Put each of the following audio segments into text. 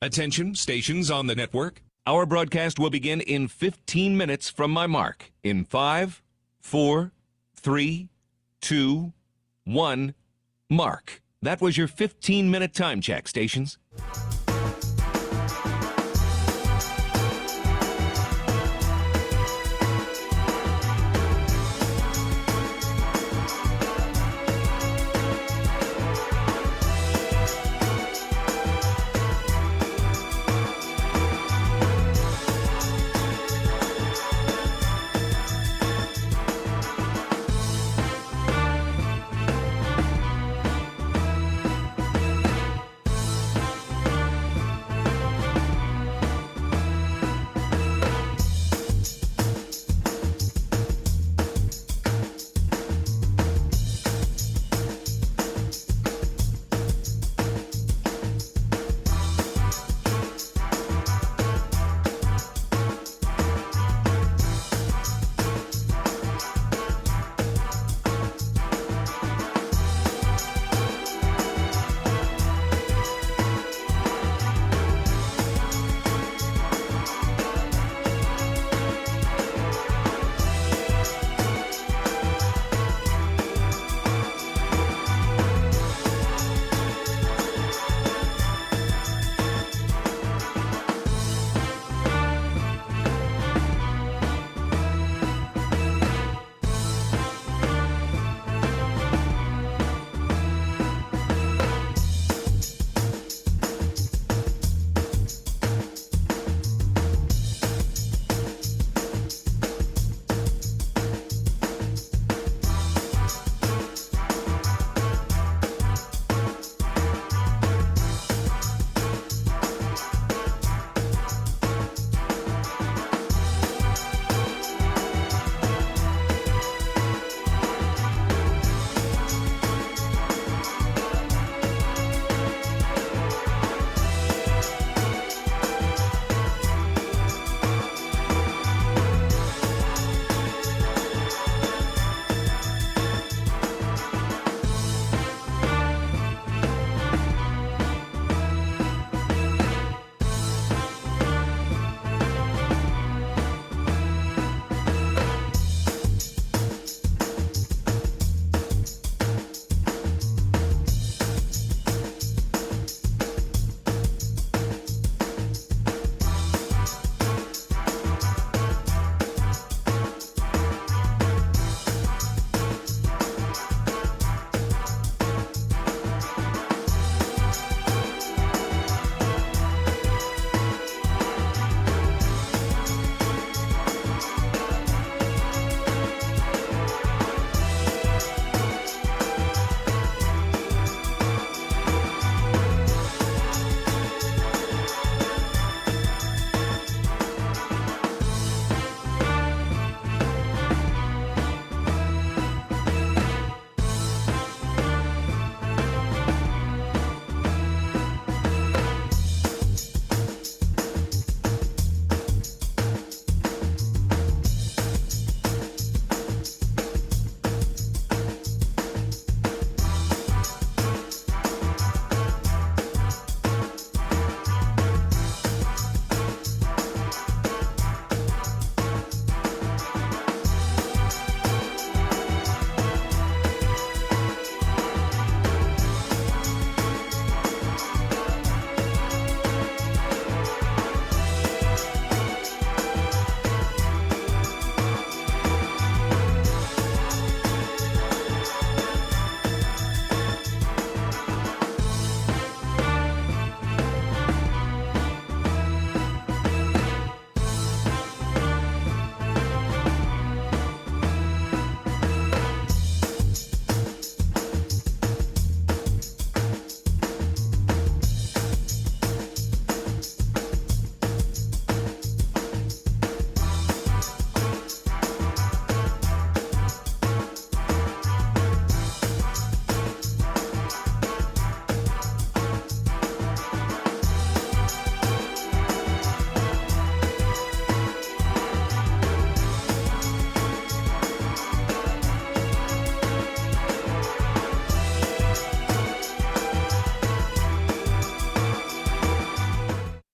Attention, stations on the network. Our broadcast will begin in 15 minutes from my mark. In 5, 4, 3, 2, 1, mark. That was your 15-minute time check, stations.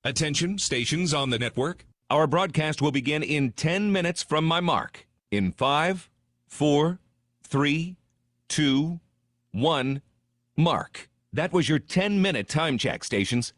Attention, stations on the network. Our broadcast will begin in 10 minutes from my mark. In 5, 4, 3, 2, 1, mark. That was your 10-minute time check, stations.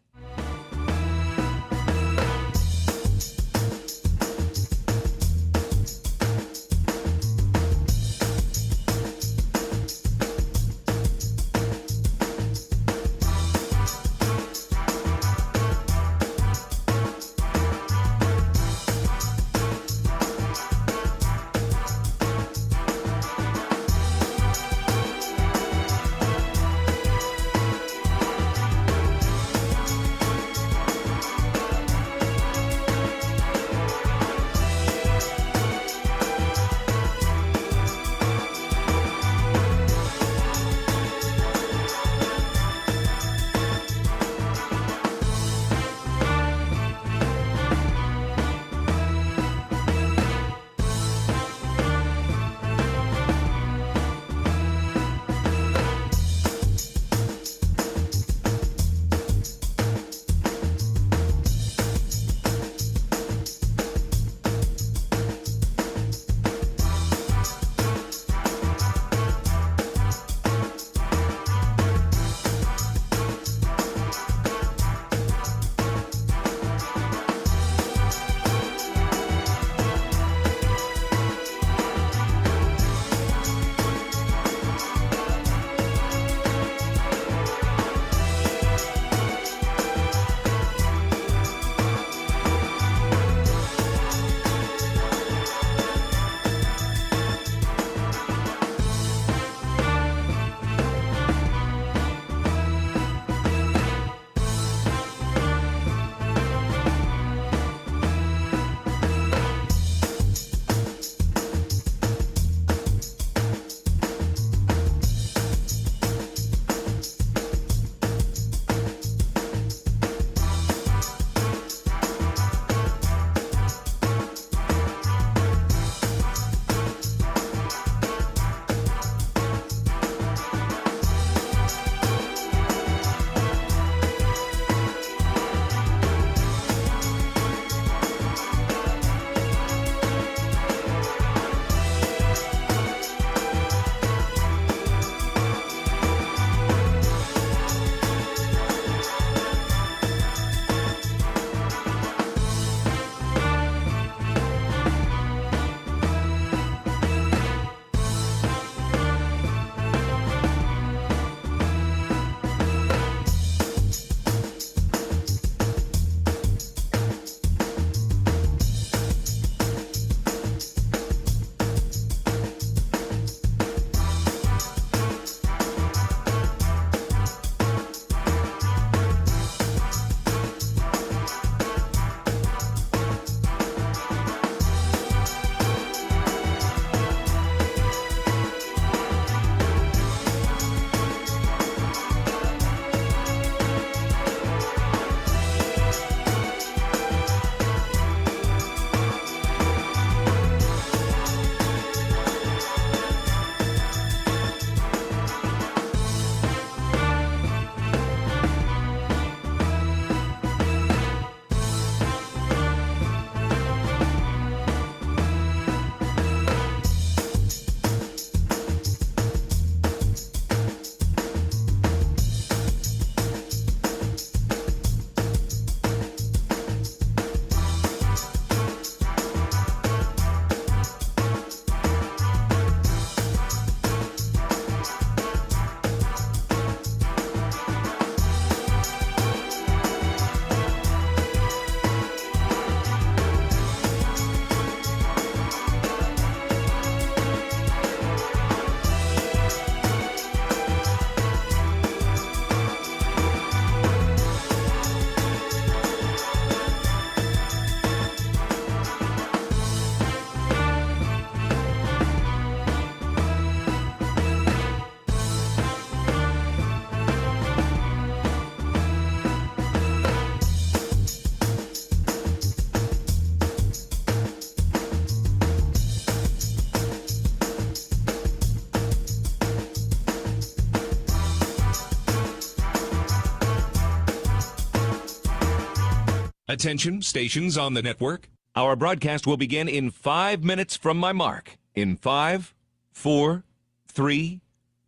Attention, stations on the network. Our broadcast will begin in 5 minutes from my mark. In 5, 4, 3,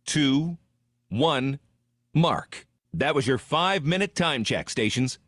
2, 1, mark. That was your 5-minute time check, stations.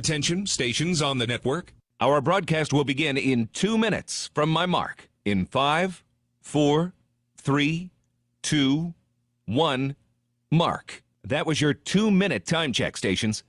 Attention, stations on the network. Our broadcast will begin in 2 minutes from my mark. In 5, 4, 3, 2, 1, mark. That was your 2-minute time check, stations.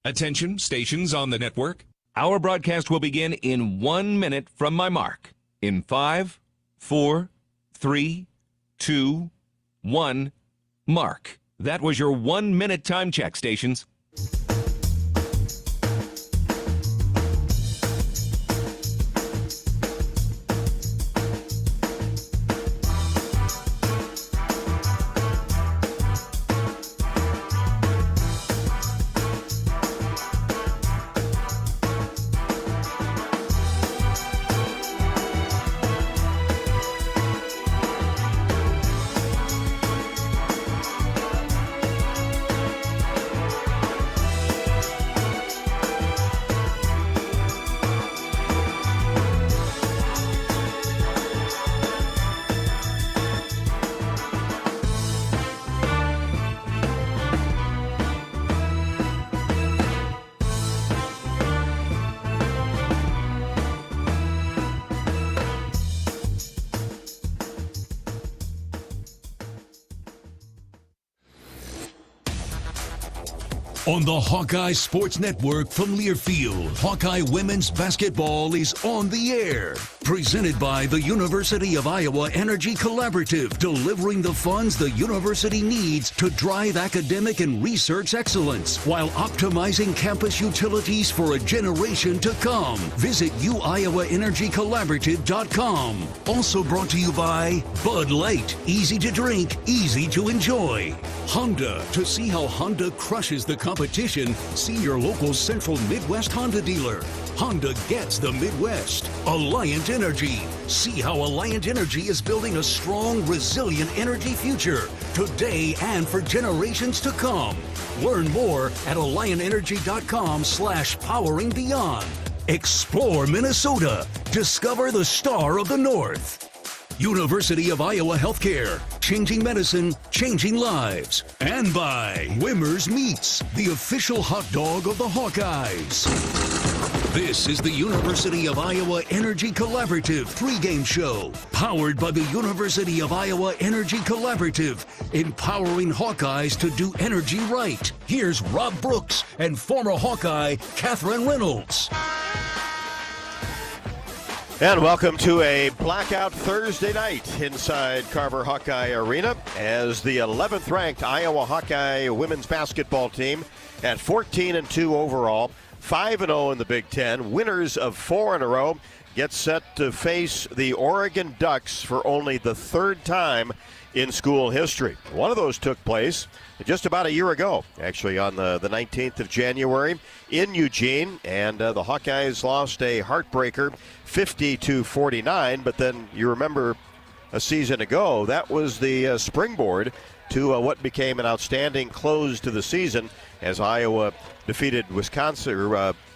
Attention, stations on the network. Our broadcast will begin in 1 minute from my mark. In 5, 4, 3, 2, 1, mark. That was your 1-minute time check, stations. On the Hawkeye Sports Network from Learfield, Hawkeye Women's Basketball is on the air. Presented by the University of Iowa Energy Collaborative, delivering the funds the university needs to drive academic and research excellence while optimizing campus utilities for a generation to come. Visit uiowaenergycollaborative.com. Also brought to you by Bud Light. Easy to drink, easy to enjoy. Honda. To see how Honda crushes the competition, see your local Central Midwest Honda dealer. Honda gets the Midwest. Alliant Energy. See how Alliant Energy is building a strong, resilient energy future today and for generations to come. Learn more at alliantenergy.com/powering beyond. Explore Minnesota. Discover the star of the North. University of Iowa Healthcare, changing medicine, changing lives. And by Wimmer's Meats, the official hot dog of the Hawkeyes. This is the University of Iowa Energy Collaborative pregame show, powered by the University of Iowa Energy Collaborative, empowering Hawkeyes to do energy right. Here's Rob Brooks and former Hawkeye Catherine Reynolds. And welcome to a blackout Thursday night inside Carver Hawkeye Arena as the 11th ranked Iowa Hawkeye women's basketball team at 14-2 overall, 5-0 in the Big Ten, winners of 4 in a row, get set to face the Oregon Ducks for only the third time in school history. One of those took place just about a year ago, actually on the 19th of January in Eugene, and the Hawkeyes lost a heartbreaker 50-49, but then you remember a season ago, that was the springboard to what became an outstanding close to the season as Iowa defeated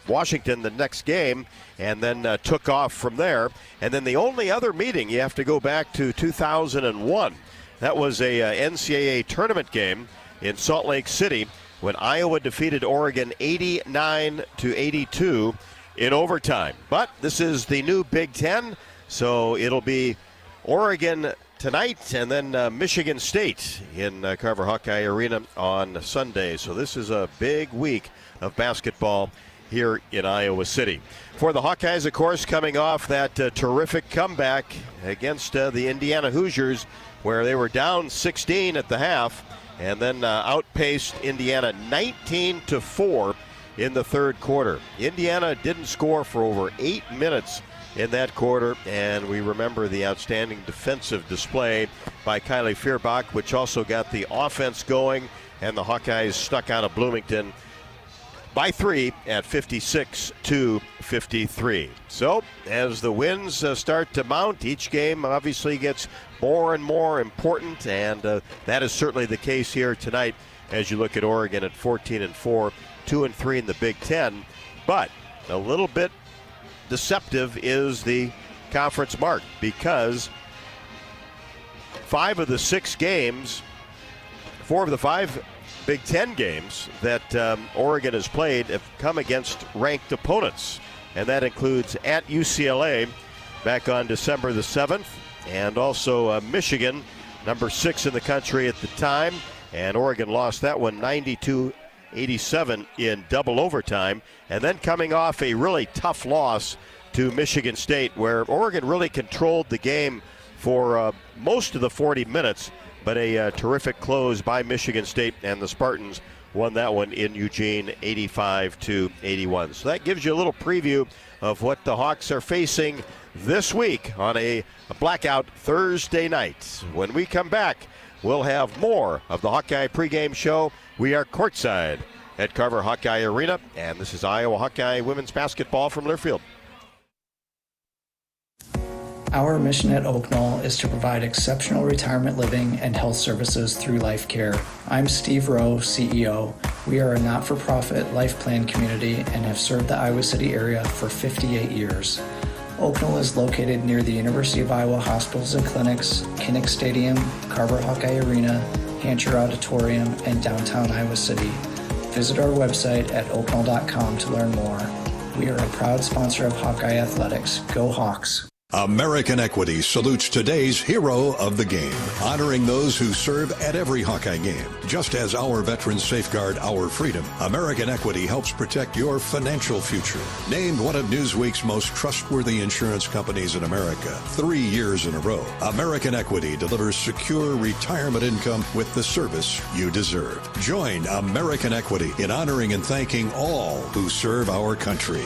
Washington the next game and then took off from there. And then the only other meeting, you have to go back to 2001. That was a NCAA tournament game in Salt Lake City when Iowa defeated Oregon 89-82 in overtime. But this is the new Big Ten, so it'll be Oregon tonight and then Michigan State in Carver Hawkeye Arena on Sunday. So this is a big week of basketball here in Iowa City. For the Hawkeyes, of course, coming off that terrific comeback against the Indiana Hoosiers, where they were down 16 at the half and then outpaced Indiana 19-4 in the third quarter. Indiana didn't score for over 8 minutes in that quarter, and we remember the outstanding defensive display by Kylie Feuerbach, which also got the offense going, and the Hawkeyes stuck out of Bloomington by 3 at 56-53. So as the wins start to mount, each game obviously gets more and more important, and that is certainly the case here tonight as you look at Oregon at 14-4, 2-3 in the Big Ten. But a little bit deceptive is the conference mark, because 4 of the 5 Big Ten games that Oregon has played have come against ranked opponents, and that includes at UCLA back on December the 7th, and also Michigan, number 6 in the country at the time, and Oregon lost that one 92-87 in double overtime, and then coming off a really tough loss to Michigan State, where Oregon really controlled the game for most of the 40 minutes, but a terrific close by Michigan State, and the Spartans won that one in Eugene 85-81. So that gives you a little preview of what the Hawks are facing this week on a blackout Thursday night. When we come back, we'll have more of the Hawkeye pregame show. We are courtside at Carver Hawkeye Arena, and this is Iowa Hawkeye women's basketball from Learfield. Our mission at Oak Knoll is to provide exceptional retirement living and health services through life care. I'm Steve Rowe, CEO. We are a not-for-profit life plan community and have served the Iowa City area for 58 years. Oak Knoll is located near the University of Iowa Hospitals and Clinics, Kinnick Stadium, Carver Hawkeye Arena, Hancher Auditorium, and downtown Iowa City. Visit our website at oakknoll.com to learn more. We are a proud sponsor of Hawkeye Athletics. Go Hawks! American Equity salutes today's hero of the game, honoring those who serve at every Hawkeye game. Just as our veterans safeguard our freedom, American Equity helps protect your financial future. Named one of Newsweek's most trustworthy insurance companies in America 3 years in a row, American Equity delivers secure retirement income with the service you deserve. Join American Equity in honoring and thanking all who serve our country.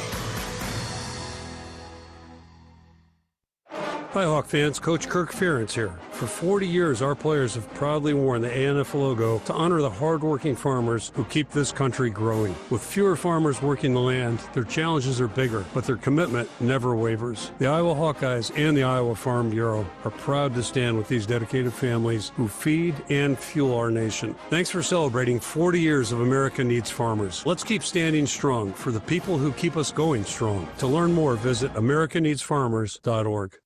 Hi, Hawk fans. Coach Kirk Ferentz here. For 40 years, our players have proudly worn the ANF logo to honor the hardworking farmers who keep this country growing. With fewer farmers working the land, their challenges are bigger, but their commitment never wavers. The Iowa Hawkeyes and the Iowa Farm Bureau are proud to stand with these dedicated families who feed and fuel our nation. Thanks for celebrating 40 years of America Needs Farmers. Let's keep standing strong for the people who keep us going strong. To learn more, visit americaneedsfarmers.org.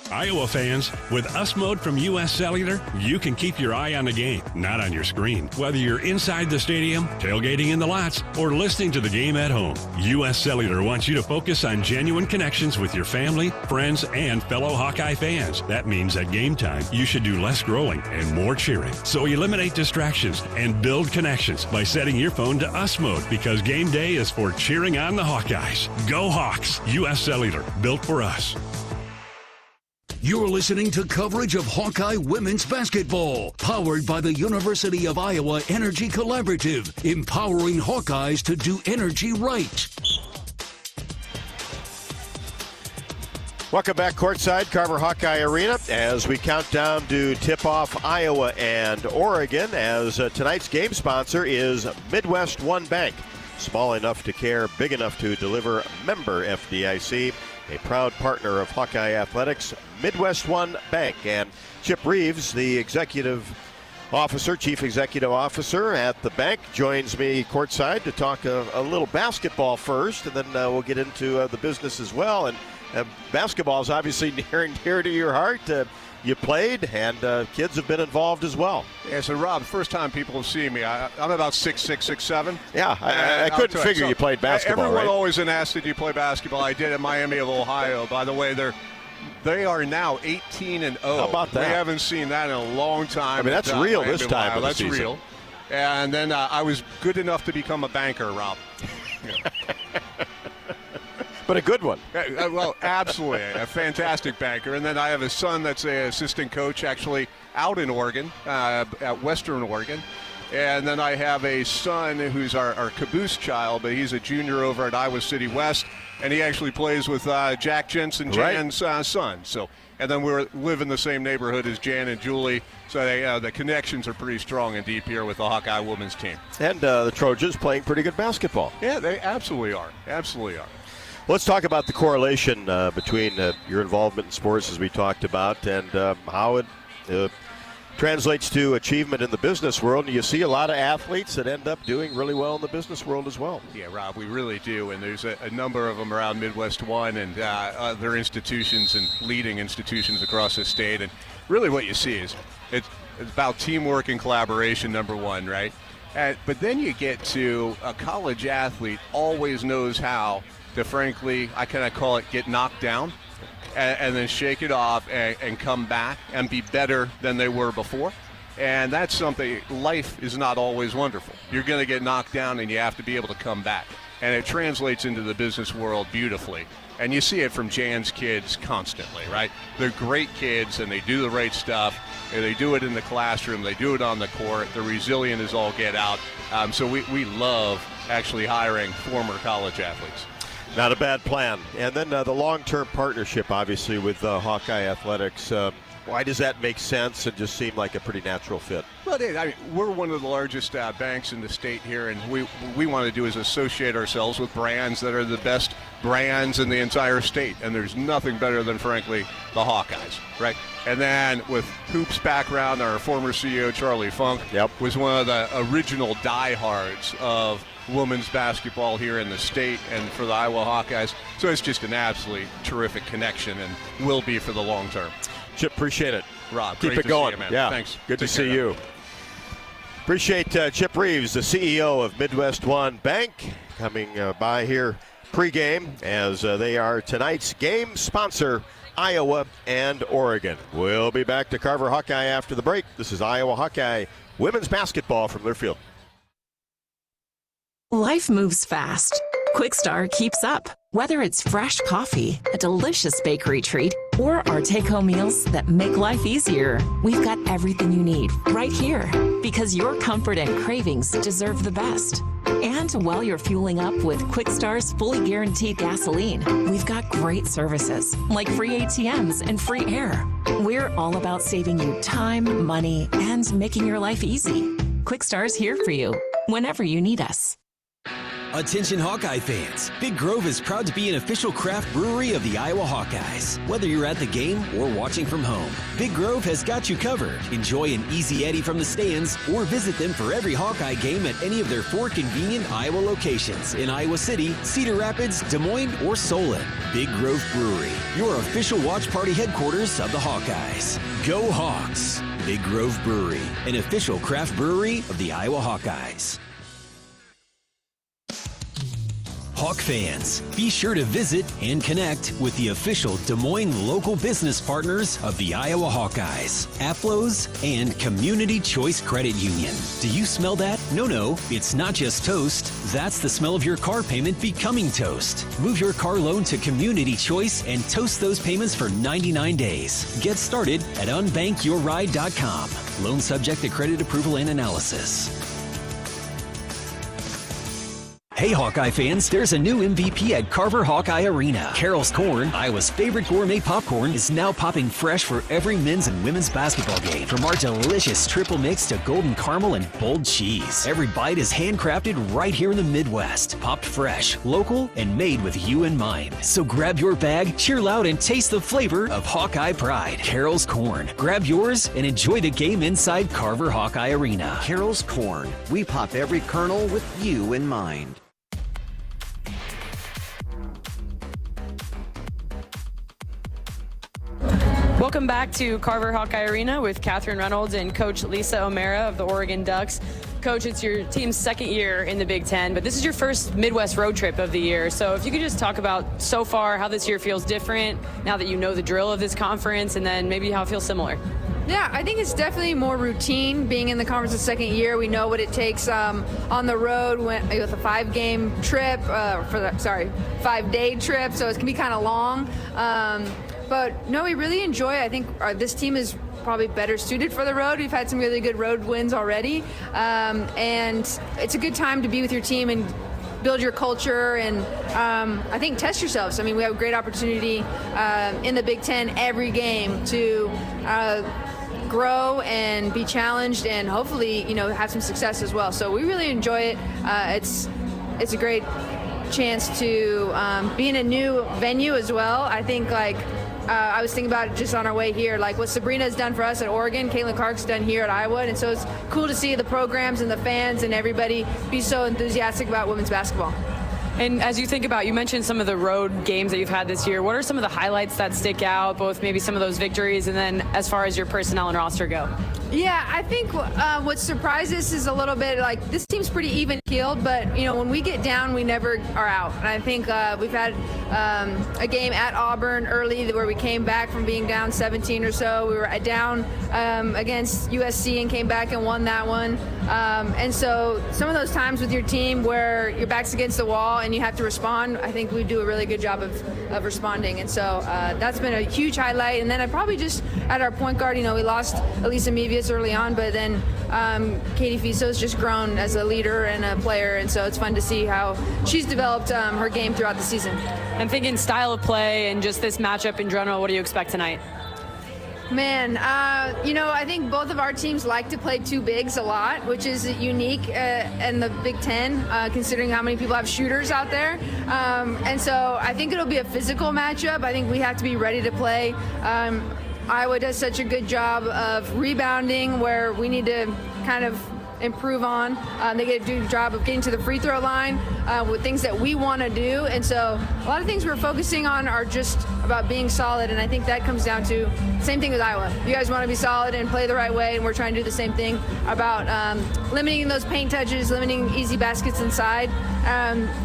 Iowa fans, with US Mode from US Cellular, you can keep your eye on the game, not on your screen. Whether you're inside the stadium, tailgating in the lots, or listening to the game at home, US Cellular wants you to focus on genuine connections with your family, friends, and fellow Hawkeye fans. That means at game time, you should do less growling and more cheering. So eliminate distractions and build connections by setting your phone to US Mode, because game day is for cheering on the Hawkeyes. Go Hawks! US Cellular, built for us. You're listening to coverage of Hawkeye women's basketball, powered by the University of Iowa Energy Collaborative, empowering Hawkeyes to do energy right. Welcome back courtside, Carver Hawkeye Arena, as we count down to tip off Iowa and Oregon, as tonight's game sponsor is Midwest One Bank. Small enough to care, big enough to deliver, member FDIC. A proud partner of Hawkeye Athletics, Midwest One Bank. And Chip Reeves, the chief executive officer at the bank, joins me courtside to talk a little basketball first, and then we'll get into the business as well. And basketball is obviously near and dear to your heart. You played, and kids have been involved as well. Yeah, so Rob, first time people have seen me, I'm about 6'6", 6'7". Yeah, I couldn't figure you played basketball, everyone right? always asked, did you play basketball? I did at Miami of Ohio. By the way, they are now 18-0. How about that? We haven't seen that in a long time. I mean, that's real this time of the season. That's real. And then I was good enough to become a banker, Rob. But a good one. Well, absolutely. A fantastic banker. And then I have a son that's an assistant coach actually out in Oregon, at Western Oregon. And then I have a son who's our caboose child, but he's a junior over at Iowa City West. And he actually plays with Jack Jensen, Jan's son. So, and then we live in the same neighborhood as Jan and Julie. So the connections are pretty strong and deep here with the Hawkeye women's team. And the Trojans playing pretty good basketball. Yeah, they absolutely are. Absolutely are. Let's talk about the correlation between your involvement in sports, as we talked about, and how it translates to achievement in the business world. And you see a lot of athletes that end up doing really well in the business world as well. Yeah, Rob, we really do. And there's a number of them around Midwest One and other institutions and leading institutions across the state. And really what you see is it's about teamwork and collaboration, number one, right? But then you get to a college athlete always knows how to, frankly, I kind of call it get knocked down and then shake it off and come back and be better than they were before. And that's something, life is not always wonderful. You're going to get knocked down and you have to be able to come back. And it translates into the business world beautifully. And you see it from Jan's kids constantly, right? They're great kids and they do the right stuff. And they do it in the classroom. They do it on the court. They're resilient as all get out. So we love actually hiring former college athletes. Not a bad plan. And then the long-term partnership, obviously, with Hawkeye Athletics. Why does that make sense and just seem like a pretty natural fit? Well, we're one of the largest banks in the state here, and we want to do is associate ourselves with brands that are the best brands in the entire state. And there's nothing better than, frankly, the Hawkeyes, right? And then with Hoop's background, our former CEO, Charlie Funk, was one of the original diehards of women's basketball here in the state and for the Iowa Hawkeyes. So it's just an absolutely terrific connection and will be for the long term. Chip, appreciate it. Rob, keep it going. You, man. Yeah, thanks. Good to see you. Appreciate Chip Reeves, the CEO of Midwest One Bank, coming by here Pregame, as they are tonight's game sponsor, Iowa and Oregon. We'll be back to Carver Hawkeye after the break. This is Iowa Hawkeye women's basketball from Learfield. Life moves fast. Quickstar keeps up. Whether it's fresh coffee, a delicious bakery treat, or our take-home meals that make life easier, we've got everything you need right here. Because your comfort and cravings deserve the best. And while you're fueling up with Quickstar's fully guaranteed gasoline, we've got great services like free ATMs and free air. We're all about saving you time, money, and making your life easy. Quickstar's here for you whenever you need us. Attention Hawkeye fans, Big Grove is proud to be an official craft brewery of the Iowa Hawkeyes. Whether you're at the game or watching from home, Big Grove has got you covered. Enjoy an easy Eddie from the stands or visit them for every Hawkeye game at any of their 4 convenient Iowa locations in Iowa City, Cedar Rapids, Des Moines, or Solon. Big Grove Brewery, your official watch party headquarters of the Hawkeyes. Go Hawks! Big Grove Brewery, an official craft brewery of the Iowa Hawkeyes. Hawk fans, be sure to visit and connect with the official Des Moines local business partners of the Iowa Hawkeyes, Aplos, and Community Choice Credit Union. Do you smell that? No, it's not just toast. That's the smell of your car payment becoming toast. Move your car loan to Community Choice and toast those payments for 99 days. Get started at unbankyourride.com. Loan subject to credit approval and analysis. Hey Hawkeye fans, there's a new MVP at Carver Hawkeye Arena. Carol's Corn, Iowa's favorite gourmet popcorn, is now popping fresh for every men's and women's basketball game. From our delicious triple mix to golden caramel and bold cheese. Every bite is handcrafted right here in the Midwest. Popped fresh, local, and made with you in mind. So grab your bag, cheer loud, and taste the flavor of Hawkeye pride. Carol's Corn. Grab yours and enjoy the game inside Carver Hawkeye Arena. Carol's Corn. We pop every kernel with you in mind. Welcome back to Carver Hawkeye Arena with Catherine Reynolds and Coach Lisa Omera of the Oregon Ducks. Coach, it's your team's second year in the Big Ten, but this is your first Midwest road trip of the year. So if you could just talk about so far how this year feels different now that you know the drill of this conference, and then maybe how it feels similar. Yeah, I think it's definitely more routine being in the conference the second year. We know what it takes on the road with a 5-game trip, 5-day trip, so it can be kind of long. But no, we really enjoy it. I think this team is probably better suited for the road. We've had some really good road wins already. And it's a good time to be with your team and build your culture and I think test yourselves. I mean, we have a great opportunity in the Big Ten every game to grow and be challenged and hopefully, have some success as well. So we really enjoy it. It's a great chance to be in a new venue as well. I think I was thinking about it just on our way here, like what Sabrina has done for us at Oregon, Caitlin Clark's done here at Iowa, and so it's cool to see the programs and the fans and everybody be so enthusiastic about women's basketball. And as you think about, you mentioned some of the road games that you've had this year. What are some of the highlights that stick out, both maybe some of those victories and then as far as your personnel and roster go? Yeah, I think what surprises is a little bit this team's pretty even-keeled, but when we get down, we never are out. And I think we've had a game at Auburn early where we came back from being down 17 or so. We were down against USC and came back and won that one. And so some of those times with your team where your back's against the wall and you have to respond, I think we do a really good job of responding. And so that's been a huge highlight. And then I probably just at our point guard, we lost Elisa Mevius early on, but then Katie Fiso's just grown as a leader and a player, and so it's fun to see how she's developed her game throughout the season. And thinking style of play and just this matchup in general, what do you expect tonight? Man, I think both of our teams like to play two bigs a lot, which is unique in the Big Ten, considering how many people have shooters out there. And so I think it'll be a physical matchup. I think we have to be ready to play. Iowa does such a good job of rebounding where we need to kind of improve on. They get to do the job of getting to the free throw line with things that we want to do. And so a lot of things we're focusing on are just about being solid. And I think that comes down to same thing with Iowa. You guys want to be solid and play the right way, and we're trying to do the same thing about limiting those paint touches, limiting easy baskets inside,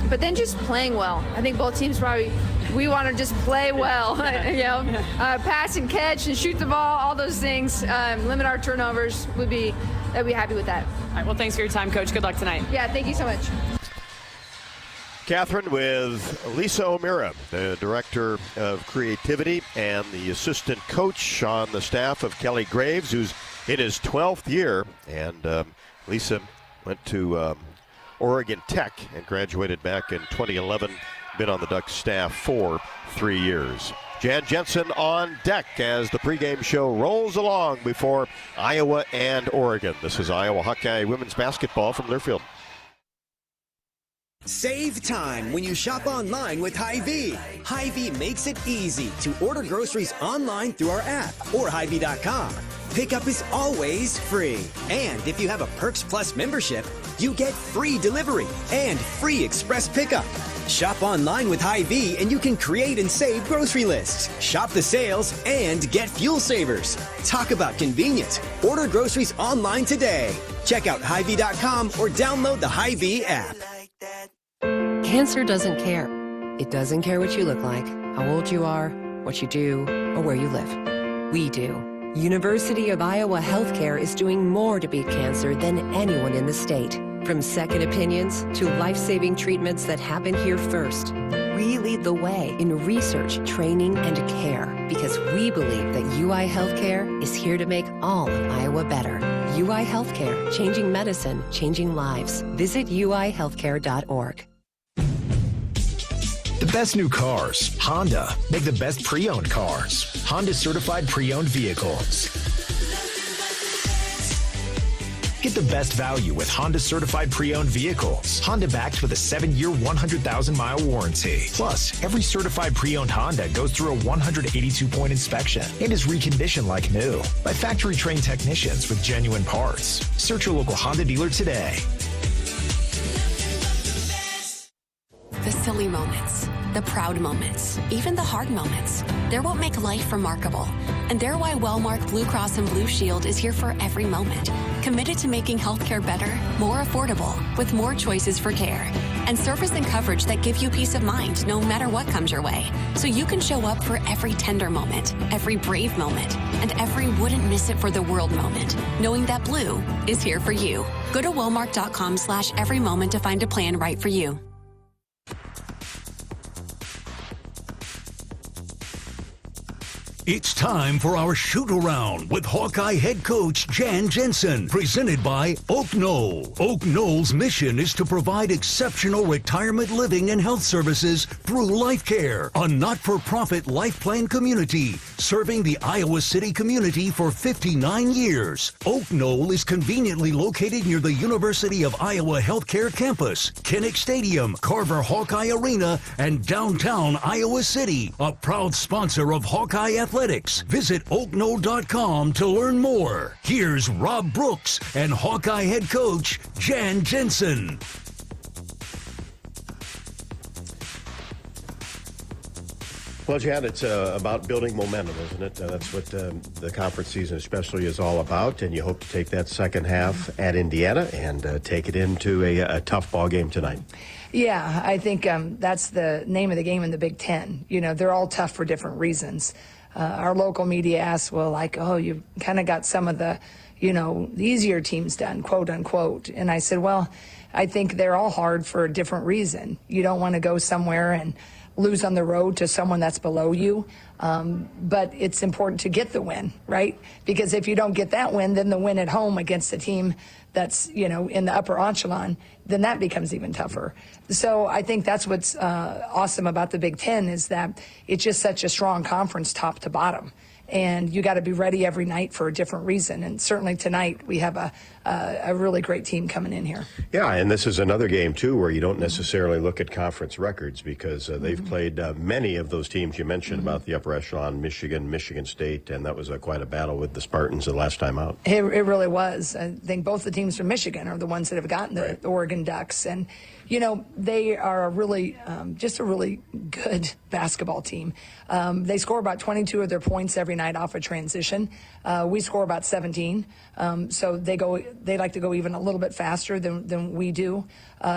but then just playing well. I think both teams we want to just play well, pass and catch and shoot the ball, all those things, limit our turnovers. I'd be happy with that. All right, well, thanks for your time, Coach. Good luck tonight. Yeah, thank you so much. Catherine with Lisa Omera, the Director of Creativity and the assistant coach on the staff of Kelly Graves, who's in his 12th year. And Lisa went to Oregon Tech and graduated back in 2011. Been on the Ducks staff for 3 years. Jan Jensen on deck as the pregame show rolls along before Iowa and Oregon. This is Iowa Hawkeye women's basketball from Learfield. Save time when you shop online with Hy-Vee. Hy-Vee makes it easy to order groceries online through our app or Hy-Vee.com. Pickup is always free. And if you have a Perks Plus membership, you get free delivery and free express pickup. Shop online with Hy-Vee and you can create and save grocery lists, shop the sales, and get fuel savers. Talk about convenient. Order groceries online today. Check out Hy-Vee.com or download the Hy-Vee app. Cancer doesn't care. It doesn't care what you look like, how old you are, what you do, or where you live. We do. University of Iowa Healthcare is doing more to beat cancer than anyone in the state. From second opinions to life-saving treatments that happen here first. We lead the way in research, training, and care because we believe that UI Healthcare is here to make all of Iowa better. UI Healthcare, changing medicine, changing lives. Visit uihealthcare.org. The best new cars, Honda, make the best pre-owned cars. Honda certified pre-owned vehicles. Get the best value with Honda certified pre-owned vehicles. Honda backed with a 7-year, 100,000-mile warranty. Plus, every certified pre-owned Honda goes through a 182-point inspection and is reconditioned like new by factory-trained technicians with genuine parts. Search your local Honda dealer today. The silly moments, the proud moments, even the hard moments. They're what make life remarkable. And they're why Wellmark Blue Cross and Blue Shield is here for every moment. Committed to making healthcare better, more affordable, with more choices for care. And service and coverage that give you peace of mind no matter what comes your way. So you can show up for every tender moment, every brave moment, and every wouldn't miss it for the world moment, knowing that Blue is here for you. Go to Wellmark.com/every moment to find a plan right for you. It's time for our Shootaround with Hawkeye head coach Jan Jensen, presented by Oak Knoll. Oak Knoll's mission is to provide exceptional retirement living and health services through Life Care, a not-for-profit life plan community serving the Iowa City community for 59 years. Oak Knoll is conveniently located near the University of Iowa Healthcare Campus, Kinnick Stadium, Carver Hawkeye Arena, and downtown Iowa City, a proud sponsor of Hawkeye Athletics. Visit oakknoll.com to learn more. Here's Rob Brooks and Hawkeye head coach Jan Jensen. Well, Jan, it's about building momentum, isn't it? That's what the conference season especially is all about, and you hope to take that second half at Indiana and take it into a tough ball game tonight. Yeah, I think that's the name of the game in the Big Ten. You know, they're all tough for different reasons. Our local media asks, well, like, oh, you kind of got some of the, the easier teams done, quote unquote. And I said, well, I think they're all hard for a different reason. You don't want to go somewhere and lose on the road to someone that's below you. But it's important to get the win, right? Because if you don't get that win, then the win at home against a team that's, in the upper echelon, then that becomes even tougher. So I think that's what's awesome about the Big Ten is that it's just such a strong conference top to bottom. and you got to be ready every night for a different reason. And certainly tonight we have a really great team coming in here. Yeah, and this is another game, too, where you don't necessarily look at conference records because they've played many of those teams you mentioned about the upper echelon, Michigan State, and that was quite a battle with the Spartans the last time out. It really was. I think both the teams from Michigan are the ones that have gotten the Oregon Ducks. And, you know, they are a really, just a really good basketball team. They score about 22 of their points every night off a transition. We score about 17. So they like to go even a little bit faster than we do.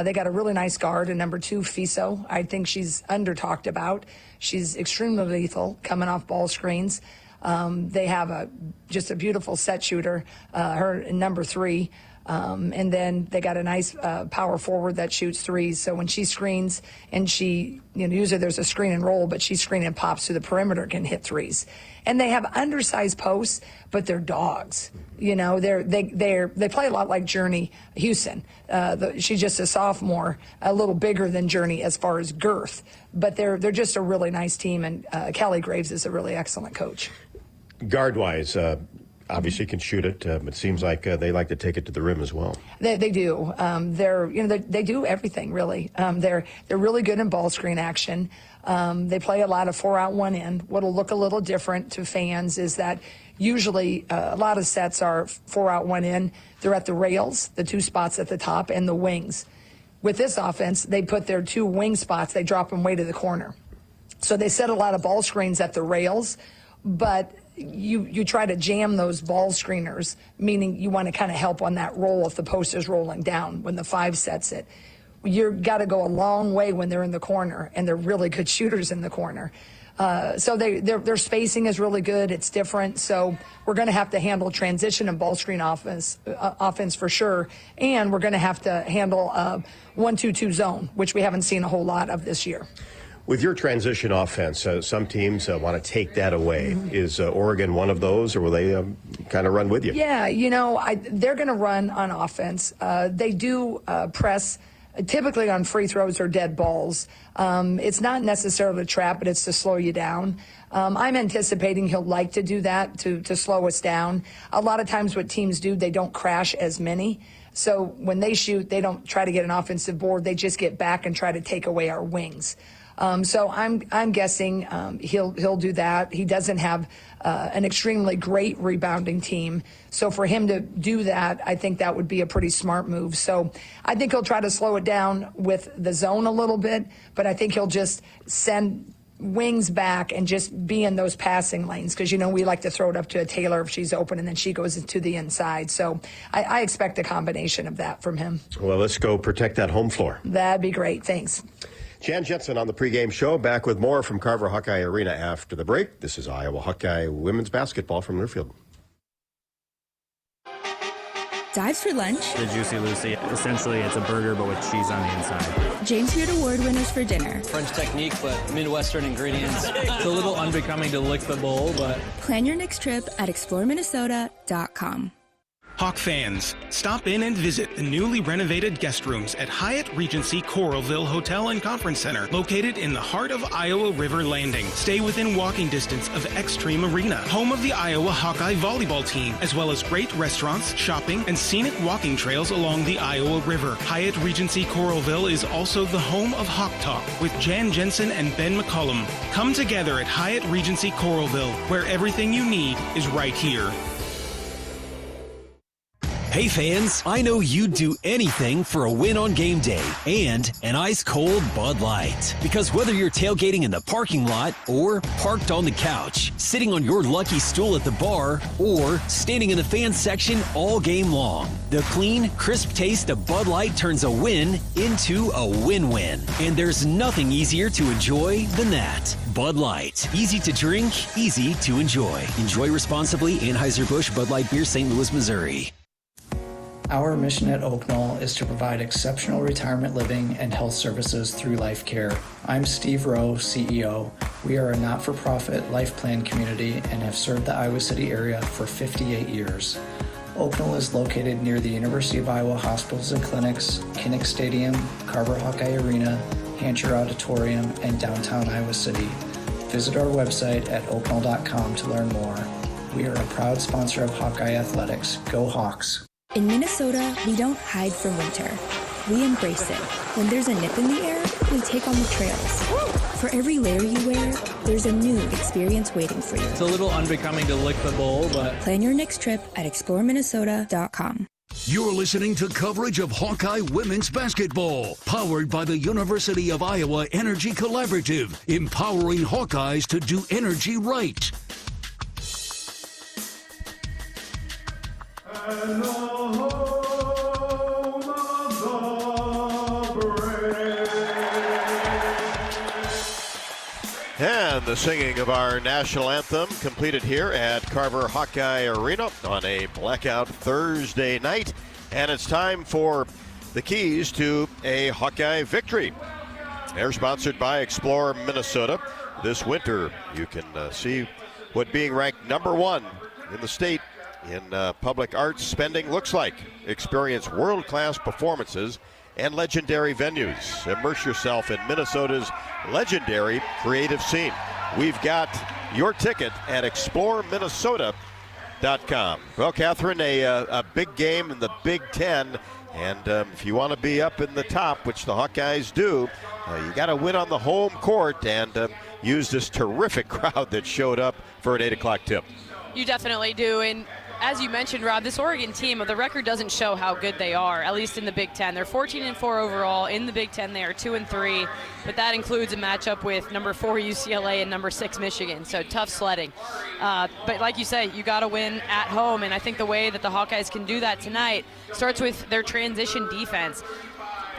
They got a really nice guard, a number 2, Fiso. I think she's under-talked about. She's extremely lethal, coming off ball screens. They have just a beautiful set shooter, her number 3. And then they got a nice power forward that shoots threes. So when she screens and she, you know, usually there's a screen and roll, but she's screen and pops to the perimeter, can hit threes. And they have undersized posts, but they're dogs. You know, they play a lot like Journey Houston. She's just a sophomore, a little bigger than Journey as far as girth, but they're just a really nice team. And Kelly Graves is a really excellent coach. Guard-wise, obviously can shoot it, but it seems like they like to take it to the rim as well. They do. They do everything really. They're really good in ball screen action. They play a lot of 4-out, 1-in. What'll look a little different to fans is that usually a lot of sets are 4-out, 1-in. They're at the rails, the 2 spots at the top, and the wings. With this offense, they put their 2 wing spots, they drop them way to the corner. So they set a lot of ball screens at the rails, but you try to jam those ball screeners, meaning you want to kind of help on that roll if the post is rolling down when the 5 sets it. You've got to go a long way when they're in the corner, and they're really good shooters in the corner. So their spacing is really good. It's different. So we're going to have to handle transition and ball screen offense for sure. And we're going to have to handle 1-2-2 zone, which we haven't seen a whole lot of this year. With your transition offense, some teams want to take that away. Mm-hmm. Is Oregon one of those, or will they kind of run with you? Yeah, you know, they're going to run on offense. They do press typically on free throws or dead balls. It's not necessarily a trap, but it's to slow you down. I'm anticipating he'll like to do that to slow us down. A lot of times what teams do, they don't crash as many. So when they shoot, they don't try to get an offensive board. They just get back and try to take away our wings. So I'm guessing he'll do that. He doesn't have an extremely great rebounding team. So for him to do that, I think that would be a pretty smart move. So I think he'll try to slow it down with the zone a little bit, but I think he'll just send wings back and just be in those passing lanes, because, you know, we like to throw it up to a Taylor if she's open and then she goes into the inside. So I expect a combination of that from him. Well, let's go protect that home floor. That'd be great. Thanks. Jensen on the pregame show, back with more from Carver Hawkeye Arena after the break. This is Iowa Hawkeye women's basketball from Learfield. Dives for lunch. The Juicy Lucy. Essentially, it's a burger, but with cheese on the inside. James Beard Award winners for dinner. French technique, but Midwestern ingredients. It's a little unbecoming to lick the bowl, but... Plan your next trip at exploreminnesota.com. Hawk fans, stop in and visit the newly renovated guest rooms at Hyatt Regency Coralville Hotel and Conference Center, located in the heart of Iowa River Landing. Stay within walking distance of Extreme Arena, home of the Iowa Hawkeye volleyball team, as well as great restaurants, shopping, and scenic walking trails along the Iowa River. Hyatt Regency Coralville is also the home of Hawk Talk with Jan Jensen and Ben McCullum. Come together at Hyatt Regency Coralville, where everything you need is right here. Hey fans, I know you'd do anything for a win on game day and an ice-cold Bud Light. Because whether you're tailgating in the parking lot or parked on the couch, sitting on your lucky stool at the bar, or standing in the fan section all game long, the clean, crisp taste of Bud Light turns a win into a win-win. And there's nothing easier to enjoy than that. Bud Light. Easy to drink, easy to enjoy. Enjoy responsibly. Anheuser-Busch Bud Light Beer, St. Louis, Missouri. Our mission at Oak Knoll is to provide exceptional retirement living and health services through life care. I'm Steve Rowe, CEO. We are a not-for-profit life plan community and have served the Iowa City area for 58 years. Oak Knoll is located near the University of Iowa hospitals and clinics, Kinnick Stadium, Carver Hawkeye Arena, Hancher Auditorium, and downtown Iowa City. Visit our website at oaknall.com to learn more. We are a proud sponsor of Hawkeye Athletics. Go Hawks. In Minnesota, we don't hide from winter. We embrace it. When there's a nip in the air, we take on the trails. For every layer you wear, there's a new experience waiting for you. It's a little unbecoming to lick the bowl, but... Plan your next trip at exploreminnesota.com. You're listening to coverage of Hawkeye women's basketball, powered by the University of Iowa Energy Collaborative, empowering Hawkeyes to do energy right. And the singing of our national anthem completed here at Carver Hawkeye Arena on a blackout Thursday night. And it's time for the keys to a Hawkeye victory. They're sponsored by Explore Minnesota. This winter, you can see what being ranked #1 in the state in public arts spending looks like. Experience world-class performances and legendary venues. Immerse yourself in Minnesota's legendary creative scene. We've got your ticket at exploreminnesota.com. Well, Catherine, a big game in the Big Ten, and if you want to be up in the top, which the Hawkeyes do, you got to win on the home court and use this terrific crowd that showed up for an 8 o'clock tip. You definitely do, and as you mentioned, Rob, this Oregon team, the record doesn't show how good they are, at least in the Big Ten. They're 14-4 overall. In the Big Ten, they are 2-3, but that includes a matchup with number 4 UCLA and number 6 Michigan, so tough sledding. But like you say, you got to win at home, and I think the way that the Hawkeyes can do that tonight starts with their transition defense.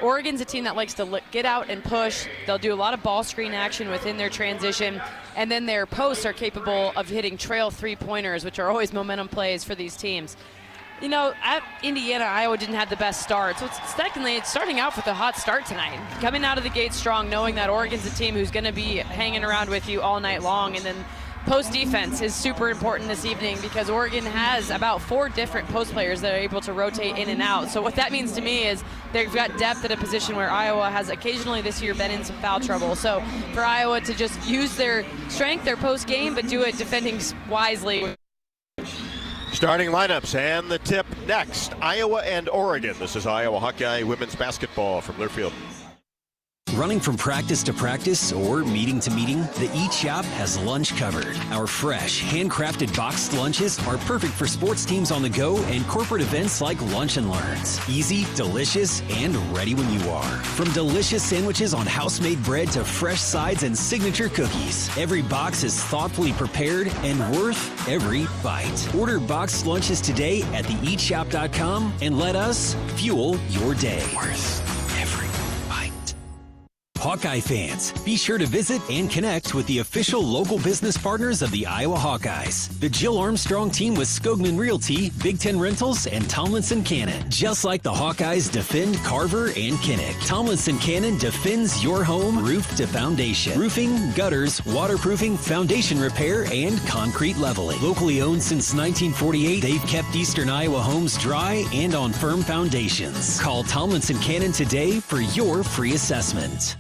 Oregon's a team that likes to get out and push. They'll do a lot of ball screen action within their transition, and then their posts are capable of hitting trail three-pointers, which are always momentum plays for these teams. You know, at Indiana, Iowa didn't have the best start. So secondly, it's starting out with a hot start tonight. Coming out of the gate strong, knowing that Oregon's a team who's going to be hanging around with you all night long, and then post defense is super important this evening because Oregon has about 4 different post players that are able to rotate in and out. So what that means to me is they've got depth at a position where Iowa has occasionally this year been in some foul trouble. So for Iowa to just use their strength, their post game, but do it defending wisely. Starting lineups and the tip next. Iowa and Oregon. This is Iowa Hawkeye women's basketball from Learfield. Running from practice to practice or meeting to meeting, the Eat Shop has lunch covered. Our fresh, handcrafted boxed lunches are perfect for sports teams on the go and corporate events like Lunch and Learns. Easy, delicious, and ready when you are. From delicious sandwiches on house-made bread to fresh sides and signature cookies, every box is thoughtfully prepared and worth every bite. Order boxed lunches today at theeatshop.com and let us fuel your day. Worth every bite. Hawkeye fans, be sure to visit and connect with the official local business partners of the Iowa Hawkeyes. The Jill Armstrong team with Skogman Realty, Big Ten Rentals, and Tomlinson Cannon. Just like the Hawkeyes defend Carver and Kinnick, Tomlinson Cannon defends your home roof to foundation. Roofing, gutters, waterproofing, foundation repair, and concrete leveling. Locally owned since 1948, they've kept Eastern Iowa homes dry and on firm foundations. Call Tomlinson Cannon today for your free assessment.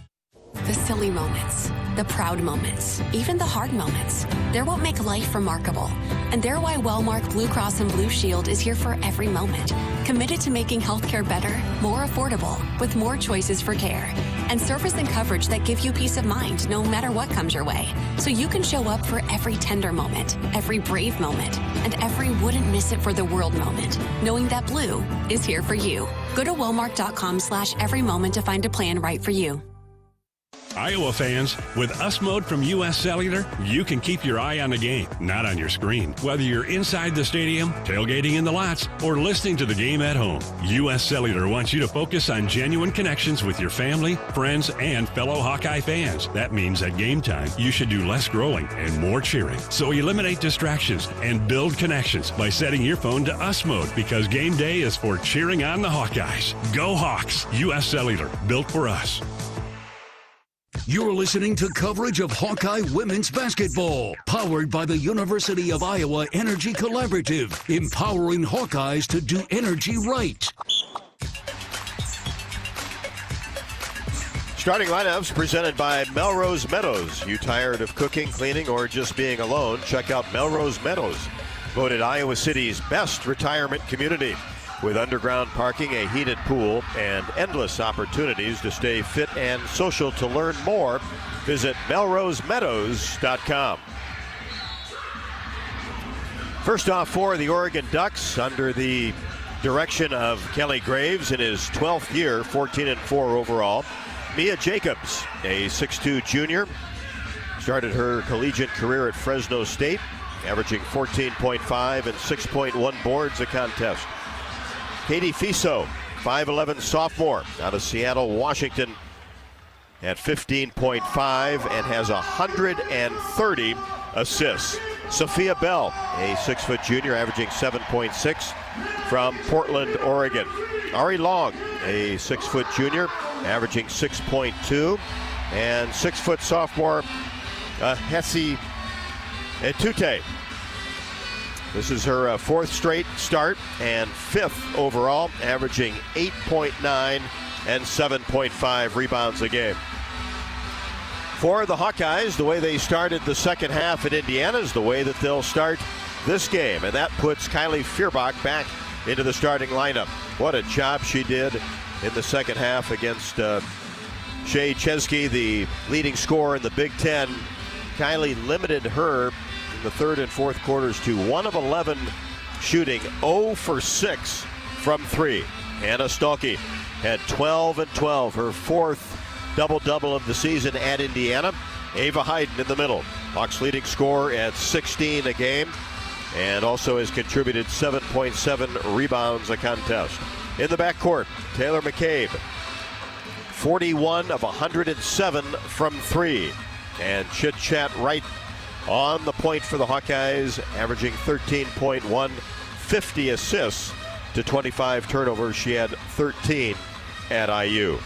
The silly moments, the proud moments, even the hard moments. They're what make life remarkable. And they're why Wellmark Blue Cross and Blue Shield is here for every moment. Committed to making healthcare better, more affordable, with more choices for care. And service and coverage that give you peace of mind no matter what comes your way. So you can show up for every tender moment, every brave moment, and every wouldn't miss it for the world moment. Knowing that Blue is here for you. Go to wellmark.com/every moment to find a plan right for you. Iowa fans, with US Mode from US Cellular, you can keep your eye on the game, not on your screen. Whether you're inside the stadium, tailgating in the lots, or listening to the game at home, US Cellular wants you to focus on genuine connections with your family, friends, and fellow Hawkeye fans. That means at game time, you should do less scrolling and more cheering. So eliminate distractions and build connections by setting your phone to US Mode, because game day is for cheering on the Hawkeyes. Go Hawks! US Cellular, built for us. You're listening to coverage of Hawkeye women's basketball, powered by the University of Iowa Energy Collaborative, empowering Hawkeyes to do energy right. Starting lineups presented by Melrose Meadows. You tired of cooking, cleaning, or just being alone? Check out Melrose Meadows. Voted Iowa City's best retirement community. With underground parking, a heated pool, and endless opportunities to stay fit and social. To learn more, visit melrosemeadows.com. First off for the Oregon Ducks, under the direction of Kelly Graves in his 12th year, 14-4 overall. Mia Jacobs, a 6'2 junior, started her collegiate career at Fresno State, averaging 14.5 and 6.1 boards a contest. Katie Fiso, 5'11 sophomore out of Seattle, Washington, at 15.5 and has 130 assists. Sophia Bell, a 6' junior, averaging 7.6 from Portland, Oregon. Ari Long, a 6' junior, averaging 6.2, and 6' sophomore Hesse Etute. This is her fourth straight start and fifth overall, averaging 8.9 and 7.5 rebounds a game. For the Hawkeyes, the way they started the second half at Indiana is the way that they'll start this game, and that puts Kylie Fierbach back into the starting lineup. What a job she did in the second half against Shea Chesky, the leading scorer in the Big Ten. Kylie limited her in the third and fourth quarters to 1 of 11 shooting, 0 for 6 from 3. Anna Stolke had 12 and 12, her fourth double-double of the season at Indiana. Ava Hayden in the middle, Hawks leading scorer at 16 a game, and also has contributed 7.7 rebounds a contest. In the backcourt, Taylor McCabe, 41 of 107 from 3. And Chit Chat Wright on the point for the Hawkeyes, averaging 13.1, 50 assists to 25 turnovers. She had 13 at IU.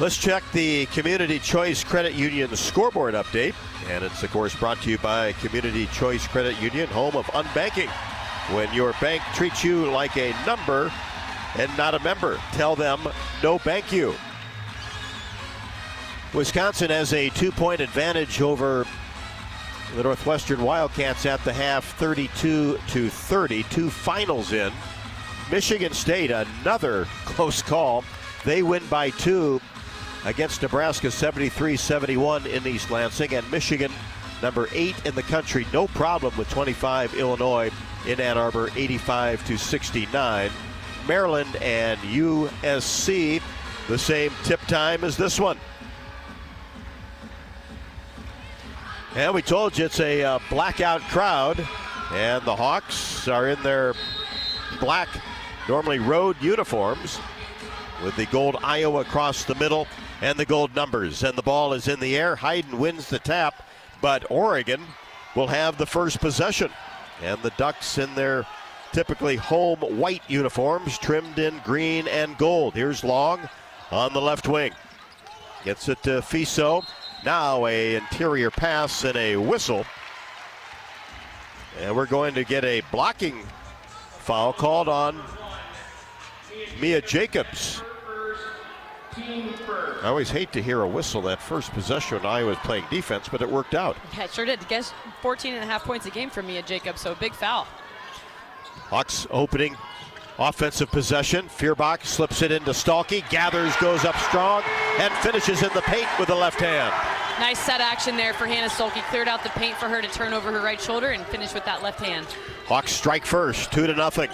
Let's check the Community Choice Credit Union scoreboard update. And it's, of course, brought to you by Community Choice Credit Union, home of unbanking. When your bank treats you like a number and not a member, tell them no bank you. Wisconsin has a 2-point advantage over the Northwestern Wildcats at the half, 32-30, 2 finals in. Michigan State, another close call. They win by 2 against Nebraska, 73-71 in East Lansing. And Michigan, number 8 in the country, no problem with 25 Illinois in Ann Arbor, 85-69. Maryland and USC, the same tip time as this one. And we told you it's a blackout crowd, and the Hawks are in their black, normally road uniforms, with the gold Iowa across the middle and the gold numbers. And the ball is in the air. Hayden wins the tap, but Oregon will have the first possession. And the Ducks in their typically home white uniforms, trimmed in green and gold. Here's Long on the left wing. Gets it to Fiso. Now a interior pass and a whistle. And we're going to get a blocking foul called on Mia Jacobs. I always hate to hear a whistle that first possession when Iowa was playing defense, but it worked out. Yeah, it sure did. Guess 14.5 points a game for Mia Jacobs, so a big foul. Hawks opening offensive possession. Fierbach slips it into Stolke, gathers, goes up strong, and finishes in the paint with the left hand. Nice set action there for Hannah Stolke. Cleared out the paint for her to turn over her right shoulder and finish with that left hand. Hawks strike first, 2-0.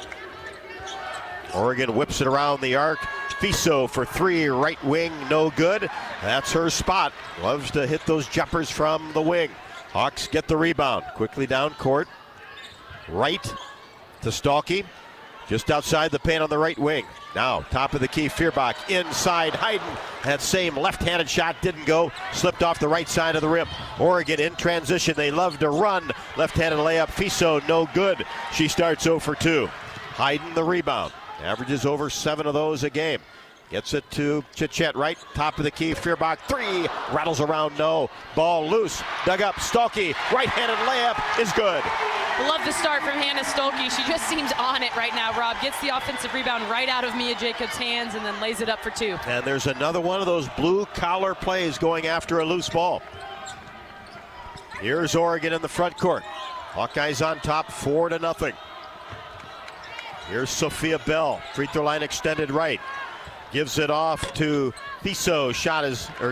Oregon whips it around the arc. Fiso for 3, right wing, no good. That's her spot. Loves to hit those jumpers from the wing. Hawks get the rebound. Quickly down court. Right to Stolke. Just outside the paint on the right wing. Now, top of the key, Fierbach. Inside, Hayden. That same left-handed shot didn't go. Slipped off the right side of the rim. Oregon in transition. They love to run. Left-handed layup. Fiso, no good. She starts 0 for 2. Hayden the rebound. Averages over 7 of those a game. Gets it to Chit Chat Wright. Top of the key, Fierbach. 3. Rattles around, no. Ball loose. Dug up, Stolke. Right-handed layup is good. Love the start from Hannah Stolke. She just seems on it right now, Rob. Gets the offensive rebound right out of Mia Jacobs' hands and then lays it up for 2. And there's another one of those blue-collar plays going after a loose ball. Here's Oregon in the front court. Hawkeyes on top, 4-0. Here's Sophia Bell, free throw line extended right. Gives it off to Fiso.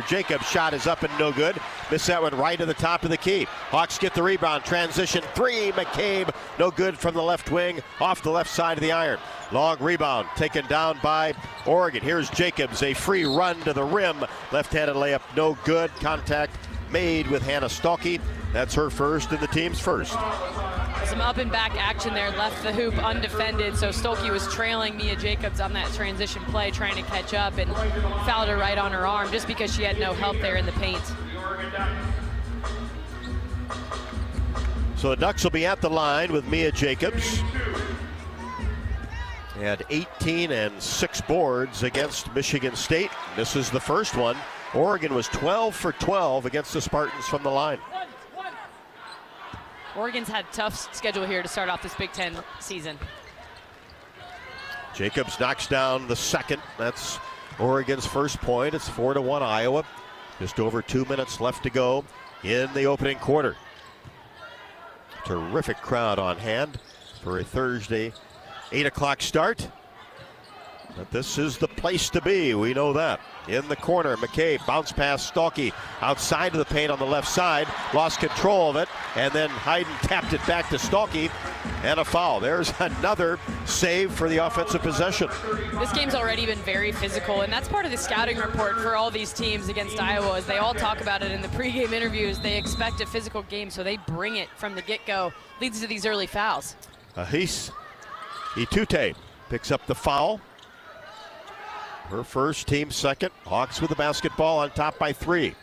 Jacobs' shot is up and no good. Missed that one right at the top of the key. Hawks get the rebound. Transition 3. McCabe, no good from the left wing, off the left side of the iron. Long rebound taken down by Oregon. Here's Jacobs, a free run to the rim. Left-handed layup, no good. Contact made with Hannah Stolke. That's her first and the team's first. Some up and back action there, left the hoop undefended, so Stolke was trailing Mia Jacobs on that transition play, trying to catch up, and fouled her right on her arm just because she had no help there in the paint. So the Ducks will be at the line with Mia Jacobs. Had 18 and 6 boards against Michigan State. This is the first one. Oregon was 12 for 12 against the Spartans from the line. Oregon's had a tough schedule here to start off this Big Ten season. Jacobs knocks down the second. That's Oregon's first point. It's 4-1 Iowa. Just over 2 minutes left to go in the opening quarter. Terrific crowd on hand for a Thursday 8 o'clock start. But this is the place to be, we know that. In the corner, McCabe, bounce pass, Stolke outside of the paint on the left side, lost control of it, and then Hayden tapped it back to Stolke, and a foul. There's another save for the offensive possession. This game's already been very physical, and that's part of the scouting report for all these teams against Iowa, as they all talk about it in the pregame interviews. They expect a physical game, so they bring it from the get-go. Leads to these early fouls. Ahis Itute picks up the foul. Her first, team second. Hawks with the basketball on top by 3.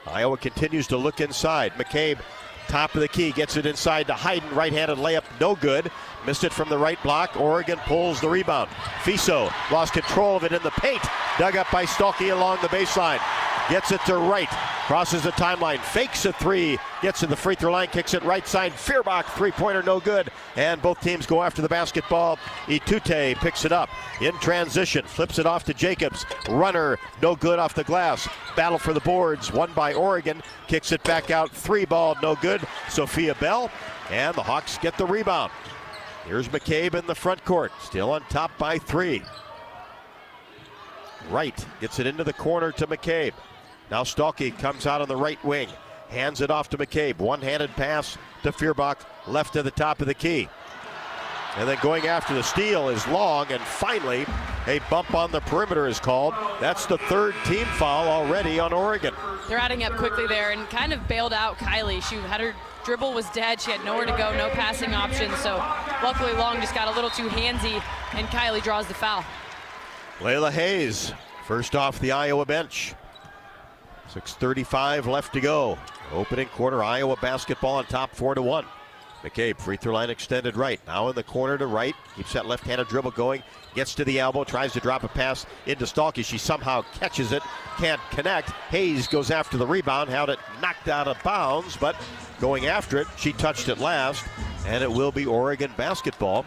Iowa continues to look inside. McCabe, top of the key, gets it inside to Hayden. Right-handed layup, no good. Missed it from the right block. Oregon pulls the rebound. Fiso lost control of it in the paint. Dug up by Stolke along the baseline. Gets it to right. Crosses the timeline. Fakes a 3. Gets to the free throw line. Kicks it right side. Feuerbach, three-pointer, no good. And both teams go after the basketball. Itute picks it up in transition. Flips it off to Jacobs. Runner, no good off the glass. Battle for the boards. Won by Oregon. Kicks it back out. 3-ball, no good. Sophia Bell. And the Hawks get the rebound. Here's McCabe in the front court. Still on top by 3. Wright gets it into the corner to McCabe. Now Stolke comes out on the right wing. Hands it off to McCabe. One-handed pass to Feuerbach, left to the top of the key. And then going after the steal is Long, and finally a bump on the perimeter is called. That's the 3rd team foul already on Oregon. They're adding up quickly there and kind of bailed out Kylie. She had her dribble was dead. She had nowhere to go, no passing options. So luckily Long just got a little too handsy, and Kylie draws the foul. Layla Hayes, first off the Iowa bench. 6:35 left to go. Opening quarter, Iowa basketball on top 4-1. McCabe, free throw line extended right. Now in the corner to right. Keeps that left-handed dribble going. Gets to the elbow, tries to drop a pass into Stolke. She somehow catches it, can't connect. Hayes goes after the rebound, had it knocked out of bounds, but going after it, she touched it last, and it will be Oregon basketball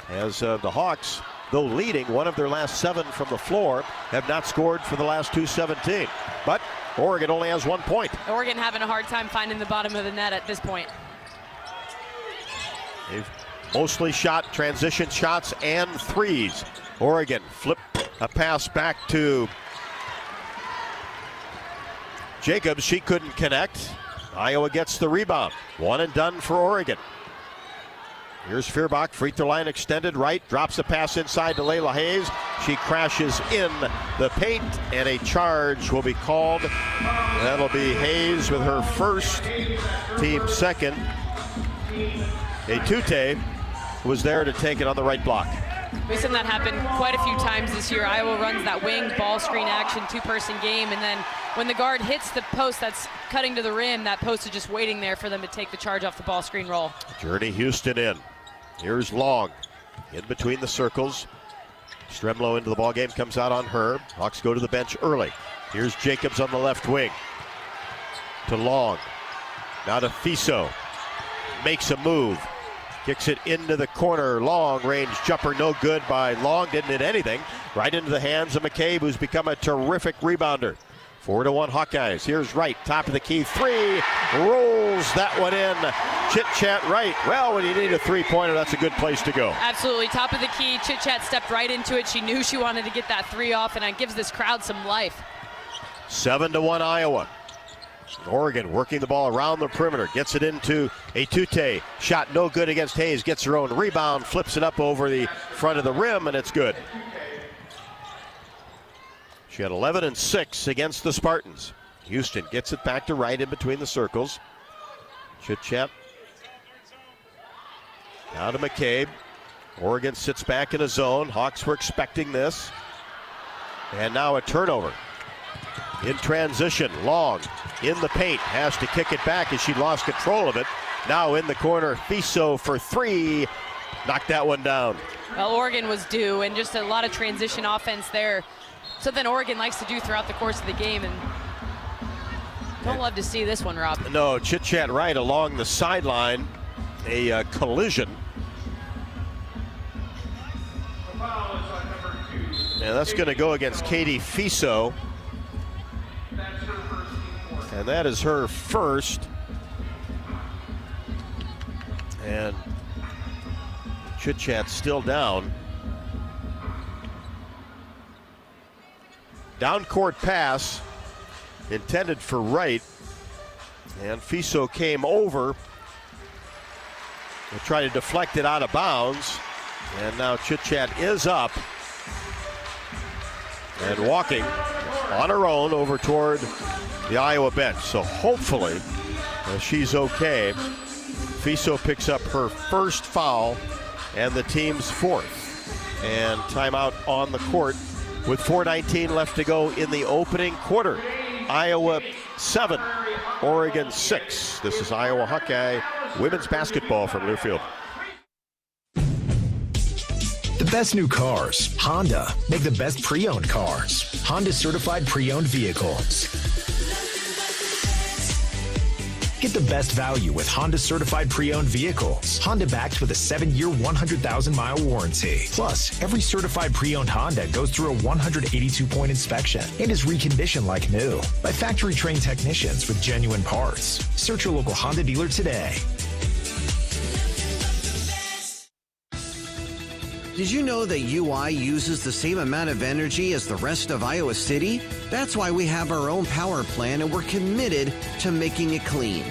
as the Hawks, though leading one of their last 7 from the floor, have not scored for the last 2:17. But Oregon only has 1 point. Oregon having a hard time finding the bottom of the net at this point. They've mostly shot transition shots and 3s. Oregon flip a pass back to Jacobs. She couldn't connect. Iowa gets the rebound. 1 and done for Oregon. Here's Feuerbach, free throw line extended right, drops a pass inside to Layla Hayes. She crashes in the paint, and a charge will be called. That'll be Hayes with her first, team second. Itute was there to take it on the right block. We've seen that happen quite a few times this year. Iowa runs that wing ball screen action 2-person game, and then when the guard hits the post that's cutting to the rim, that post is just waiting there for them to take the charge off the ball screen roll. Journey Houston in. Here's Long in between the circles. Stremlo into the ball game, comes out on her. Hawks go to the bench early. Here's Jacobs on the left wing to Long. Now to Fiso. Makes a move. Kicks it into the corner. Long range jumper, no good by Long. Didn't hit anything. Right into the hands of McCabe, who's become a terrific rebounder. 4-1 Hawkeyes. Here's Wright, top of the key, three, rolls that one in. Chit-chat Wright. Well, when you need a three-pointer, that's a good place to go. Absolutely, top of the key. Chit-chat stepped right into it. She knew she wanted to get that three off, and it gives this crowd some life. 7-1 Iowa. Oregon working the ball around the perimeter, gets it into Etute. Shot no good against Hayes, gets her own rebound, flips it up over the front of the rim, and it's good. She had 11 and 6 against the Spartans. Houston gets it back to Wright in between the circles. Chit-chat. Now to McCabe. Oregon sits back in a zone. Hawks were expecting this. And now a turnover. In transition, Long in the paint, has to kick it back as she lost control of it. Now in the corner, Fiso for three. Knocked that one down. Well, Oregon was due, and just a lot of transition offense there. Something Oregon likes to do throughout the course of the game, and don't love to see this one, Rob. No, Chit-chat Wright along the sideline, a collision. And that's going to go against Katie Fiso. And that is her first. And Chit-chat still down. Down court pass intended for Wright, and Fiso came over and tried to deflect it out of bounds, and now Chit-chat is up and walking on her own over toward the Iowa bench. So hopefully she's okay. Fiso picks up her first foul and the team's fourth, and timeout on the court with 4:19 left to go in the opening quarter. Iowa 7, Oregon 6. This is Iowa Hawkeye women's basketball from Learfield. The best new cars, Honda, make the best pre-owned cars. Honda certified pre-owned vehicles. Get the best value with Honda certified pre-owned vehicles. Honda backed with a 7-year, 100,000-mile warranty. Plus, every certified pre-owned Honda goes through a 182-point inspection and is reconditioned like new by factory-trained technicians with genuine parts. Search your local Honda dealer today. Did you know that UI uses the same amount of energy as the rest of Iowa City? That's why we have our own power plant, and we're committed to making it clean.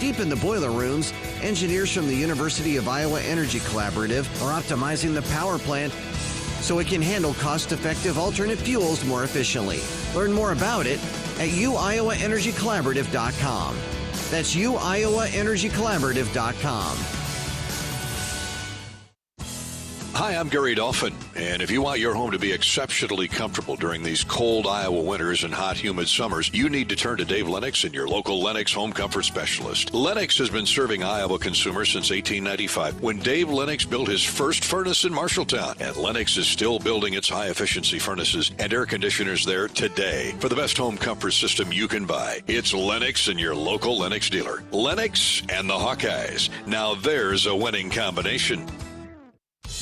Deep in the boiler rooms, engineers from the University of Iowa Energy Collaborative are optimizing the power plant so it can handle cost-effective alternate fuels more efficiently. Learn more about it at uiowaenergycollaborative.com. That's uiowaenergycollaborative.com. Hi, I'm Gary Dolphin, and if you want your home to be exceptionally comfortable during these cold Iowa winters and hot, humid summers, you need to turn to Dave Lennox and your local Lennox home comfort specialist. Lennox has been serving Iowa consumers since 1895, when Dave Lennox built his first furnace in Marshalltown, and Lennox is still building its high-efficiency furnaces and air conditioners there today. For the best home comfort system you can buy, it's Lennox and your local Lennox dealer. Lennox and the Hawkeyes. Now there's a winning combination.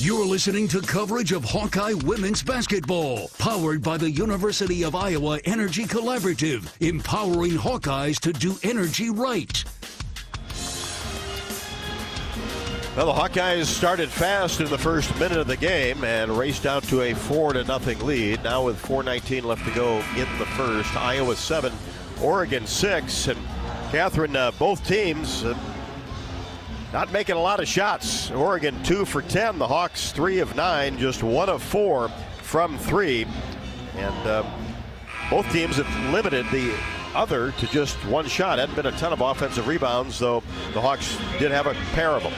You're listening to coverage of Hawkeye women's basketball, powered by the University of Iowa Energy Collaborative, empowering Hawkeyes to do energy right. Well, the Hawkeyes started fast in the first minute of the game and raced down to a 4-0 lead. Now with 4:19 left to go in the first, Iowa 7, Oregon 6. And Catherine, both teams not making a lot of shots. Oregon 2 for 10. The Hawks 3 of 9, just 1 of 4 from 3. And both teams have limited the other to just one shot. Hadn't been a ton of offensive rebounds, though the Hawks did have a pair of them.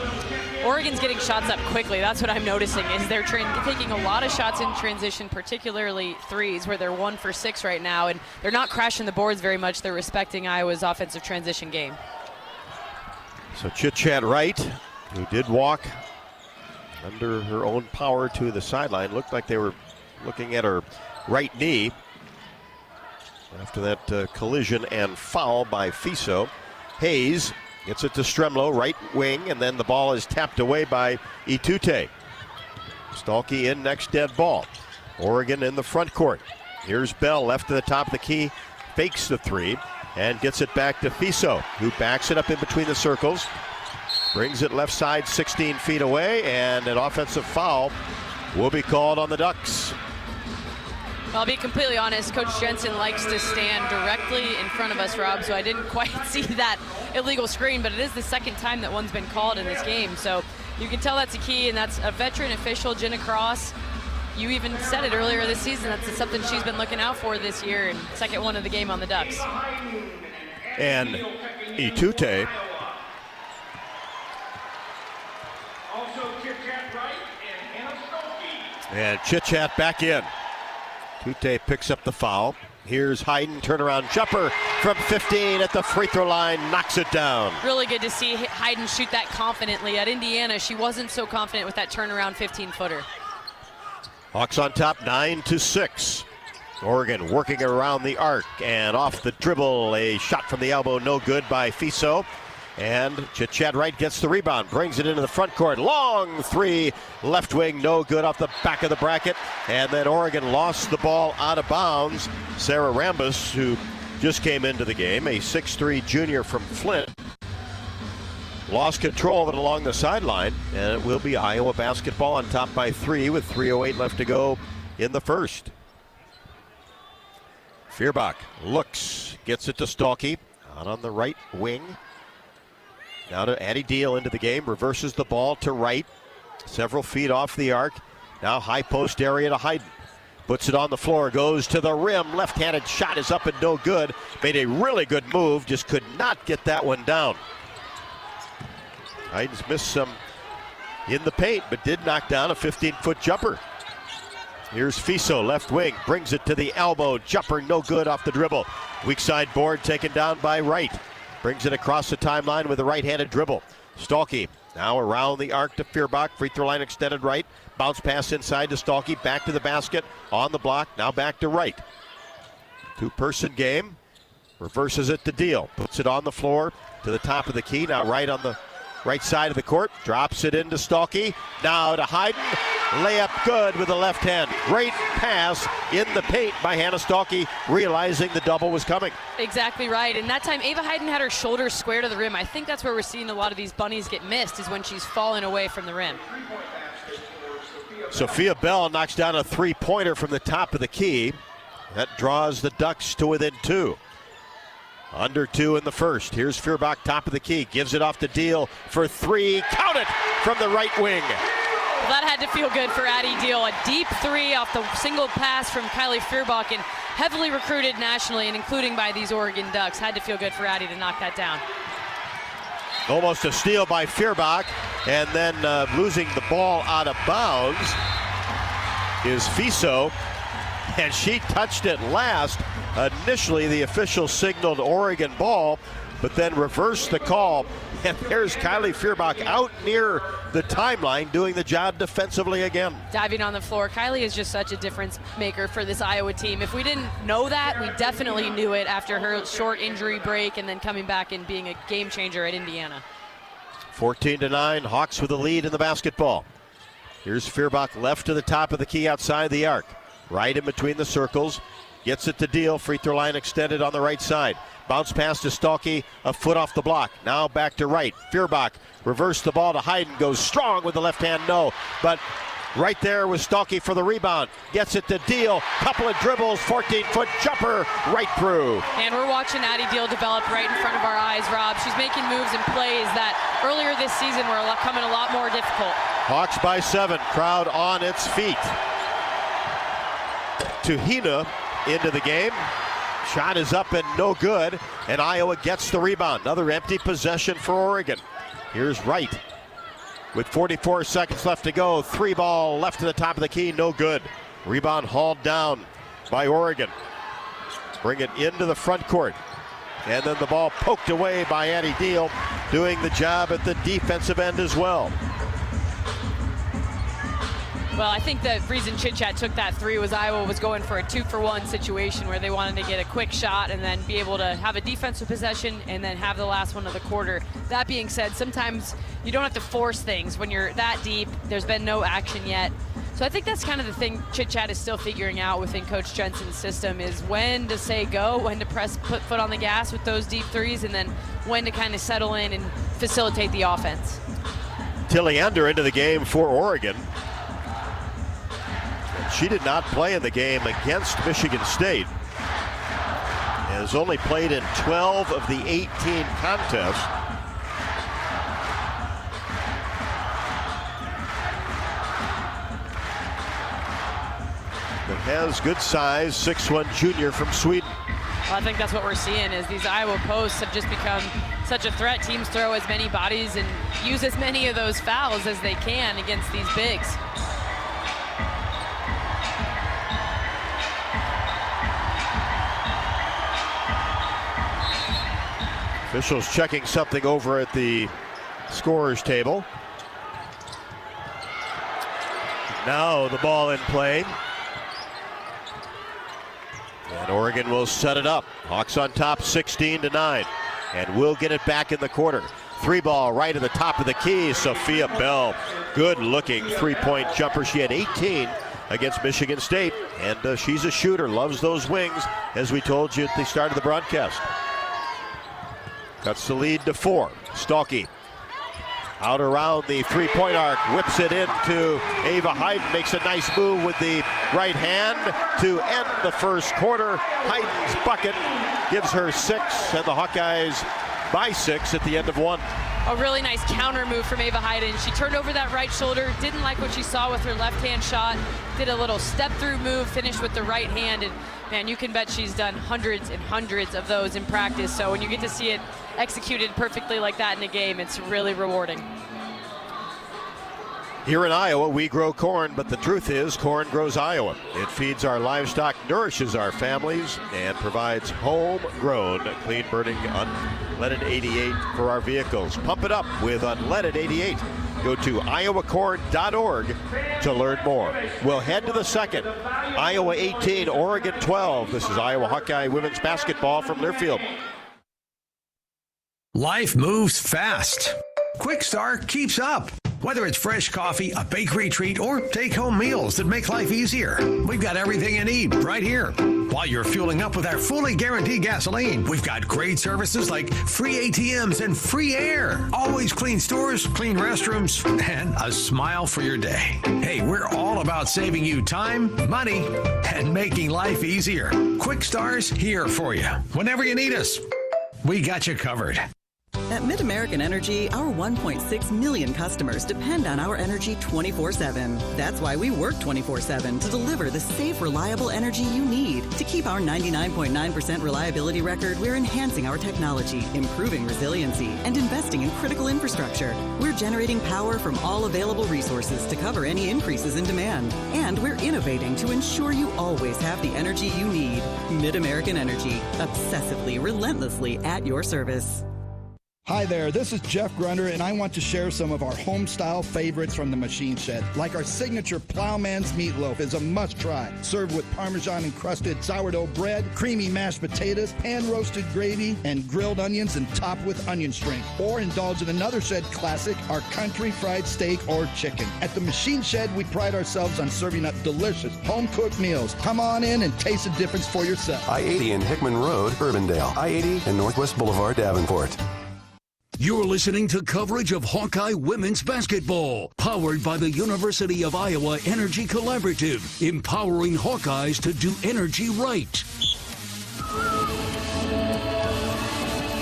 Oregon's getting shots up quickly. That's what I'm noticing, is they're taking a lot of shots in transition, particularly threes, where they're 1 for 6 right now, and they're not crashing the boards very much. They're respecting Iowa's offensive transition game. So Chit-chat Wright, who did walk under her own power to the sideline, looked like they were looking at her right knee after that collision and foul by Fiso. Hayes Gets it to Stremlo, right wing, and then the ball is tapped away by Itute. Stalky in next, dead ball. Oregon in the front court. Here's Bell, left to the top of the key, fakes the three, and gets it back to Fiso, who backs it up in between the circles. Brings it left side 16 feet away, and an offensive foul will be called on the Ducks. I'll be completely honest, Coach Jensen likes to stand directly in front of us, Rob, so I didn't quite see that illegal screen, but it is the second time that one's been called in this game. So you can tell that's a key, and that's a veteran official, Jenna Cross. You even said it earlier this season, that's something she's been looking out for this year, and second one of the game on the Ducks. And Itute. And Chit-Chat back in. Tute picks up the foul. Here's Hayden, turnaround jumper from 15 at the free throw line, knocks it down. Really good to see Hayden shoot that confidently. At Indiana, she wasn't so confident with that turnaround 15-footer. Hawks on top, 9-6. Oregon working around the arc, and off the dribble, a shot from the elbow, no good by Fiso. And Chad Wright gets the rebound, brings it into the front court. Long three, left wing, no good off the back of the bracket. And then Oregon lost the ball out of bounds. Sarah Rambus, who just came into the game, a 6'3 junior from Flint, lost control of it along the sideline. And it will be Iowa basketball on top by 3 with 3:08 left to go in the first. Feuerbach looks, gets it to Stalky, out on the right wing. Now to Addie Deal into the game, reverses the ball to Wright, several feet off the arc. Now high post area to Hayden. Puts it on the floor, goes to the rim. Left-handed shot is up and no good. Made a really good move, just could not get that one down. Hayden's missed some in the paint, but did knock down a 15-foot jumper. Here's Fiso, left wing, brings it to the elbow. Jumper no good off the dribble. Weak side board taken down by Wright. Brings it across the timeline with a right-handed dribble. Stalky now around the arc to Feuerbach. Free throw line extended right. Bounce pass inside to Stalky. Back to the basket. On the block. Now back to Wright. Two-person game. Reverses it to Deal. Puts it on the floor to the top of the key. Now right on the right side of the court. Drops it into Stalky. Now to Hayden. Layup good with the left hand. Great pass in the paint by Hannah Stalky, realizing the double was coming. Exactly right. And that time, Ava Hayden had her shoulders square to the rim. I think that's where we're seeing a lot of these bunnies get missed, is when she's falling away from the rim. Sophia Bell knocks down a three-pointer from the top of the key. That draws the Ducks to within 2. Under 2 in the first. Here's Feuerbach, top of the key. Gives it off to Deal for 3. Count it from the right wing. Well, that had to feel good for Addie Deal. A deep 3 off the single pass from Kylie Feuerbach, and heavily recruited nationally and including by these Oregon Ducks. Had to feel good for Addie to knock that down. Almost a steal by Feuerbach, and then losing the ball out of bounds is Fiso, and she touched it last. Initially, the official signaled Oregon ball, but then reversed the call. And there's Kylie Feuerbach out near the timeline doing the job defensively again. Diving on the floor. Kylie is just such a difference maker for this Iowa team. If we didn't know that, we definitely knew it after her short injury break and then coming back and being a game changer at Indiana. 14-9, Hawks with a lead in the basketball. Here's Feuerbach left to the top of the key outside the arc. Right in between the circles. Gets it to Deal. Free throw line extended on the right side. Bounce pass to Stalky, a foot off the block. Now back to Wright. Feuerbach reversed the ball to Hayden. Goes strong with the left hand, no. But right there was Stalky for the rebound. Gets it to Deal. Couple of dribbles, 14-foot jumper right through. And we're watching Addie Deal develop right in front of our eyes, Rob. She's making moves and plays that earlier this season were coming a lot more difficult. Hawks by 7. Crowd on its feet. Tuhina into the game. Shot is up and no good, and Iowa gets the rebound. Another empty possession for Oregon. Here's Wright with 44 seconds left to go. 3 ball left to the top of the key, no good. Rebound hauled down by Oregon. Bring it into the front court. And then the ball poked away by Addie Deal, doing the job at the defensive end as well. Well, I think the reason Chit Chat took that 3 was Iowa was going for a 2-for-1 situation where they wanted to get a quick shot and then be able to have a defensive possession and then have the last one of the quarter. That being said, sometimes you don't have to force things when you're that deep. There's been no action yet. So I think that's kind of the thing Chit Chat is still figuring out within Coach Jensen's system, is when to say go, when to put foot on the gas with those deep threes, and then when to kind of settle in and facilitate the offense. Tilly Ender into the game for Oregon. She did not play in the game against Michigan State. Has only played in 12 of the 18 contests. But has good size, 6'1" junior from Sweden. Well, I think that's what we're seeing, is these Iowa posts have just become such a threat. Teams throw as many bodies and use as many of those fouls as they can against these bigs. Officials checking something over at the scorer's table. Now the ball in play. And Oregon will set it up. Hawks on top 16-9. And we'll get it back in the quarter. 3-ball right at the top of the key. Sophia Bell, good looking 3-point jumper. She had 18 against Michigan State. And she's a shooter, loves those wings, as we told you at the start of the broadcast. Cuts the lead to 4. Stalky out around the 3-point arc, whips it into Ava Hayden, makes a nice move with the right hand to end the first quarter. Hayden's bucket gives her 6, and the Hawkeyes by 6 at the end of 1. A really nice counter move from Ava Hayden. She turned over that right shoulder, didn't like what she saw with her left-hand shot, did a little step-through move, finished with the right hand, and man, you can bet she's done hundreds and hundreds of those in practice. So when you get to see it executed perfectly like that in a game, it's really rewarding. Here in Iowa, we grow corn, but the truth is corn grows Iowa. It feeds our livestock, nourishes our families, and provides homegrown, clean-burning, unleaded 88 for our vehicles. Pump it up with unleaded 88. Go to iowacorn.org to learn more. We'll head to the second. Iowa 18, Oregon 12. This is Iowa Hawkeye women's basketball from Learfield. Life moves fast. Quick Start keeps up. Whether it's fresh coffee, a bakery treat, or take-home meals that make life easier, we've got everything you need right here. While you're fueling up with our fully guaranteed gasoline, we've got great services like free ATMs and free air. Always clean stores, clean restrooms, and a smile for your day. Hey, we're all about saving you time, money, and making life easier. Quick Star's here for you. Whenever you need us, we got you covered. At MidAmerican Energy, our 1.6 million customers depend on our energy 24/7. That's why we work 24/7 to deliver the safe, reliable energy you need. To keep our 99.9% reliability record, we're enhancing our technology, improving resiliency, and investing in critical infrastructure. We're generating power from all available resources to cover any increases in demand. And we're innovating to ensure you always have the energy you need. MidAmerican Energy, obsessively, relentlessly at your service. Hi there, this is Jeff Grunder, and I want to share some of our home-style favorites from the Machine Shed. Like our signature Plowman's Meatloaf is a must-try. Served with Parmesan-encrusted sourdough bread, creamy mashed potatoes, pan-roasted gravy, and grilled onions, and topped with onion string. Or indulge in another Shed classic, our country fried steak or chicken. At the Machine Shed, we pride ourselves on serving up delicious, home-cooked meals. Come on in and taste the difference for yourself. I-80 and Hickman Road, Urbandale. I-80 and Northwest Boulevard, Davenport. You're listening to coverage of Hawkeye women's basketball, powered by the University of Iowa Energy Collaborative, empowering Hawkeyes to do energy right.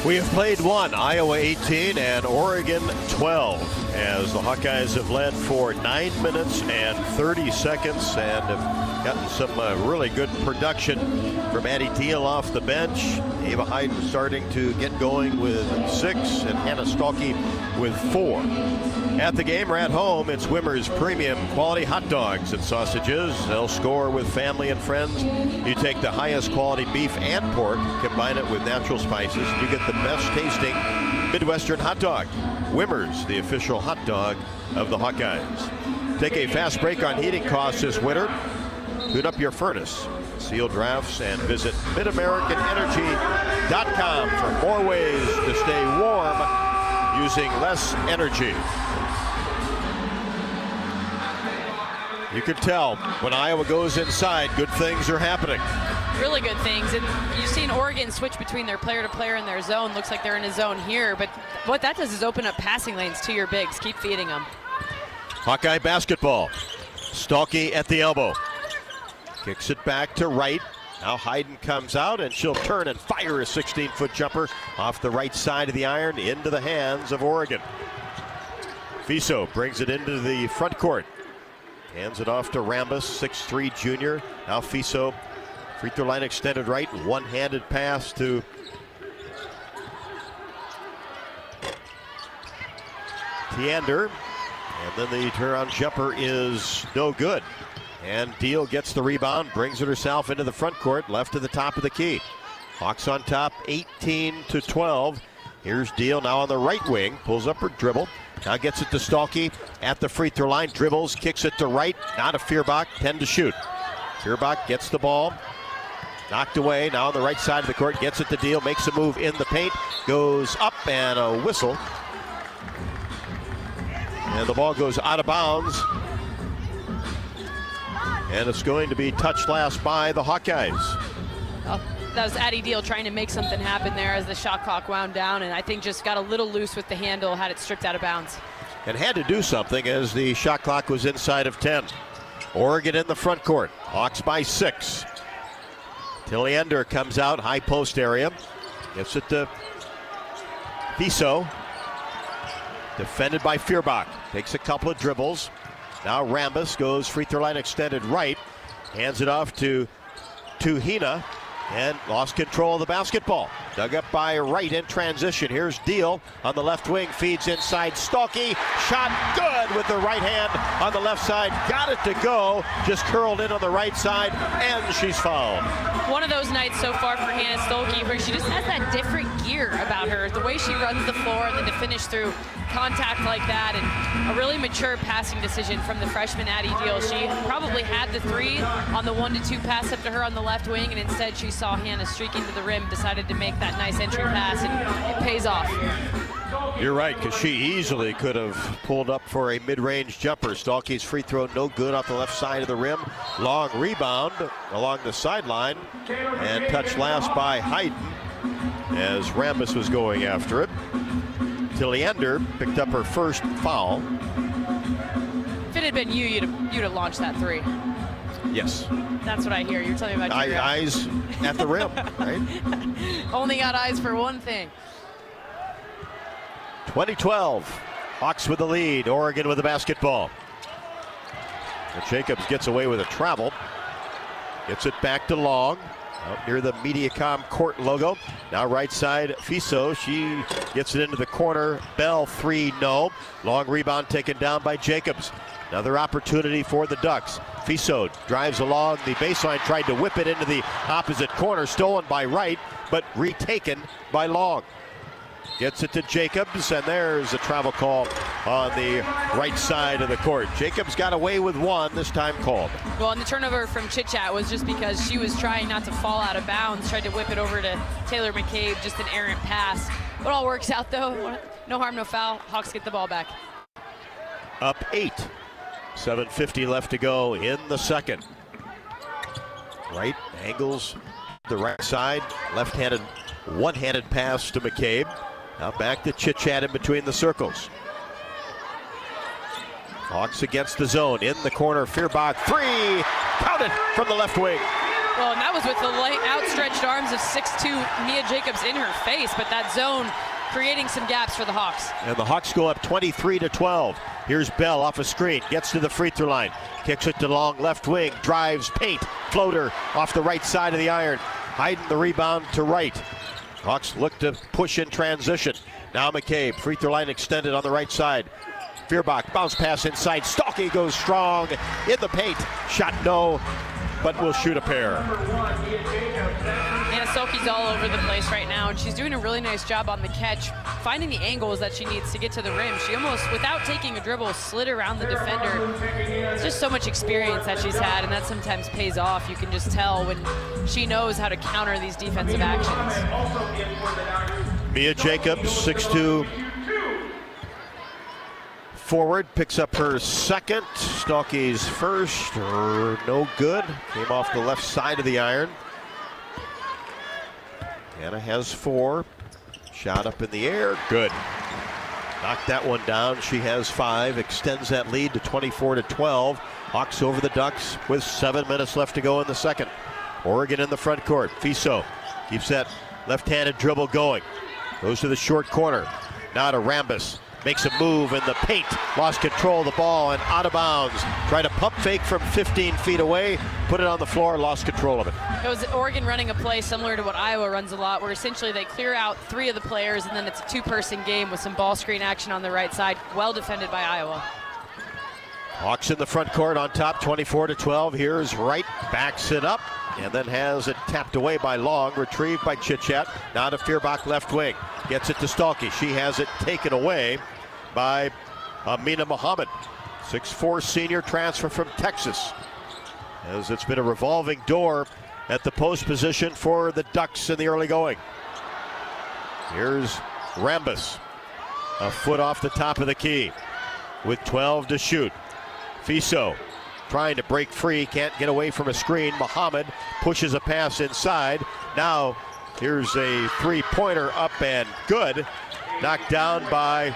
We have played one, Iowa 18 and Oregon 12, as the Hawkeyes have led for 9 minutes and 30 seconds and have gotten some really good production from Addie Deal off the bench. Ava Hayden starting to get going with 6 and Hannah Stalky with 4. At the game or at home, it's Wimmer's premium quality hot dogs and sausages. They'll score with family and friends. You take the highest quality beef and pork, combine it with natural spices, you get the best tasting Midwestern hot dog. Wimmer's, the official hot dog of the Hawkeyes. Take a fast break on heating costs this winter. Tune up your furnace. Seal drafts and visit MidAmericanEnergy.com for more ways to stay warm using less energy. You can tell when Iowa goes inside, good things are happening. Really good things. And you've seen Oregon switch between their player to player in their zone. Looks like they're in a zone here, but what that does is open up passing lanes to your bigs. Keep feeding them. Hawkeye basketball. Stalky at the elbow. Kicks it back to right. Now Hayden comes out, and she'll turn and fire a 16-foot jumper off the right side of the iron into the hands of Oregon. Fiso brings it into the front court. Hands it off to Rambus, 6'3" junior. Now Fiso, free throw line extended right. One-handed pass to Teander. And then the turnaround jumper is no good. And Deal gets the rebound, brings it herself into the front court, left to the top of the key. Hawks on top, 18-12. Here's Deal now on the right wing, pulls up her dribble. Now gets it to Stalky at the free throw line, dribbles, kicks it to right, now to Feuerbach, 10 to shoot. Feuerbach gets the ball, knocked away, now on the right side of the court, gets it to Deal, makes a move in the paint, goes up, and a whistle. And the ball goes out of bounds. And it's going to be touched last by the Hawkeyes. Oh, that was Addie Deal trying to make something happen there as the shot clock wound down, and I think just got a little loose with the handle, had it stripped out of bounds. And had to do something as the shot clock was inside of 10. Oregon in the front court. Hawks by 6. Tilliender comes out, high post area. Gets it to Fiso. Defended by Feuerbach. Takes a couple of dribbles. Now Rambus goes free throw line extended right. Hands it off to Hina. And lost control of the basketball. Dug up by right in transition. Here's Deal on the left wing. Feeds inside. Stalky. Shot good with the right hand on the left side. Got it to go. Just curled in on the right side. And she's fouled. One of those nights so far for Hannah Stolke where she just has that different gear about her. The way she runs the floor and then to finish through contact like that, and a really mature passing decision from the freshman Addie Deal. She probably had the three on the 1-2 pass up to her on the left wing, and instead she saw Hannah streaking to the rim, decided to make that nice entry pass, and it pays off. You're right, because she easily could have pulled up for a mid-range jumper. Stalky's free throw no good off the left side of the rim. Long rebound along the sideline, and touched last by Hayden as Rambus was going after it. Tilliender picked up her first foul. If it had been you, you'd have launched that three. Yes. That's what I hear. You're telling me about your eyes at the rim, right? Only got eyes for one thing. 2012. Hawks with the lead. Oregon with the basketball. And Jacobs gets away with a travel. Gets it back to Long. Out near the Mediacom court logo. Now right side, Fiso. She gets it into the corner. Bell, 3, no. Long rebound taken down by Jacobs. Another opportunity for the Ducks. Fiso drives along the baseline, tried to whip it into the opposite corner. Stolen by Wright, but retaken by Long. Gets it to Jacobs, and there's a travel call on the right side of the court. Jacobs got away with one, this time called. Well, and the turnover from Chit Chat was just because she was trying not to fall out of bounds, tried to whip it over to Taylor McCabe, just an errant pass. It all works out, though. No harm, no foul. Hawks get the ball back. Up 8. 7:50 left to go in the second. Wright angles the right side. Left-handed, one-handed pass to McCabe. Now back to Chit Chat in between the circles. Hawks against the zone. In the corner, Feuerbach, 3! Counted from the left wing. Well, and that was with the light outstretched arms of 6'2" Nia Jacobs in her face, but that zone creating some gaps for the Hawks. And the Hawks go up 23-12. Here's Bell off a screen, gets to the free throw line, kicks it to Long left wing, drives, paint, floater off the right side of the iron. Hiding the rebound to right. Hawks look to push in transition. Now McCabe, free throw line extended on the right side. Feuerbach, bounce pass inside. Stalky goes strong in the paint. Shot no, but will shoot a pair. Anna Stolke Hawkeyes all over the place right now, and she's doing a really nice job on the catch, finding the angles that she needs to get to the rim. She almost, without taking a dribble, slid around the defender. It's just so much experience that she's had, and that sometimes pays off. You can just tell when she knows how to counter these defensive actions. Mia Jacobs, 6'2", forward, picks up her second. Stocky's first, no good. Came off the left side of the iron. Anna has 4. Shot up in the air, good. Knocked that one down. She has 5, extends that lead to 24-12. Hawks over the Ducks with 7 minutes left to go in the second. Oregon in the front court. Fiso keeps that left-handed dribble going. Goes to the short corner. Now to Rambis. Makes a move in the paint. Lost control of the ball and out of bounds. Tried a pump fake from 15 feet away. Put it on the floor, lost control of it. It was Oregon running a play similar to what Iowa runs a lot, where essentially they clear out 3 of the players and then it's a 2-person game with some ball screen action on the right side. Well defended by Iowa. Hawks in the front court on top, 24-12. Here's Wright, backs it up, and then has it tapped away by Long, retrieved by Chitchat. Now to Feuerbach, left wing. Gets it to Stalky. She has it taken away by Amina Muhammad. 6'4" senior transfer from Texas. As it's been a revolving door at the post position for the Ducks in the early going. Here's Rambis. A foot off the top of the key with 12 to shoot. Fiso trying to break free, can't get away from a screen. Muhammad pushes a pass inside. Now here's a three-pointer up and good. Knocked down by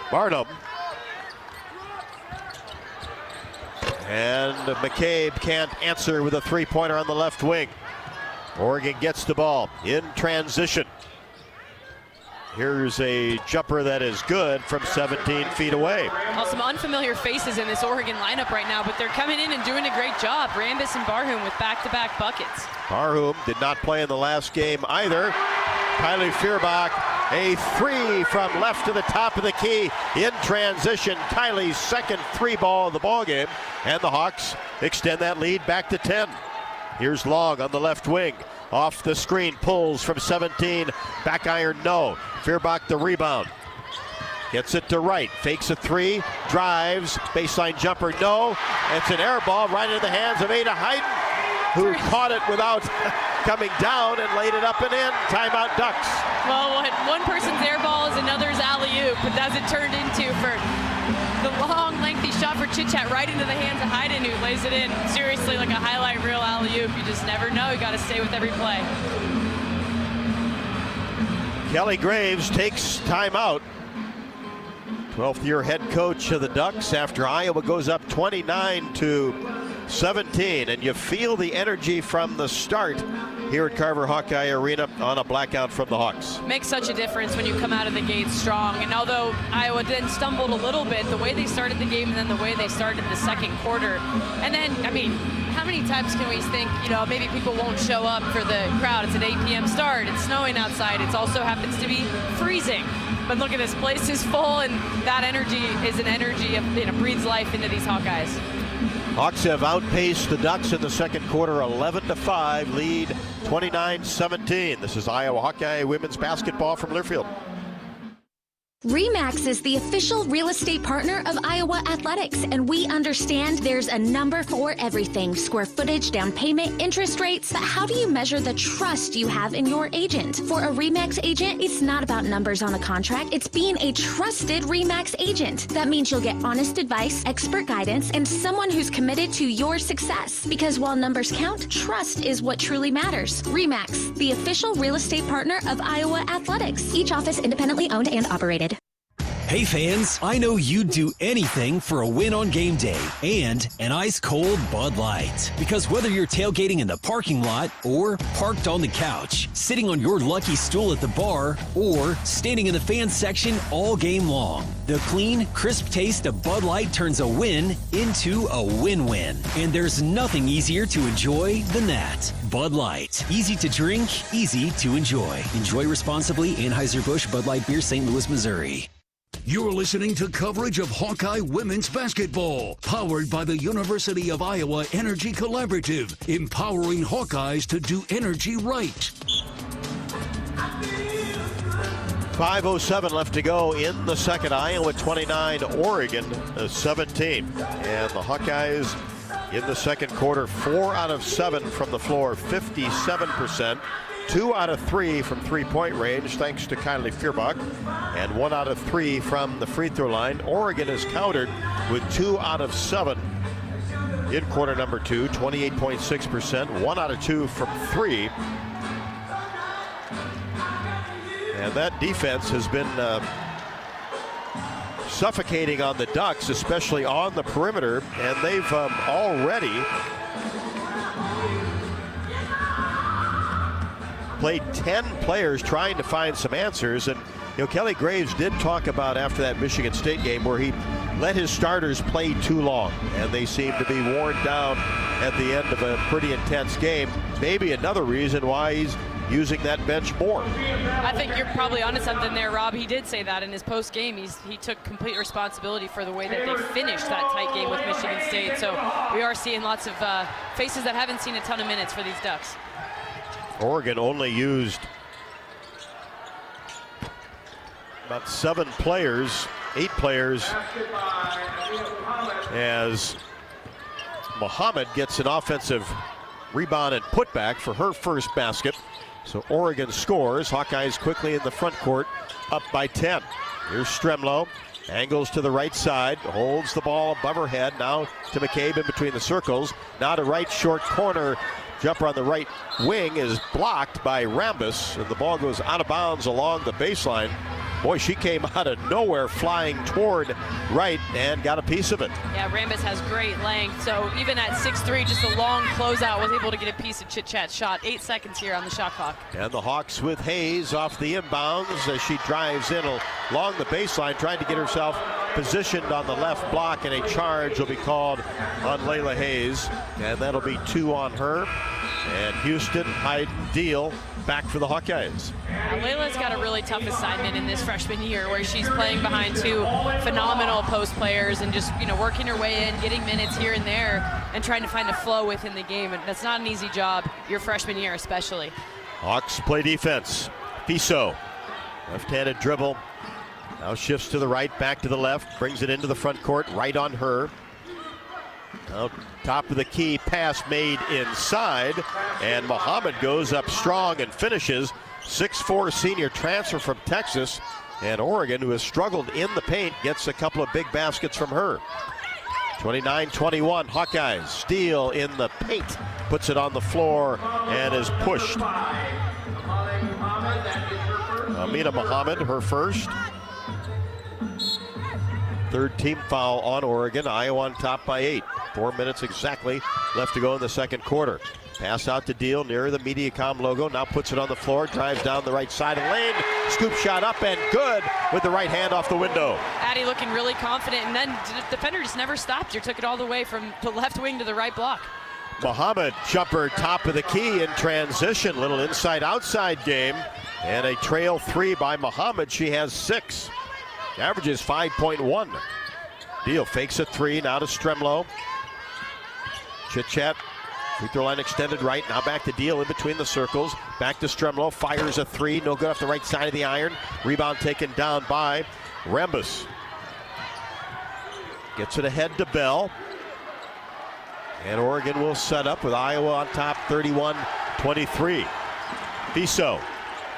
Barnum. And McCabe can't answer with a three-pointer on the left wing. Oregon gets the ball in transition. Here's a jumper that is good from 17 feet away. Well, some unfamiliar faces in this Oregon lineup right now, but they're coming in and doing a great job. Rambis and Barhum with back-to-back buckets. Barhum did not play in the last game either. Kylie Feuerbach, a 3 from left to the top of the key in transition. Kylie's second 3-ball of the ball game, and the Hawks extend that lead back to 10. Here's Long on the left wing. Off the screen, pulls from 17. Back iron, no. Feuerbach the rebound. Gets it to Wright. Fakes a 3. Drives. Baseline jumper, no. It's an air ball right into the hands of Ada Hayden, who caught it without coming down and laid it up and in. Timeout Ducks. Well, what one person's air ball is another's alley-oop, but that's it turned into for the long, lengthy shot for Chitchat right into the hands of Hayden, who lays it in seriously like a highlight reel alley-oop. You just never know. You got to stay with every play. Kelly Graves takes timeout. 12th-year head coach of the Ducks after Iowa goes up 29-17. And you feel the energy from the start here at Carver Hawkeye Arena on a blackout from the Hawks. Makes such a difference when you come out of the gate strong. And although Iowa then stumbled a little bit, the way they started the game and then the way they started the second quarter. And then, I mean, how many times can we think, you know, maybe people won't show up for the crowd? It's an 8 p.m. start. It's snowing outside. It also happens to be freezing. But look at this place is full, and that energy is an energy of, you know, breathes life into these Hawkeyes. Hawks have outpaced the Ducks in the second quarter, 11-5, lead 29-17. This is Iowa Hawkeye women's basketball from Learfield. RE/MAX is the official real estate partner of Iowa Athletics, and we understand there's a number for everything: square footage, down payment, interest rates. But how do you measure the trust you have in your agent? For a RE/MAX agent, it's not about numbers on a contract. It's being a trusted RE/MAX agent. That means you'll get honest advice, expert guidance, and someone who's committed to your success. Because while numbers count, trust is what truly matters. RE/MAX, the official real estate partner of Iowa Athletics. Each office independently owned and operated. Hey fans, I know you'd do anything for a win on game day and an ice-cold Bud Light. Because whether you're tailgating in the parking lot or parked on the couch, sitting on your lucky stool at the bar, or standing in the fan section all game long, the clean, crisp taste of Bud Light turns a win into a win-win. And there's nothing easier to enjoy than that. Bud Light. Easy to drink, easy to enjoy. Enjoy responsibly. Anheuser-Busch Bud Light Beer, St. Louis, Missouri. You're listening to coverage of Hawkeye women's basketball, powered by the University of Iowa Energy Collaborative, empowering Hawkeyes to do energy right. 5:07 left to go in the second. Iowa 29, Oregon 17. And the Hawkeyes in the second quarter, 4 out of 7 from the floor, 57%. 2 out of 3 from three-point range, thanks to Kylie Feuerbach, and 1 out of 3 from the free throw line. Oregon is countered with 2 out of 7 in quarter number 2, 28.6%, 1 out of 2 from 3. And that defense has been suffocating on the Ducks, especially on the perimeter, and they've already played 10 players trying to find some answers. And Kelly Graves did talk about after that Michigan State game where he let his starters play too long, and they seem to be worn down at the end of a pretty intense game. Maybe another reason why he's using that bench more. I think you're probably onto something there, Rob. He did say that in his post game. He took complete responsibility for the way that they finished that tight game with Michigan State. So we are seeing lots of faces that haven't seen a ton of minutes for these Ducks. Oregon only used about 7 players, 8 players, as Muhammad gets an offensive rebound and putback for her first basket. So Oregon scores. Hawkeyes quickly in the front court, up by 10. Here's Stremlo, angles to the right side, holds the ball above her head. Now to McCabe in between the circles. Now to right short corner. Jumper on the right wing is blocked by Rambis, and the ball goes out of bounds along the baseline. Boy, she came out of nowhere flying toward right and got a piece of it. Yeah, Rambis has great length, so even at 6'3", just a long closeout, was able to get a piece of Chit Chat's shot. 8 seconds here on the shot clock. And the Hawks with Hayes off the inbounds as she drives in along the baseline, trying to get herself positioned on the left block, and a charge will be called on Layla Hayes, and that'll be 2 on her. And Houston, Hyde, Deal back for the Hawkeyes. Layla's got a really tough assignment in this freshman year where she's playing behind 2 phenomenal post players and just working her way in, getting minutes here and there, and trying to find a flow within the game. And that's not an easy job, your freshman year especially. Hawks play defense. Fiso, left-handed dribble. Now shifts to the right, back to the left, brings it into the front court, right on her. Now top of the key, pass made inside, and Muhammad goes up strong and finishes. 6'4" senior transfer from Texas, and Oregon, who has struggled in the paint, gets a couple of big baskets from her. 29-21, Hawkeyes steal in the paint, puts it on the floor and is pushed. Amina Muhammad, her first. 3rd team foul on Oregon. Iowa on top by 8. 4 minutes exactly left to go in the second quarter. Pass out to Deal near the Mediacom logo. Now puts it on the floor, drives down the right side of the lane. Scoop shot up and good with the right hand off the window. Addie looking really confident, and then the defender just never stopped her. Took it all the way from the left wing to the right block. Muhammad jumper top of the key in transition. Little inside-outside game. And a trail 3 by Muhammad. She has 6. Averages 5.1. Deal fakes a 3, now to Stremlo. Chit Chat, free throw line extended right, now back to Deal in between the circles. Back to Stremlo, fires a 3, no good off the right side of the iron. Rebound taken down by Rambis. Gets it ahead to Bell. And Oregon will set up with Iowa on top 31-23. Fiso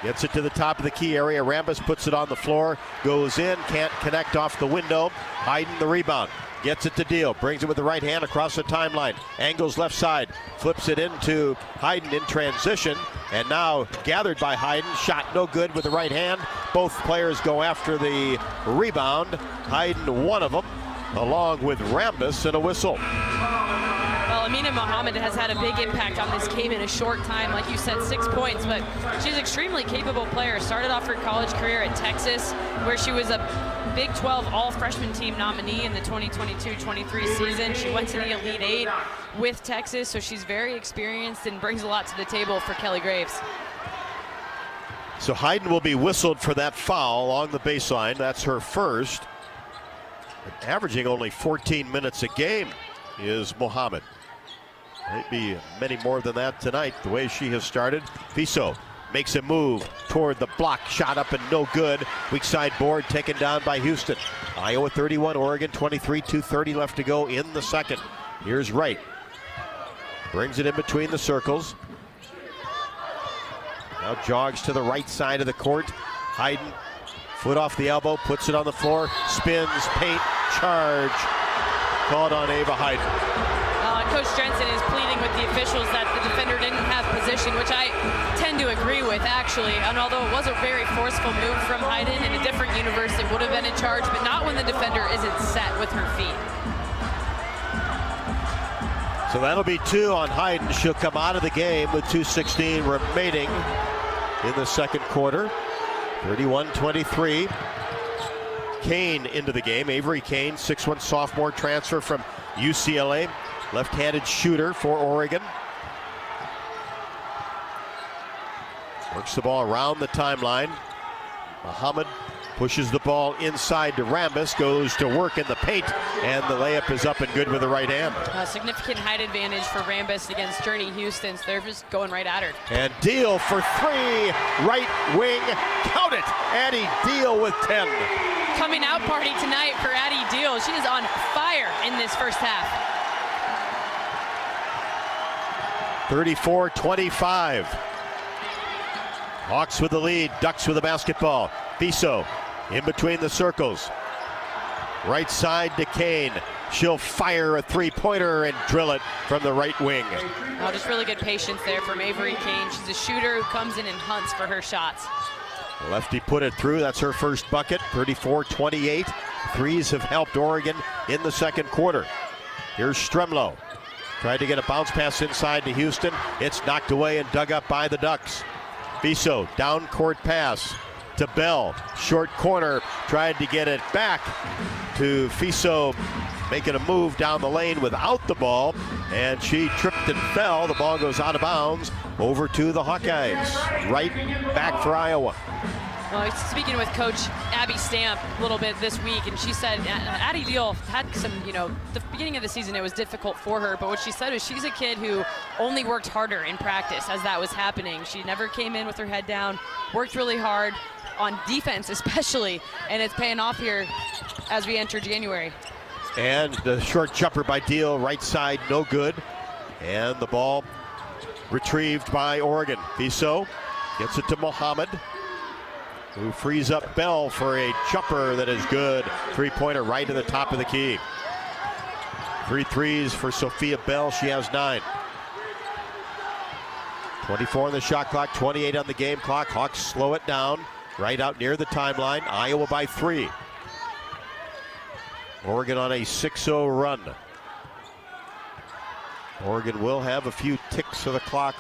gets it to the top of the key area. Rambis puts it on the floor, goes in, can't connect off the window. Hayden the rebound. Gets it to Deal, brings it with the right hand across the timeline. Angles left side, flips it into Hayden in transition. And now gathered by Hayden, shot no good with the right hand. Both players go after the rebound. Hayden, one of them, along with Rambis, and a whistle. Well, Amina Muhammad has had a big impact on this game in a short time. Like you said, 6 points, but she's an extremely capable player. Started off her college career at Texas, where she was a Big 12 all-freshman team nominee in the 2022-23 season. She went to the Elite 8 with Texas, so she's very experienced and brings a lot to the table for Kelly Graves. So Hayden will be whistled for that foul along the baseline. That's her first. But averaging only 14 minutes a game is Mohammed. Maybe many more than that tonight, the way she has started. Fiso makes a move toward the block. Shot up and no good. Weak side board taken down by Houston. Iowa 31, Oregon 23, 2:30 left to go in the second. Here's Wright. Brings it in between the circles. Now jogs to the right side of the court. Hayden, foot off the elbow, puts it on the floor, spins, paint, charge. Called on Ava Hayden. Coach Jensen is pleading with the officials that the defender didn't have position, which I tend to agree with, actually. And although it was a very forceful move from Hayden, in a different universe it would have been a charge, but not when the defender isn't set with her feet. So that'll be 2 on Hayden. She'll come out of the game with 2:16 remaining in the second quarter. 31-23. Kane into the game. Avery Kane, 6'1" sophomore transfer from UCLA. Left-handed shooter for Oregon. Works the ball around the timeline. Muhammad pushes the ball inside to Rambis, goes to work in the paint, and the layup is up and good with the right hand. A significant height advantage for Rambis against Journey Houston, so they're just going right at her. And Deal for 3, right wing, count it! Addie Deal with 10. Coming out party tonight for Addie Deal. She is on fire in this first half. 34-25. Hawks with the lead, Ducks with the basketball. Fiso in between the circles. Right side to Kane. She'll fire a three-pointer and drill it from the right wing. Oh, just really good patience there from Avery Kane. She's a shooter who comes in and hunts for her shots. Lefty put it through. That's her first bucket. 34-28. Threes have helped Oregon in the second quarter. Here's Stremlow. Tried to get a bounce pass inside to Houston. It's knocked away and dug up by the Ducks. Fiso, down court pass to Bell. Short corner, tried to get it back to Fiso, making a move down the lane without the ball, and she tripped and fell. The ball goes out of bounds over to the Hawkeyes. Right back for Iowa. Well, speaking with Coach Abby Stamp a little bit this week, and she said Addie Deal had some, the beginning of the season it was difficult for her, but what she said is she's a kid who only worked harder in practice as that was happening. She never came in with her head down, worked really hard on defense especially, and it's paying off here as we enter January. And the short jumper by Deal, right side, no good. And the ball retrieved by Oregon. Fiso gets it to Mohammed, who frees up Bell for a jumper that is good. Three-pointer right to the top of the key. 3 threes for Sophia Bell. She has 9. 24 on the shot clock, 28 on the game clock. Hawks slow it down right out near the timeline. Iowa by 3. Oregon on a 6-0 run. Oregon will have a few ticks of the clock.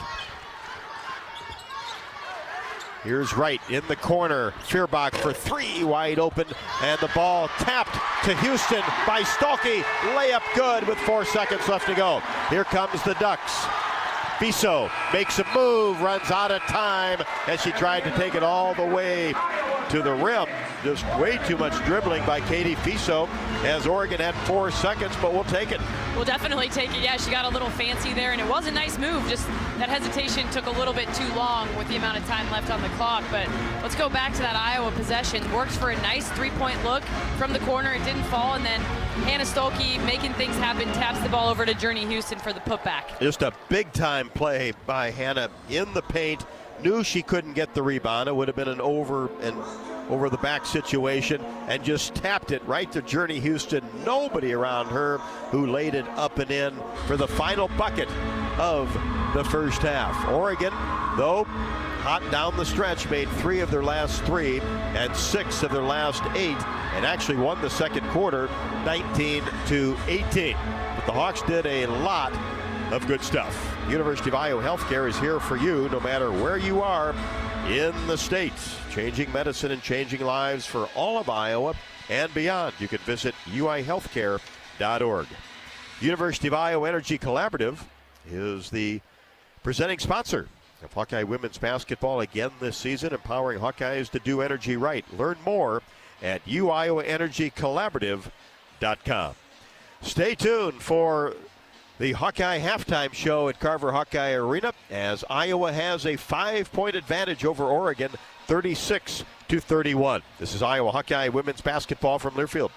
Here's Wright in the corner. Feuerbach for 3, wide open, and the ball tapped to Houston by Stolke. Layup good with 4 seconds left to go. Here comes the Ducks. Fiso makes a move, runs out of time as she tried to take it all the way to the rim. Just way too much dribbling by Katie Fiso, as Oregon had 4 seconds, but we'll take it. We'll definitely take it. Yeah, she got a little fancy there, and it was a nice move. Just that hesitation took a little bit too long with the amount of time left on the clock. But let's go back to that Iowa possession. Worked for a nice three-point look from the corner. It didn't fall, and then Hannah Stolke making things happen, taps the ball over to Journey Houston for the putback. Just a big-time play by Hannah in the paint. Knew she couldn't get the rebound. It would have been an over the back situation, and just tapped it right to Journey Houston. Nobody around her, who laid it up and in for the final bucket of the first half. Oregon, though, hot down the stretch, made 3 of their last 3 and 6 of their last 8, and actually won the second quarter 19-18. But the Hawks did a lot of good stuff. University of Iowa Healthcare is here for you no matter where you are in the state. Changing medicine and changing lives for all of Iowa and beyond. You can visit uihealthcare.org. University of Iowa Energy Collaborative is the presenting sponsor of Hawkeye women's basketball again this season, empowering Hawkeyes to do energy right. Learn more at uiowaenergycollaborative.com. Stay tuned for the Hawkeye halftime show at Carver Hawkeye Arena as Iowa has a 5-point advantage over Oregon, 36-31. This is Iowa Hawkeye women's basketball from Learfield.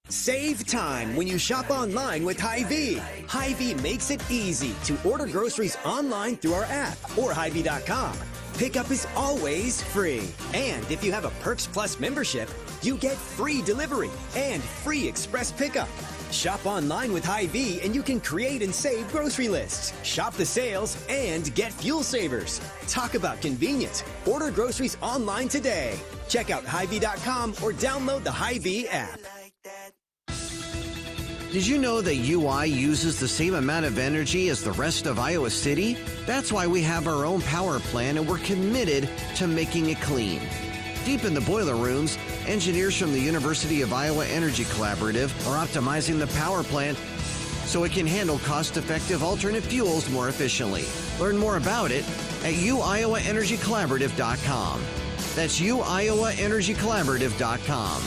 Save time when you shop online with Hy-Vee. Hy-Vee makes it easy to order groceries online through our app or Hy-Vee.com. Pickup is always free. And if you have a Perks Plus membership, you get free delivery and free express pickup. Shop online with Hy-Vee and you can create and save grocery lists. Shop the sales and get fuel savers. Talk about convenience. Order groceries online today. Check out Hy-Vee.com or download the Hy-Vee app. Did you know that UI uses the same amount of energy as the rest of Iowa City? That's why we have our own power plant and we're committed to making it clean. Deep in the boiler rooms, engineers from the University of Iowa Energy Collaborative are optimizing the power plant so it can handle cost-effective alternate fuels more efficiently. Learn more about it at uiowaenergycollaborative.com. That's uiowaenergycollaborative.com.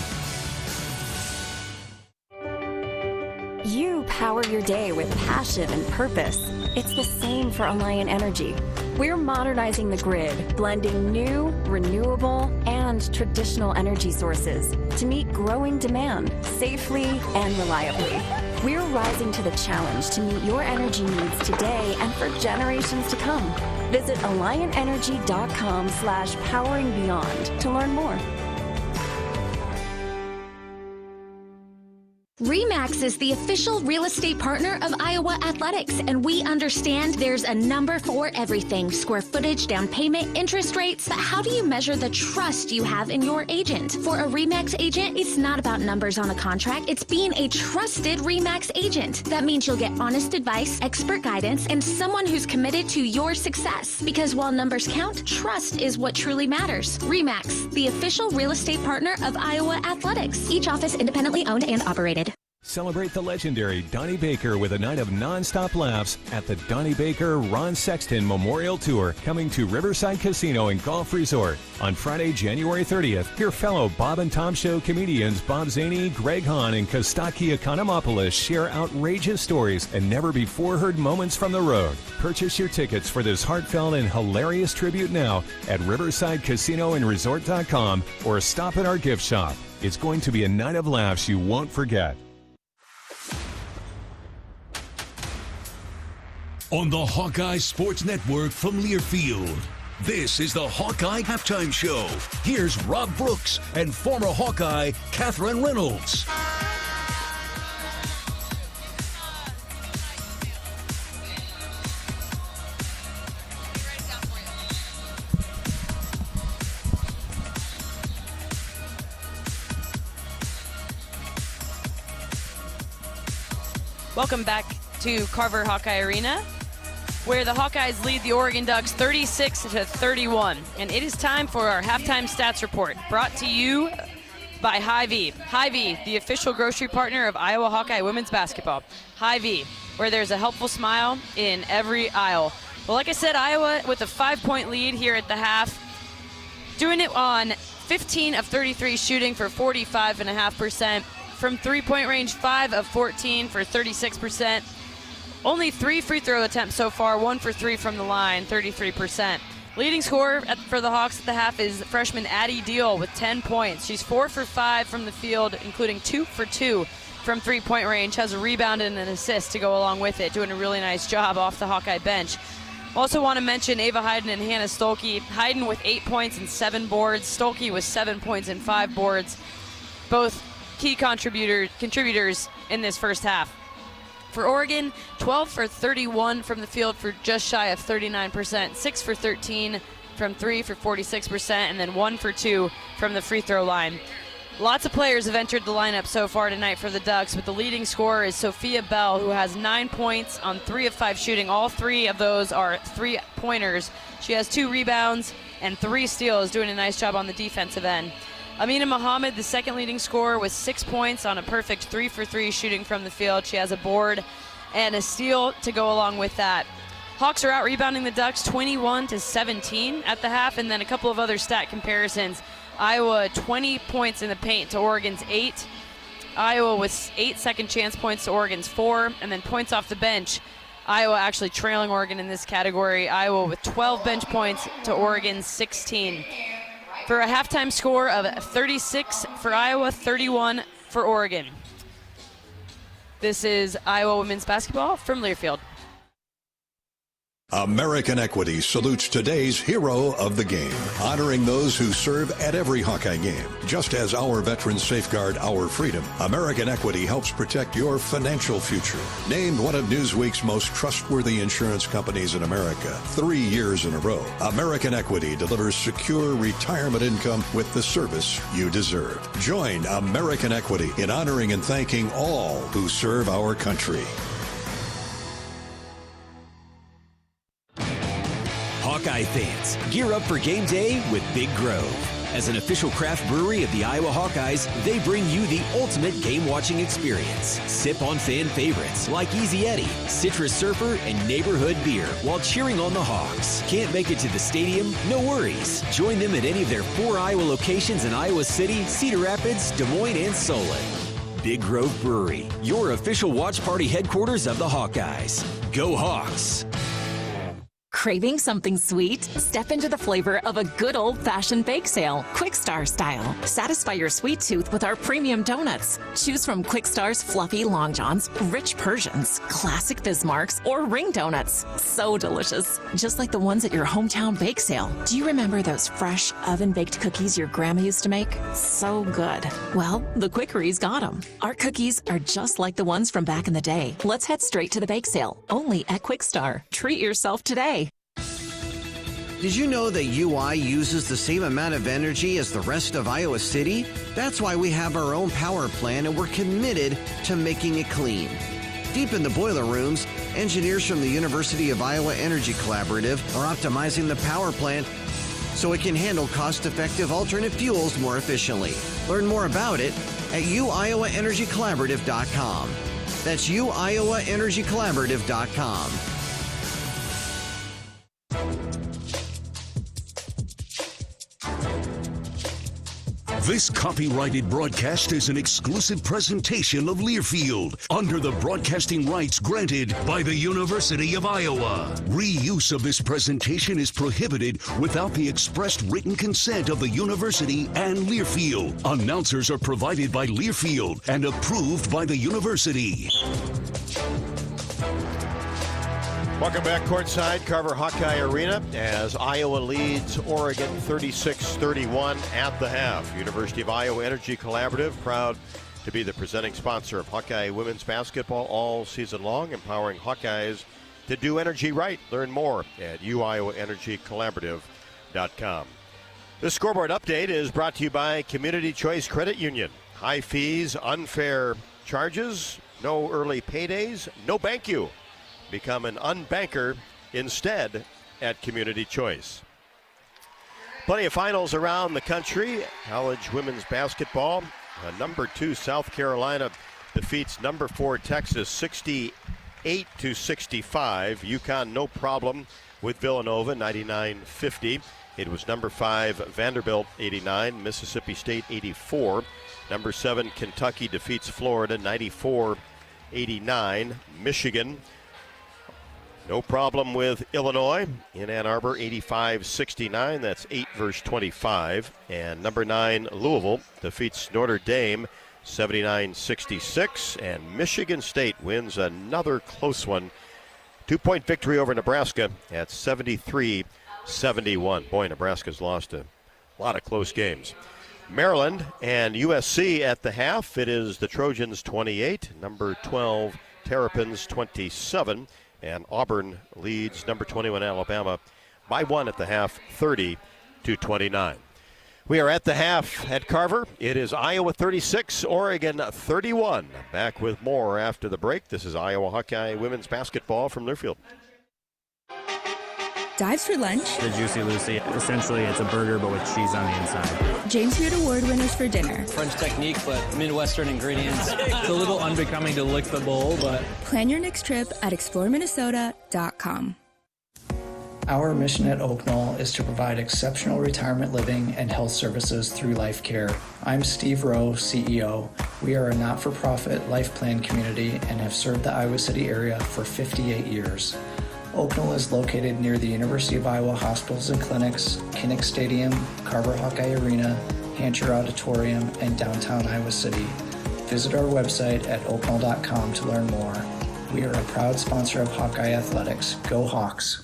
You power your day with passion and purpose. It's the same for Alliant Energy. We're modernizing the grid, blending new, renewable, and traditional energy sources to meet growing demand safely and reliably. We're rising to the challenge to meet your energy needs today and for generations to come. Visit AlliantEnergy.com/poweringbeyond to learn more. RE/MAX is the official real estate partner of Iowa Athletics, and we understand there's a number for everything: square footage, down payment, interest rates. But how do you measure the trust you have in your agent? For a RE/MAX agent, it's not about numbers on a contract. It's being a trusted RE/MAX agent. That means you'll get honest advice, expert guidance, and someone who's committed to your success. Because while numbers count, trust is what truly matters. RE/MAX, the official real estate partner of Iowa Athletics. Each office independently owned and operated. Celebrate the legendary Donnie Baker with a night of non-stop laughs at the Donnie Baker Ron Sexton Memorial Tour, coming to Riverside Casino and Golf Resort. On Friday, January 30th, hear fellow Bob and Tom Show comedians Bob Zaney, Greg Hahn, and Kostaki Economopoulos share outrageous stories and never-before-heard moments from the road. Purchase your tickets for this heartfelt and hilarious tribute now at riversidecasinoandresort.com or stop at our gift shop. It's going to be a night of laughs you won't forget. On the Hawkeye Sports Network from Learfield, this is the Hawkeye Halftime Show. Here's Rob Brooks and former Hawkeye Catherine Reynolds. Welcome back to Carver Hawkeye Arena, where the Hawkeyes lead the Oregon Ducks 36-31. And it is time for our halftime stats report, brought to you by Hy-Vee. Hy-Vee, the official grocery partner of Iowa Hawkeye women's basketball. Hy-Vee, where there's a helpful smile in every aisle. Well, like I said, Iowa with a 5-point lead here at the half, doing it on 15 of 33 shooting for 45.5%. From three-point range, 5 of 14 for 36%. Only 3 free throw attempts so far, 1 for 3 from the line, 33%. Leading scorer for the Hawks at the half is freshman Addie Deal with 10 points. She's 4 for 5 from the field, including 2 for 2 from three-point range. Has a rebound and an assist to go along with it, doing a really nice job off the Hawkeye bench. Also want to mention Ava Hayden and Hannah Stolke. Hayden with 8 points and 7 boards. Stolke with 7 points and 5 boards. Both key contributors in this first half. For Oregon, 12 for 31 from the field for just shy of 39%, 6 for 13 from 3 for 46%, and then 1 for 2 from the free throw line. Lots of players have entered the lineup so far tonight for the Ducks, but the leading scorer is Sophia Bell, who has 9 points on 3 of 5 shooting. All 3 of those are three-pointers. She has 2 rebounds and 3 steals, doing a nice job on the defensive end. Amina Muhammad, the second leading scorer, with 6 points on a perfect 3 for 3 shooting from the field. She has a board and a steal to go along with that. Hawks are out rebounding the Ducks 21-17 at the half, and then a couple of other stat comparisons. Iowa 20 points in the paint to Oregon's 8. Iowa with 8 second chance points to Oregon's 4, and then points off the bench. Iowa actually trailing Oregon in this category. Iowa with 12 bench points to Oregon's 16. For a halftime score of 36 for Iowa, 31 for Oregon. This is Iowa women's basketball from Learfield. American Equity salutes today's hero of the game, honoring those who serve at every Hawkeye game. Just as our veterans safeguard our freedom, American Equity helps protect your financial future. Named one of Newsweek's most trustworthy insurance companies in America 3 years in a row, American Equity delivers secure retirement income with the service you deserve. Join American Equity in honoring and thanking all who serve our country. Hawkeye fans, gear up for game day with Big Grove. As an official craft brewery of the Iowa Hawkeyes, they bring you the ultimate game-watching experience. Sip on fan favorites like Easy Eddie, Citrus Surfer, and Neighborhood Beer while cheering on the Hawks. Can't make it to the stadium? No worries. Join them at any of their 4 Iowa locations in Iowa City, Cedar Rapids, Des Moines, and Solon. Big Grove Brewery, your official watch party headquarters of the Hawkeyes. Go Hawks! Craving something sweet? Step into the flavor of a good old-fashioned bake sale, Quickstar style. Satisfy your sweet tooth with our premium donuts. Choose from Quickstar's fluffy long johns, rich Persians, classic Bismarcks, or ring donuts. So delicious, just like the ones at your hometown bake sale. Do you remember those fresh oven-baked cookies your grandma used to make? So good. Well, the Quickery's got them. Our cookies are just like the ones from back in the day. Let's head straight to the bake sale, only at Quickstar. Treat yourself today. Did you know that UI uses the same amount of energy as the rest of Iowa City? That's why we have our own power plant and we're committed to making it clean. Deep in the boiler rooms, engineers from the University of Iowa Energy Collaborative are optimizing the power plant so it can handle cost-effective alternate fuels more efficiently. Learn more about it at uiowaenergycollaborative.com. That's uiowaenergycollaborative.com. This copyrighted broadcast is an exclusive presentation of Learfield under the broadcasting rights granted by the University of Iowa. Reuse of this presentation is prohibited without the expressed written consent of the university and Learfield. Announcers are provided by Learfield and approved by the university. Welcome back courtside, Carver Hawkeye Arena, as Iowa leads Oregon 36-31 at the half. University of Iowa Energy Collaborative, proud to be the presenting sponsor of Hawkeye women's basketball all season long, empowering Hawkeyes to do energy right. Learn more at uiowaenergycollaborative.com. This scoreboard update is brought to you by Community Choice Credit Union. High fees, unfair charges, no early paydays, no bank you. Become an unbanker instead at Community Choice. Plenty of finals around the country. College women's basketball. Number 2 South Carolina defeats number 4 Texas 68-65. UConn no problem with Villanova 99-50. It was number 5 Vanderbilt 89, Mississippi State 84. Number 7 Kentucky defeats Florida 94-89. Michigan no problem with Illinois in Ann Arbor, 85-69. That's 8 versus 25. And number 9, Louisville, defeats Notre Dame, 79-66. And Michigan State wins another close one. 2-point victory over Nebraska at 73-71. Boy, Nebraska's lost a lot of close games. Maryland and USC at the half. It is the Trojans 28, number 12 Terrapins 27. And Auburn leads number 21 Alabama by 1 at the half, 30-29. We are at the half at Carver. It is Iowa 36, Oregon 31. Back with more after the break. This is Iowa Hawkeye women's basketball from Learfield. Dives for lunch. The Juicy Lucy. Essentially, it's a burger, but with cheese on the inside. James Beard Award winners for dinner. French technique, but Midwestern ingredients. It's a little unbecoming to lick the bowl, but... Plan your next trip at exploreminnesota.com. Our mission at Oak Knoll is to provide exceptional retirement living and health services through life care. I'm Steve Rowe, CEO. We are a not-for-profit life plan community and have served the Iowa City area for 58 years. Oak Knoll is located near the University of Iowa hospitals and clinics, Kinnick Stadium, Carver Hawkeye Arena, Hancher Auditorium, and downtown Iowa City. Visit our website at oakknoll.com to learn more. We are a proud sponsor of Hawkeye Athletics. Go Hawks!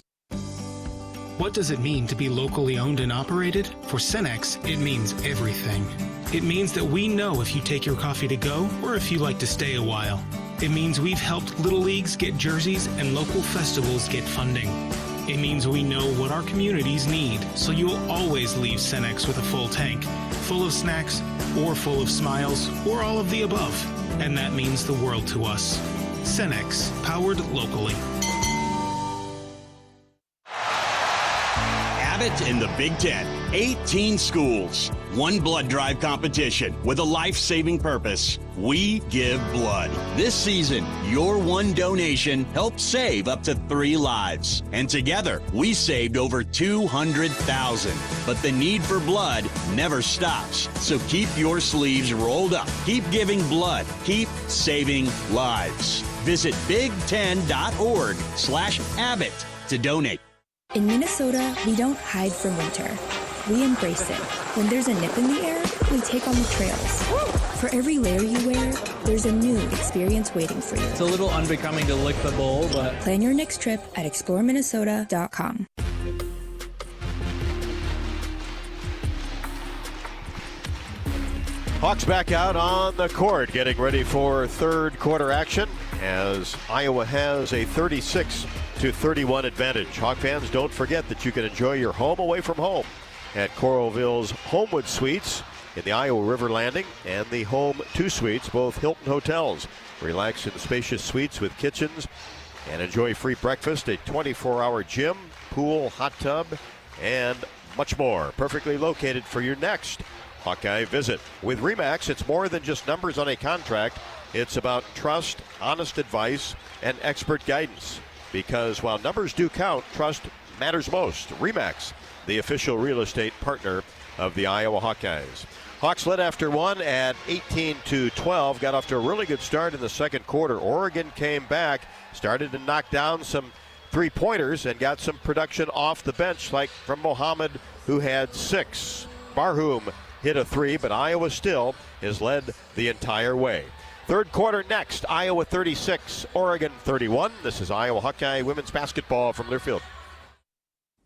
What does it mean to be locally owned and operated? For Cenex, it means everything. It means that we know if you take your coffee to go or if you like to stay a while. It means we've helped Little Leagues get jerseys and local festivals get funding. It means we know what our communities need, so you'll always leave Cenex with a full tank, full of snacks, or full of smiles, or all of the above. And that means the world to us. Cenex, powered locally. Abbott in the Big Ten. 18 schools, one blood drive competition with a life-saving purpose. We give blood. This season, your one donation helped save up to 3 lives. And together, we saved over 200,000. But the need for blood never stops. So keep your sleeves rolled up. Keep giving blood. Keep saving lives. Visit big10.org/Abbott to donate. In Minnesota, we don't hide from winter. We embrace it. When there's a nip in the air, we take on the trails. For every layer you wear, there's a new experience waiting for you. It's a little unbecoming to lick the bowl, but... Plan your next trip at exploreminnesota.com. Hawks back out on the court, getting ready for third quarter action as Iowa has a 36-31 advantage. Hawk fans, don't forget that you can enjoy your home away from home at Coralville's Homewood Suites in the Iowa River Landing and the Home 2 Suites, both Hilton hotels. Relax in spacious suites with kitchens and enjoy free breakfast, a 24-hour gym, pool, hot tub, and much more. Perfectly located for your next Hawkeye visit. With RE/MAX, it's more than just numbers on a contract. It's about trust, honest advice, and expert guidance. Because while numbers do count, trust matters most. RE/MAX, the official real estate partner of the Iowa Hawkeyes. Hawks led after one at 18-12. Got off to a really good start in the second quarter. Oregon came back, started to knock down some three-pointers, and got some production off the bench, like from Mohammed, who had 6. Barhum hit a 3, but Iowa still has led the entire way. Third quarter next, Iowa 36, Oregon 31. This is Iowa Hawkeye women's basketball from Learfield.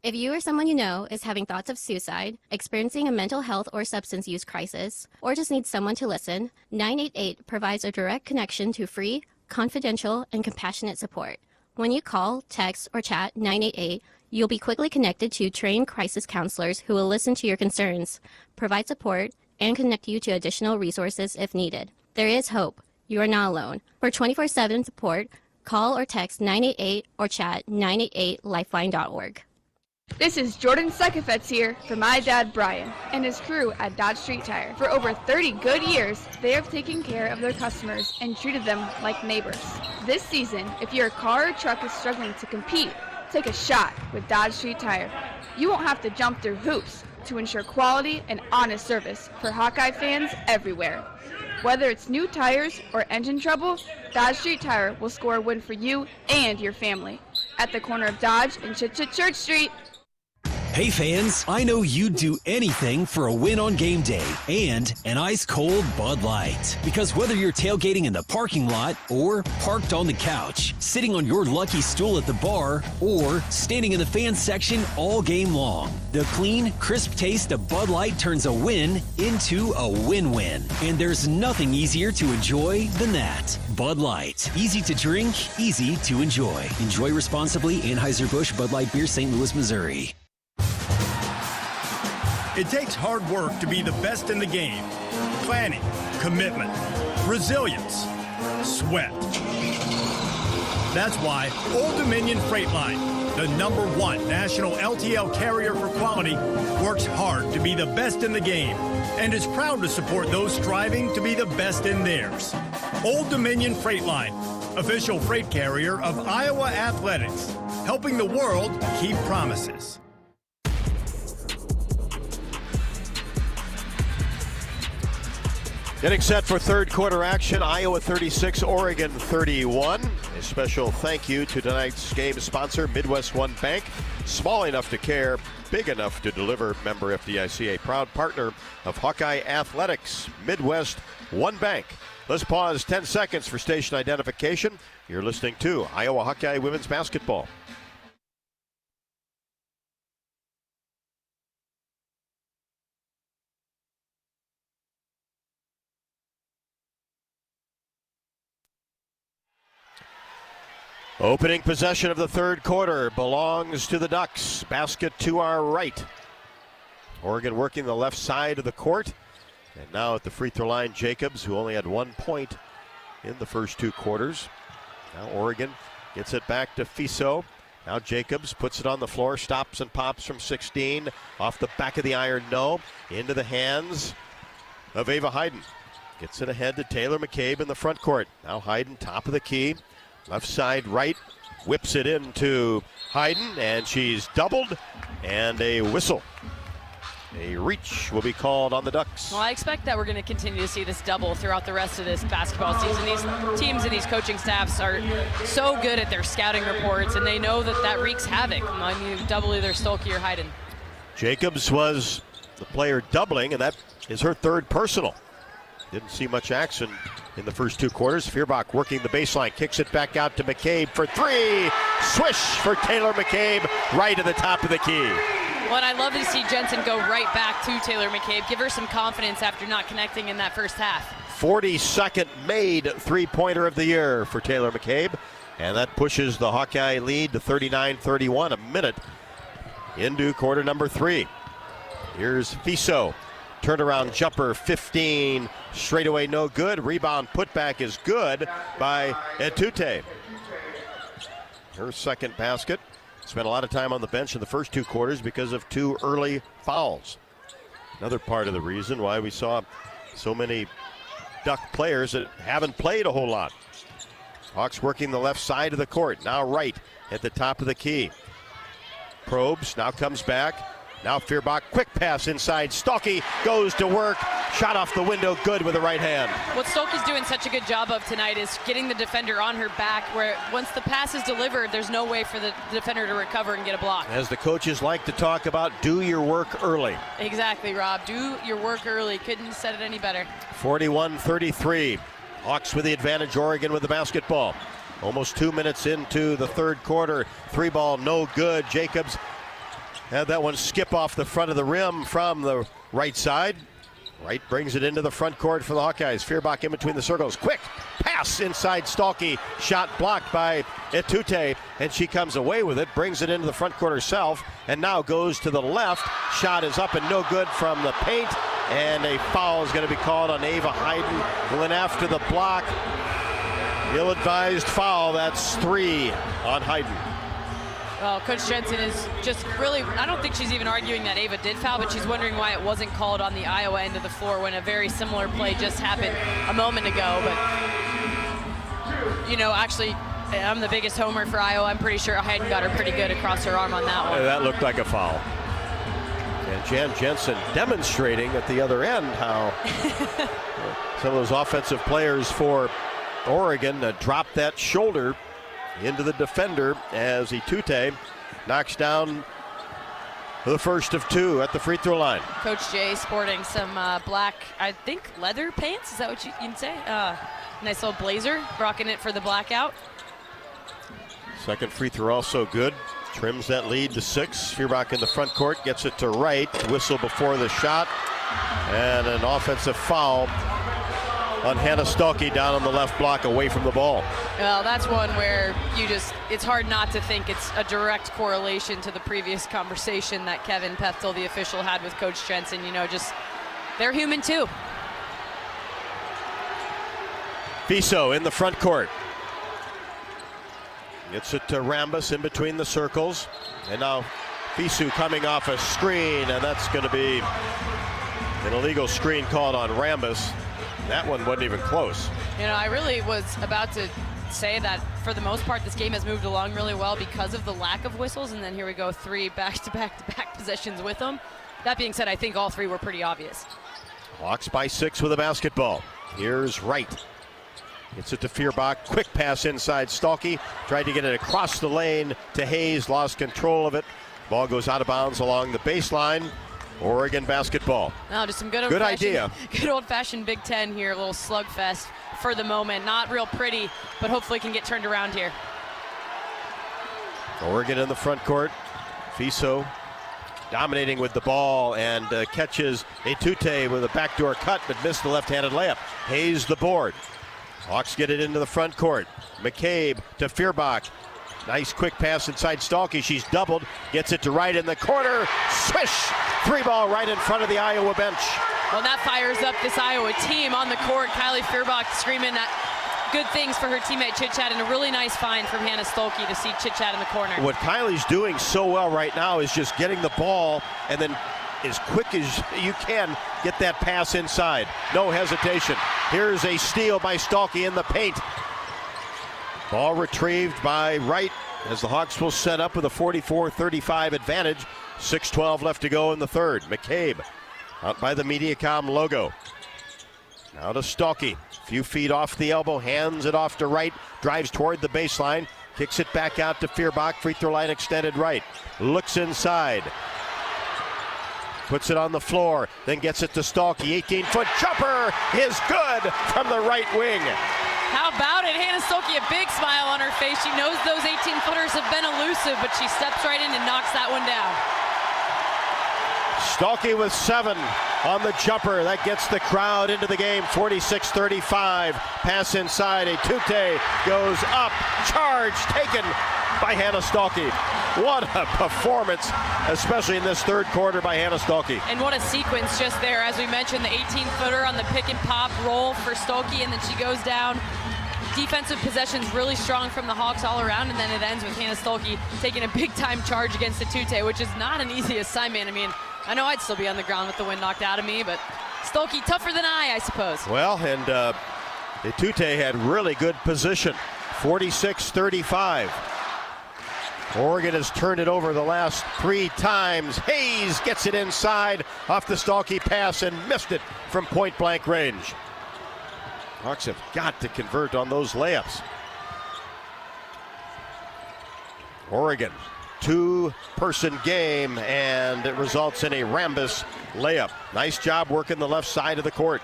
If you or someone you know is having thoughts of suicide, experiencing a mental health or substance use crisis, or just needs someone to listen, 988 provides a direct connection to free, confidential, and compassionate support. When you call, text, or chat 988, you'll be quickly connected to trained crisis counselors who will listen to your concerns, provide support, and connect you to additional resources if needed. There is hope. You are not alone. For 24/7 support, call or text 988 or chat 988lifeline.org. This is Jordan Sekefetz here for my dad Brian and his crew at Dodge Street Tire. For over 30 good years, they have taken care of their customers and treated them like neighbors. This season, if your car or truck is struggling to compete, take a shot with Dodge Street Tire. You won't have to jump through hoops to ensure quality and honest service for Hawkeye fans everywhere. Whether it's new tires or engine trouble, Dodge Street Tire will score a win for you and your family. At the corner of Dodge and Church Street. Hey fans, I know you'd do anything for a win on game day and an ice-cold Bud Light. Because whether you're tailgating in the parking lot or parked on the couch, sitting on your lucky stool at the bar, or standing in the fan section all game long, the clean, crisp taste of Bud Light turns a win into a win-win. And there's nothing easier to enjoy than that. Bud Light. Easy to drink, easy to enjoy. Enjoy responsibly. Anheuser-Busch Bud Light Beer, St. Louis, Missouri. It takes hard work to be the best in the game. Planning, commitment, resilience, sweat. That's why Old Dominion Freight Line, the #1 national LTL carrier for quality, works hard to be the best in the game and is proud to support those striving to be the best in theirs. Old Dominion Freight Line, official freight carrier of Iowa Athletics. helping the world keep promises. Getting set for third quarter action, Iowa 36, Oregon 31. A special thank you to tonight's game sponsor, Midwest One Bank. Small enough to care, big enough to deliver. Member FDIC, a proud partner of Hawkeye Athletics, Midwest One Bank. Let's pause 10 seconds for station identification. You're listening to Iowa Hawkeye Women's Basketball. Opening possession of the third quarter belongs to the Ducks. Basket to our right. Oregon working the left side of the court. And now at the free throw line, Jacobs, who only had 1 point in the first 2 quarters. Now Oregon gets it back to Fiso. Now Jacobs puts it on the floor, stops and pops from 16. Off the back of the iron, no. Into the hands of Ava Hayden. Gets it ahead to Taylor McCabe in the front court. Now Hayden, top of the key. Left side right, whips it into Hayden, and she's doubled, and a whistle. A reach will be called on the Ducks. Well, I expect that we're going to continue to see this double throughout the rest of this basketball season. These teams and these coaching staffs are so good at their scouting reports, and they know that that wreaks havoc when you double either Stolke or Hayden. Jacobs was the player doubling, and that is her third personal. Didn't see much action in the first 2 quarters. Feuerbach working the baseline, kicks it back out to McCabe for 3. Swish for Taylor McCabe, right at the top of the key. Well, and I love to see Jensen go right back to Taylor McCabe, give her some confidence after not connecting in that first half. 42nd made three-pointer of the year for Taylor McCabe, and that pushes the Hawkeye lead to 39-31, a minute into quarter number 3. Here's Fiso. Turnaround jumper, 15, straightaway no good. Rebound putback is good by Etute. Her second basket. Spent a lot of time on the bench in the first 2 quarters because of 2 early fouls. Another part of the reason why we saw so many Duck players that haven't played a whole lot. Hawks working the left side of the court, now right at the top of the key. Probes, now comes back. Now Feuerbach, quick pass inside. Stolke goes to work. Shot off the window, good with the right hand. What Stolke's doing such a good job of tonight is getting the defender on her back, where once the pass is delivered, there's no way for the defender to recover and get a block. As the coaches like to talk about, do your work early. Exactly, Rob. Do your work early. Couldn't have said it any better. 41-33. Hawks with the advantage, Oregon with the basketball. Almost 2 minutes into the third quarter. 3-ball, no good. Jacobs had that one skip off the front of the rim from the right side. Wright brings it into the front court for the Hawkeyes. Feuerbach in between the circles. Quick pass inside Stolke. Shot blocked by Etute, and she comes away with it. Brings it into the front court herself, and now goes to the left. Shot is up and no good from the paint, and a foul is going to be called on Ava Hayden. Went after the block. Ill-advised foul. That's 3 on Hayden. Well, Coach Jensen is just really, I don't think she's even arguing that Ava did foul, but she's wondering why it wasn't called on the Iowa end of the floor when a very similar play just happened a moment ago. But, you know, actually, I'm the biggest homer for Iowa. I'm pretty sure Hayden got her pretty good across her arm on that one. That looked like a foul. And Jan Jensen demonstrating at the other end how some of those offensive players for Oregon dropped that shoulder into the defender as Etute knocks down the first of 2 at the free throw line. Coach Jay sporting some black, I think, leather pants. Is that what you'd say? Nice little blazer, rocking it for the blackout. Second free throw also good. Trims that lead to 6. Feuerbach in the front court, gets it to Wright. Whistle before the shot. And an offensive foul on Hannah Stolke down on the left block away from the ball. Well, that's one where it's hard not to think it's a direct correlation to the previous conversation that Kevin Pethel, the official, had with Coach Jensen. You know, just, they're human too. Fiso in the front court. Gets it to Rambis in between the circles. And now Fisu coming off a screen, and that's going to be an illegal screen called on Rambis. That one wasn't even close. You know, I really was about to say that for the most part, this game has moved along really well because of the lack of whistles. And then here we go, 3 back-to-back possessions with them. That being said, I think all 3 were pretty obvious. Hawks by 6 with a basketball. Here's Wright. Gets it to Feuerbach. Quick pass inside. Stalky tried to get it across the lane to Hayes. Lost control of it. Ball goes out of bounds along the baseline. Oregon basketball. No, just some good idea. Good old-fashioned Big Ten here. A little slugfest for the moment. Not real pretty, but hopefully can get turned around here. Oregon in the front court. Fiso dominating with the ball and catches Etute with a backdoor cut, but missed the left-handed layup. Hayes the board. Hawks get it into the front court. McCabe to Feuerbach. Nice quick pass inside Stalky. She's doubled. Gets it to Wright in the corner. Swish! 3-ball right in front of the Iowa bench. Well, that fires up this Iowa team on the court. Kylie Feuerbach screaming good things for her teammate Chit Chat, and a really nice find from Hannah Stolke to see Chit Chat in the corner. What Kylie's doing so well right now is just getting the ball and then as quick as you can get that pass inside. No hesitation. Here's a steal by Stalky in the paint. Ball retrieved by Wright as the Hawks will set up with a 44-35 advantage. 6:12 left to go in the third. McCabe out by the Mediacom logo. Now to Stalky. Few feet off the elbow, hands it off to Wright, drives toward the baseline, kicks it back out to Feuerbach, free throw line extended right. Looks inside. Puts it on the floor, then gets it to Stalky. 18-foot jumper is good from the right wing. How about it? Hannah Stolke, a big smile on her face. She knows those 18-footers have been elusive, but she steps right in and knocks that one down. Stalky with 7 on the jumper. That gets the crowd into the game. 46-35. Pass inside. Etute goes up. Charge taken by Hannah Stalky. What a performance, especially in this third quarter by Hannah Stalky. And what a sequence just there. As we mentioned, the 18-footer on the pick and pop roll for Stolke, and then she goes down. Defensive possessions really strong from the Hawks all around, and then it ends with Hannah Stolke taking a big-time charge against Etute, which is not an easy assignment. I mean, I know I'd still be on the ground with the wind knocked out of me, but Stolke tougher than I suppose. Well, and Etute had really good position. 46-35. Oregon has turned it over the last 3 times. Hayes gets it inside off the Stalky pass and missed it from point-blank range. Hawks have got to convert on those layups. Oregon, 2-person game, and it results in a Rambis layup. Nice job working the left side of the court.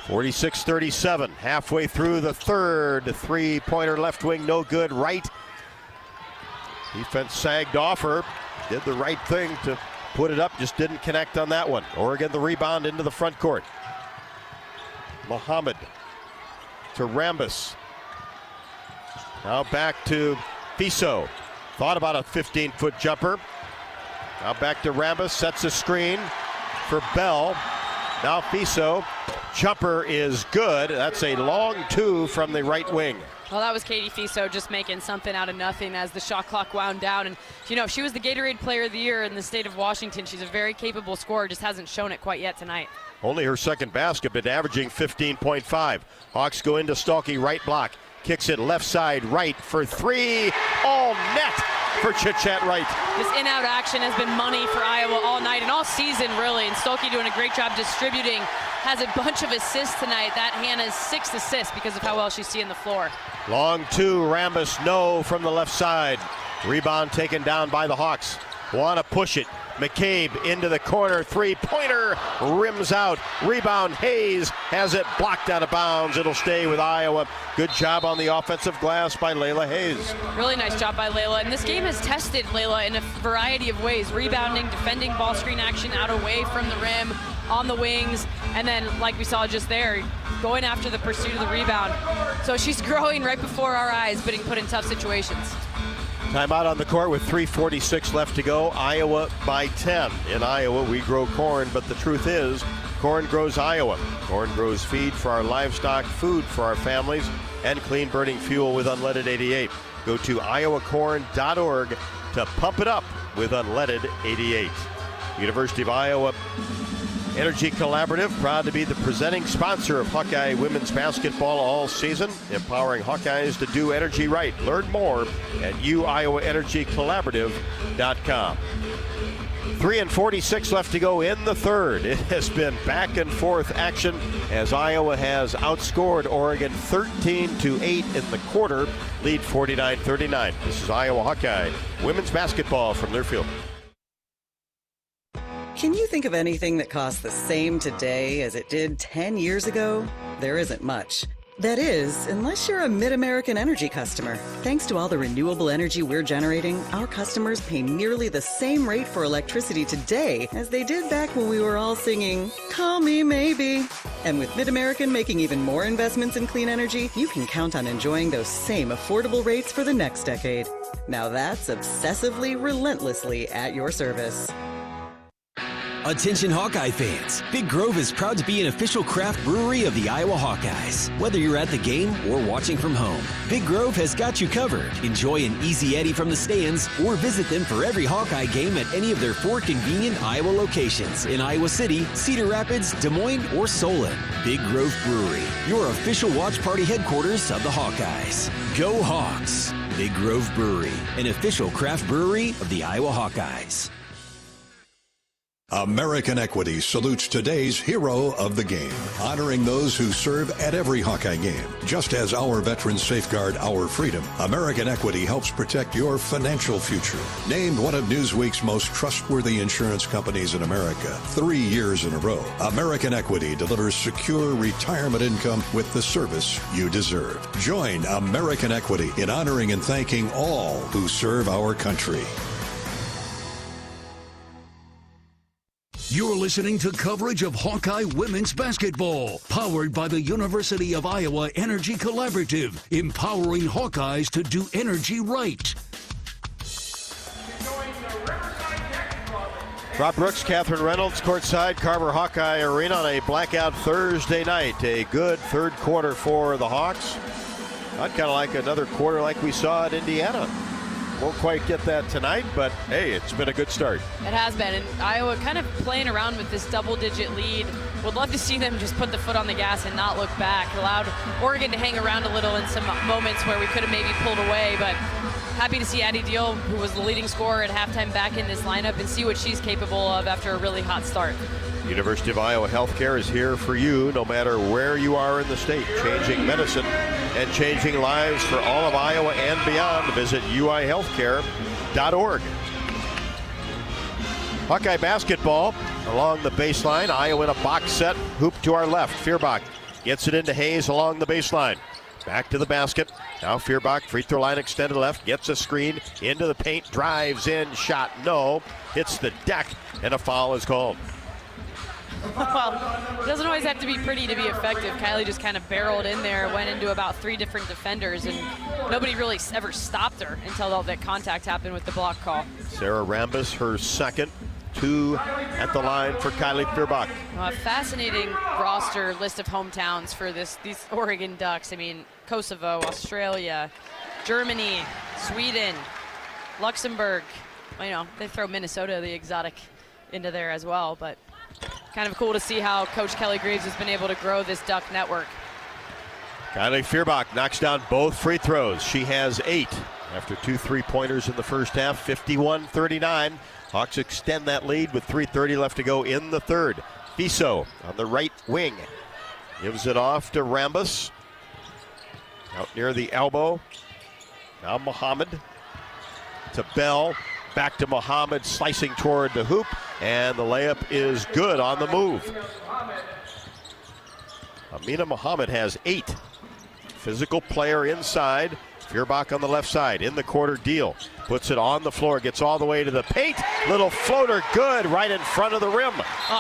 46-37, halfway through the third. 3-pointer left wing, no good. Right. Defense sagged off her. Did the right thing to put it up, just didn't connect on that one. Oregon the rebound into the front court. Muhammad to Rambis. Now back to Fiso. Thought about a 15-foot jumper. Now back to Rambis, sets a screen for Bell. Now Fiso. Jumper is good. That's a long 2 from the right wing. Well, that was Katie Fiso just making something out of nothing as the shot clock wound down. And, you know, she was the Gatorade Player of the Year in the state of Washington. She's a very capable scorer, just hasn't shown it quite yet tonight. Only her second basket, but averaging 15.5. Hawks go into Stalky, right block. Kicks it left side, right for 3. All net for Chit-Chat Wright. This in-out action has been money for Iowa all night and all season, really. And Stolke doing a great job distributing. Has a bunch of assists tonight. That Hannah's 6th assist because of how well she's seeing the floor. Long 2, Rambis, no from the left side. Rebound taken down by the Hawks. Want to push it. McCabe into the corner, 3-pointer, rims out. Rebound, Hayes has it blocked out of bounds. It'll stay with Iowa. Good job on the offensive glass by Layla Hayes. Really nice job by Layla. And this game has tested Layla in a variety of ways. Rebounding, defending ball screen action out away from the rim, on the wings, and then, like we saw just there, going after the pursuit of the rebound. So she's growing right before our eyes, being put in tough situations. Timeout on the court with 3:46 left to go. Iowa by 10. In Iowa, we grow corn, but the truth is, corn grows Iowa. Corn grows feed for our livestock, food for our families, and clean burning fuel with Unleaded 88. Go to iowacorn.org to pump it up with Unleaded 88. University of Iowa Energy Collaborative, proud to be the presenting sponsor of Hawkeye women's basketball all season, empowering Hawkeyes to do energy right. Learn more at uiowaenergycollaborative.com. 3:46 left to go in the third. It has been back and forth action as Iowa has outscored Oregon 13-8 in the quarter, lead 49-39. This is Iowa Hawkeye women's basketball from Learfield. Can you think of anything that costs the same today as it did 10 years ago? There isn't much. That is, unless you're a Mid-American Energy customer. Thanks to all the renewable energy we're generating, our customers pay nearly the same rate for electricity today as they did back when we were all singing, "Call Me Maybe." And with Mid-American making even more investments in clean energy, you can count on enjoying those same affordable rates for the next decade. Now that's obsessively, relentlessly at your service. Attention Hawkeye fans, Big Grove is proud to be an official craft brewery of the Iowa Hawkeyes. Whether you're at the game or watching from home, Big Grove has got you covered. Enjoy an easy Eddie from the stands or visit them for every Hawkeye game at any of their 4 convenient Iowa locations in Iowa City, Cedar Rapids, Des Moines, or Solon. Big Grove Brewery, your official watch party headquarters of the Hawkeyes. Go Hawks! Big Grove Brewery, an official craft brewery of the Iowa Hawkeyes. American Equity salutes today's hero of the game, honoring those who serve at every Hawkeye game. Just as our veterans safeguard our freedom, American Equity helps protect your financial future. Named one of Newsweek's most trustworthy insurance companies in America 3 years in a row, American Equity delivers secure retirement income with the service you deserve. Join American Equity in honoring and thanking all who serve our country. You're listening to coverage of Hawkeye women's basketball, powered by the University of Iowa Energy Collaborative, empowering Hawkeyes to do energy right. Rob Brooks, Catherine Reynolds, courtside, Carver Hawkeye Arena on a blackout Thursday night. A good third quarter for the Hawks. I'd kind of like another quarter like we saw at Indiana. Won't quite get that tonight, but hey, it's been a good start. It has been, and Iowa kind of playing around with this double-digit lead. Would love to see them just put the foot on the gas and not look back. Allowed Oregon to hang around a little in some moments where we could have maybe pulled away, but happy to see Addie Deal, who was the leading scorer at halftime, back in this lineup and see what she's capable of after a really hot start. University of Iowa Healthcare is here for you no matter where you are in the state, changing medicine and changing lives for all of Iowa and beyond. Visit uihealthcare.org. Hawkeye basketball along the baseline. Iowa in a box set, hoop to our left. Fierbach gets it into Hayes along the baseline. Back to the basket. Now Fierbach, free throw line extended left, gets a screen into the paint, drives in, shot no, hits the deck, and a foul is called. Well, it doesn't always have to be pretty to be effective. Kylie just kind of barreled in there, went into about 3 different defenders, and nobody really ever stopped her until all that contact happened with the block call. Sarah Rambis, her second. 2 at the line for Kylie Fierbach. A fascinating roster list of hometowns for these Oregon Ducks. I mean, Kosovo, Australia, Germany, Sweden, Luxembourg. Well, you know, they throw Minnesota, the exotic, into there as well, but kind of cool to see how Coach Kelly Reeves has been able to grow this Duck network. Kylie Fierbach knocks down both free throws. She has 8 after 2 3-pointers in the first half, 51-39. Hawks extend that lead with 3:30 left to go in the third. Fiso on the right wing gives it off to Rambis. Out near the elbow. Now Muhammad to Bell. Back to Muhammad, slicing toward the hoop, and the layup is good on the move. Amina Muhammad has 8. Physical player inside. Fierbach on the left side, in the quarter deal. Puts it on the floor, gets all the way to the paint. Little floater, good, right in front of the rim.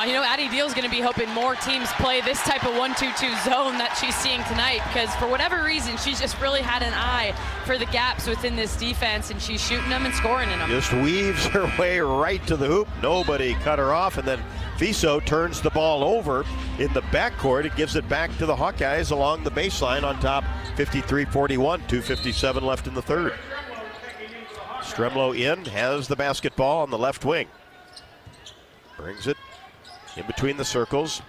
You know, Addie Deal's going to be hoping more teams play this type of 1-2-2 zone that she's seeing tonight, because for whatever reason, she's just really had an eye for the gaps within this defense, and she's shooting them and scoring in them. Just weaves her way right to the hoop. Nobody cut her off, and then Fiso turns the ball over in the backcourt. It gives it back to the Hawkeyes along the baseline on top, 53-41, 2:57 left in the third. Stremlo in, has the basketball on the left wing. Brings it in between the circles.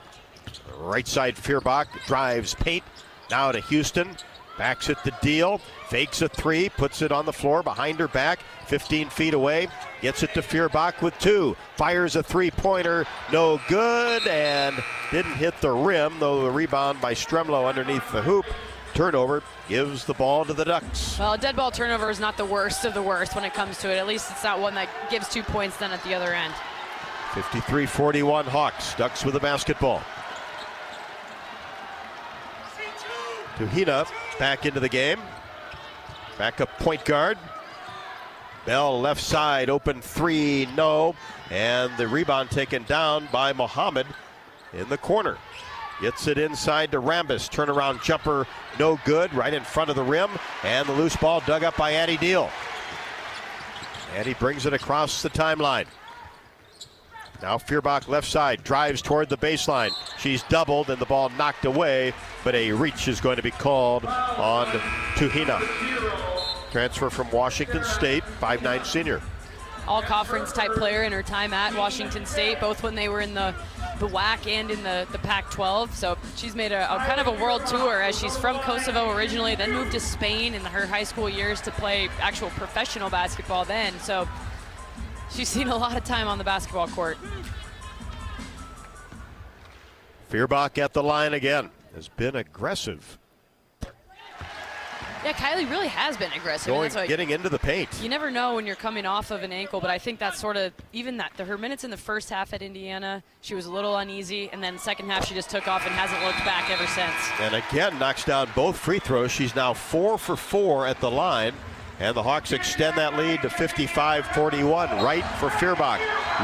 Right side, Feuerbach drives paint. Now to Houston. Backs it to Deal. Fakes a three. Puts it on the floor behind her back. 15 feet away. Gets it to Feuerbach with two. Fires a three-pointer. No good. And didn't hit the rim, though the rebound by Stremlo underneath the hoop. Turnover gives the ball to the Ducks. Well, a dead ball turnover is not the worst of the worst when it comes to it. At least it's not one that gives 2 points then at the other end. 53-41 Hawks. Ducks with the basketball. Tuhina back into the game. Backup point guard. Bell left side, open three, no. And the rebound taken down by Mohammed in the corner. Gets it inside to Rambis. Turnaround jumper, no good. Right in front of the rim. And the loose ball dug up by Addie Deal. Addie brings it across the timeline. Now Feuerbach left side, drives toward the baseline. She's doubled and the ball knocked away, but a reach is going to be called on Tuhina. Transfer from Washington State, 5'9" senior. All conference type player in her time at Washington State, both when they were in the WAC and in the Pac-12. So she's made a kind of a world tour, as she's from Kosovo originally, then moved to Spain in her high school years to play actual professional basketball then. So she's seen a lot of time on the basketball court. Feuerbach at the line again. Has been aggressive. Yeah, Kylie really has been aggressive. Getting into the paint. You never know when you're coming off of an ankle, but I think that's sort of, even her minutes in the first half at Indiana, she was a little uneasy, and then second half she just took off and hasn't looked back ever since. And again, knocks down both free throws. She's now 4 for 4 at the line. And the Hawks extend that lead to 55-41, right for Feuerbach.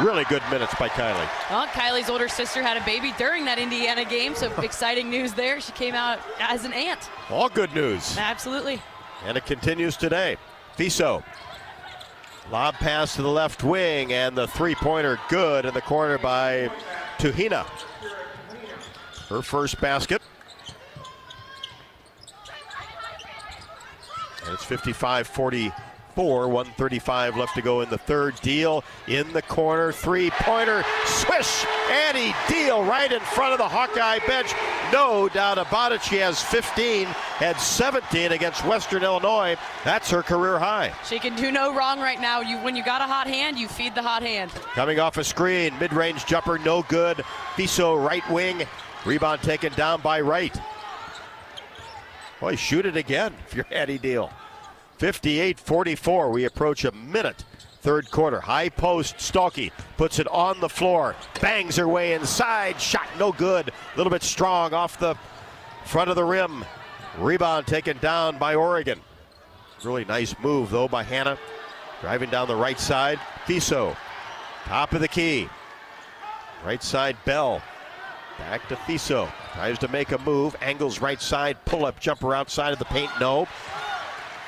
Really good minutes by Kylie. Well, Kylie's older sister had a baby during that Indiana game, so exciting news there. She came out as an aunt. All good news. Absolutely. And it continues today. Fiso. Lob pass to the left wing, and the three-pointer good in the corner by Tuhina. Her first basket. And it's 55-44, 1:35 left to go in the third. Deal in the corner, three-pointer, swish! Addie Deal right in front of the Hawkeye bench. No doubt about it, she has 15, had 17 against Western Illinois. That's her career high. She can do no wrong right now. When you got a hot hand, you feed the hot hand. Coming off a screen, mid-range jumper, no good. Fiso right wing, rebound taken down by Wright. Boy, shoot it again if you're Addie Deal. 58-44, we approach a minute. Third quarter, high post, Stalky puts it on the floor, bangs her way inside, shot no good. A little bit strong off the front of the rim. Rebound taken down by Oregon. Really nice move though by Hannah. Driving down the right side, Fiso, top of the key. Right side, Bell. Back to Fiso. Tries to make a move. Angles right side. Pull-up jumper outside of the paint. No.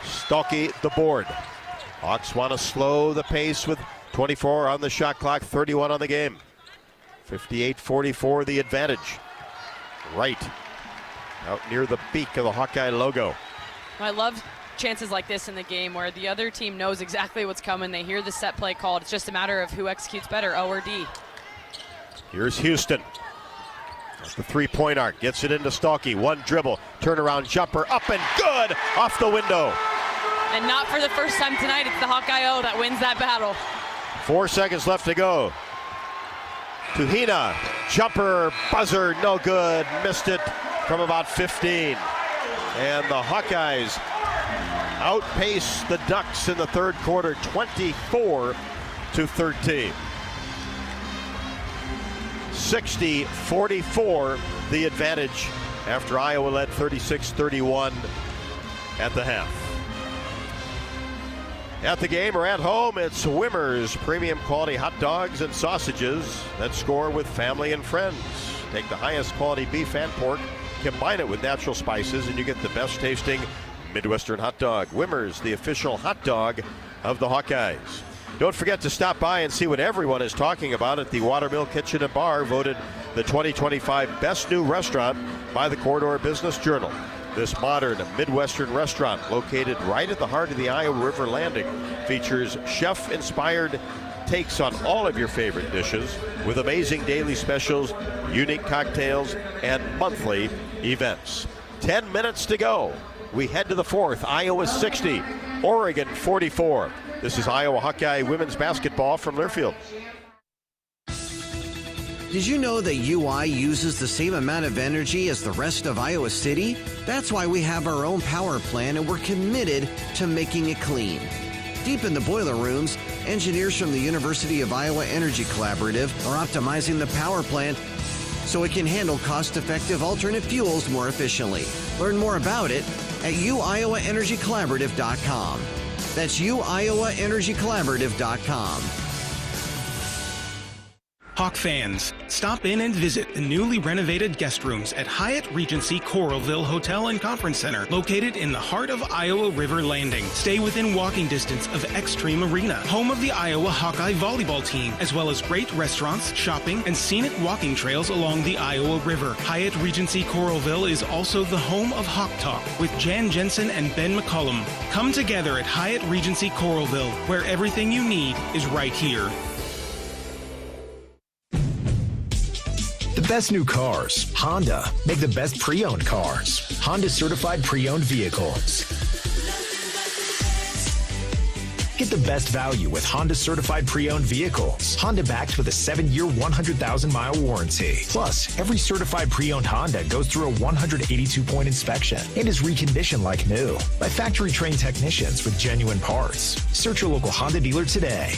Stalky the board. Hawks want to slow the pace with 24 on the shot clock, 31 on the game. 58-44 the advantage. Right. Out near the beak of the Hawkeye logo. I love chances like this in the game where the other team knows exactly what's coming. They hear the set play called. It's just a matter of who executes better, O or D. Here's Houston. The three-point arc, gets it into Stalky. One dribble, turnaround jumper, up and good, off the window. And not for the first time tonight, it's the Hawkeye-O that wins that battle. 4 seconds left to go. Tuhina, jumper, buzzer, no good, missed it from about 15. And the Hawkeyes outpace the Ducks in the third quarter, 24-13. 60-44 the advantage after Iowa led 36-31 at the half. At the game or at home, it's Wimmer's premium quality hot dogs and sausages that score with family and friends. Take the highest quality beef and pork, combine it with natural spices, and you get the best tasting Midwestern hot dog. Wimmer's, the official hot dog of the Hawkeyes. Don't forget to stop by and see what everyone is talking about at the Watermill Kitchen and Bar, voted the 2025 Best New Restaurant by the Corridor Business Journal. This modern Midwestern restaurant, located right at the heart of the Iowa River Landing, features chef-inspired takes on all of your favorite dishes with amazing daily specials, unique cocktails, and monthly events. 10 minutes to go. We head to the fourth. Iowa 60, Oregon 44. This is Iowa Hawkeye women's basketball from Learfield. Did you know that UI uses the same amount of energy as the rest of Iowa City? That's why we have our own power plant and we're committed to making it clean. Deep in the boiler rooms, engineers from the University of Iowa Energy Collaborative are optimizing the power plant so it can handle cost-effective alternate fuels more efficiently. Learn more about it at uiowaenergycollaborative.com. That's uiowaenergycollaborative.com. Hawk fans, stop in and visit the newly renovated guest rooms at Hyatt Regency Coralville Hotel and Conference Center, located in the heart of Iowa River Landing. Stay within walking distance of Extreme Arena, home of the Iowa Hawkeye volleyball team, as well as great restaurants, shopping, and scenic walking trails along the Iowa River. Hyatt Regency Coralville is also the home of Hawk Talk with Jan Jensen and Ben McCullum. Come together at Hyatt Regency Coralville, where everything you need is right here. The best new cars, Honda, make the best pre-owned cars. Honda certified pre-owned vehicles. Get the best value with Honda certified pre-owned vehicles. Honda backed with a 7-year, 100,000-mile warranty. Plus, every certified pre-owned Honda goes through a 182-point inspection and is reconditioned like new by factory-trained technicians with genuine parts. Search your local Honda dealer today.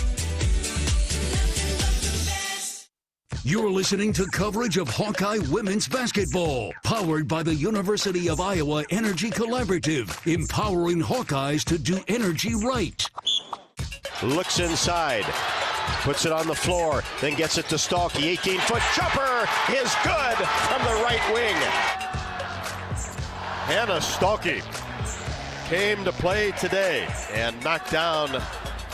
You're listening to coverage of Hawkeye women's basketball, powered by the University of Iowa Energy Collaborative, empowering Hawkeyes to do energy right. Looks inside, puts it on the floor, then gets it to Stalky. 18-foot jumper is good from the right wing. Hannah Stalky came to play today and knocked down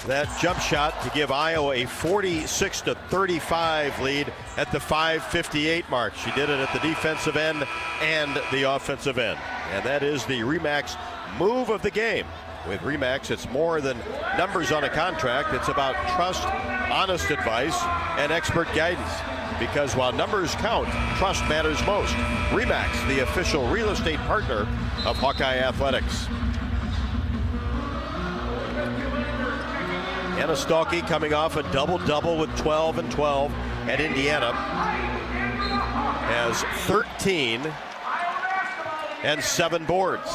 that jump shot to give Iowa a 46-35 lead at the 5:58 mark. She did it at the defensive end and the offensive end. And that is the RE/MAX move of the game. With RE/MAX, it's more than numbers on a contract. It's about trust, honest advice, and expert guidance. Because while numbers count, trust matters most. RE/MAX, the official real estate partner of Hawkeye Athletics. Hannah Stalky coming off a double-double with 12 and 12 at Indiana. Has 13 and 7 boards.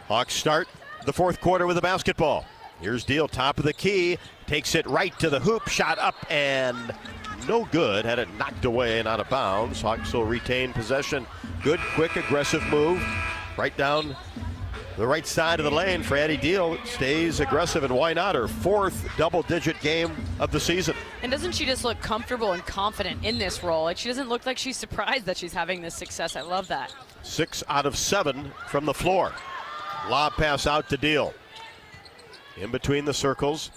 Hawks start the fourth quarter with a basketball. Here's Deal, top of the key. Takes it right to the hoop. Shot up and no good. Had it knocked away and out of bounds. Hawks will retain possession. Good, quick, aggressive move. Right down the right side of the lane for Addie Deal. Stays aggressive, and why not? Her fourth double-digit game of the season. And doesn't she just look comfortable and confident in this role? Like, she doesn't look like she's surprised that she's having this success. I love that. 6 out of 7 from the floor. Lob pass out to Deal. In between the circles.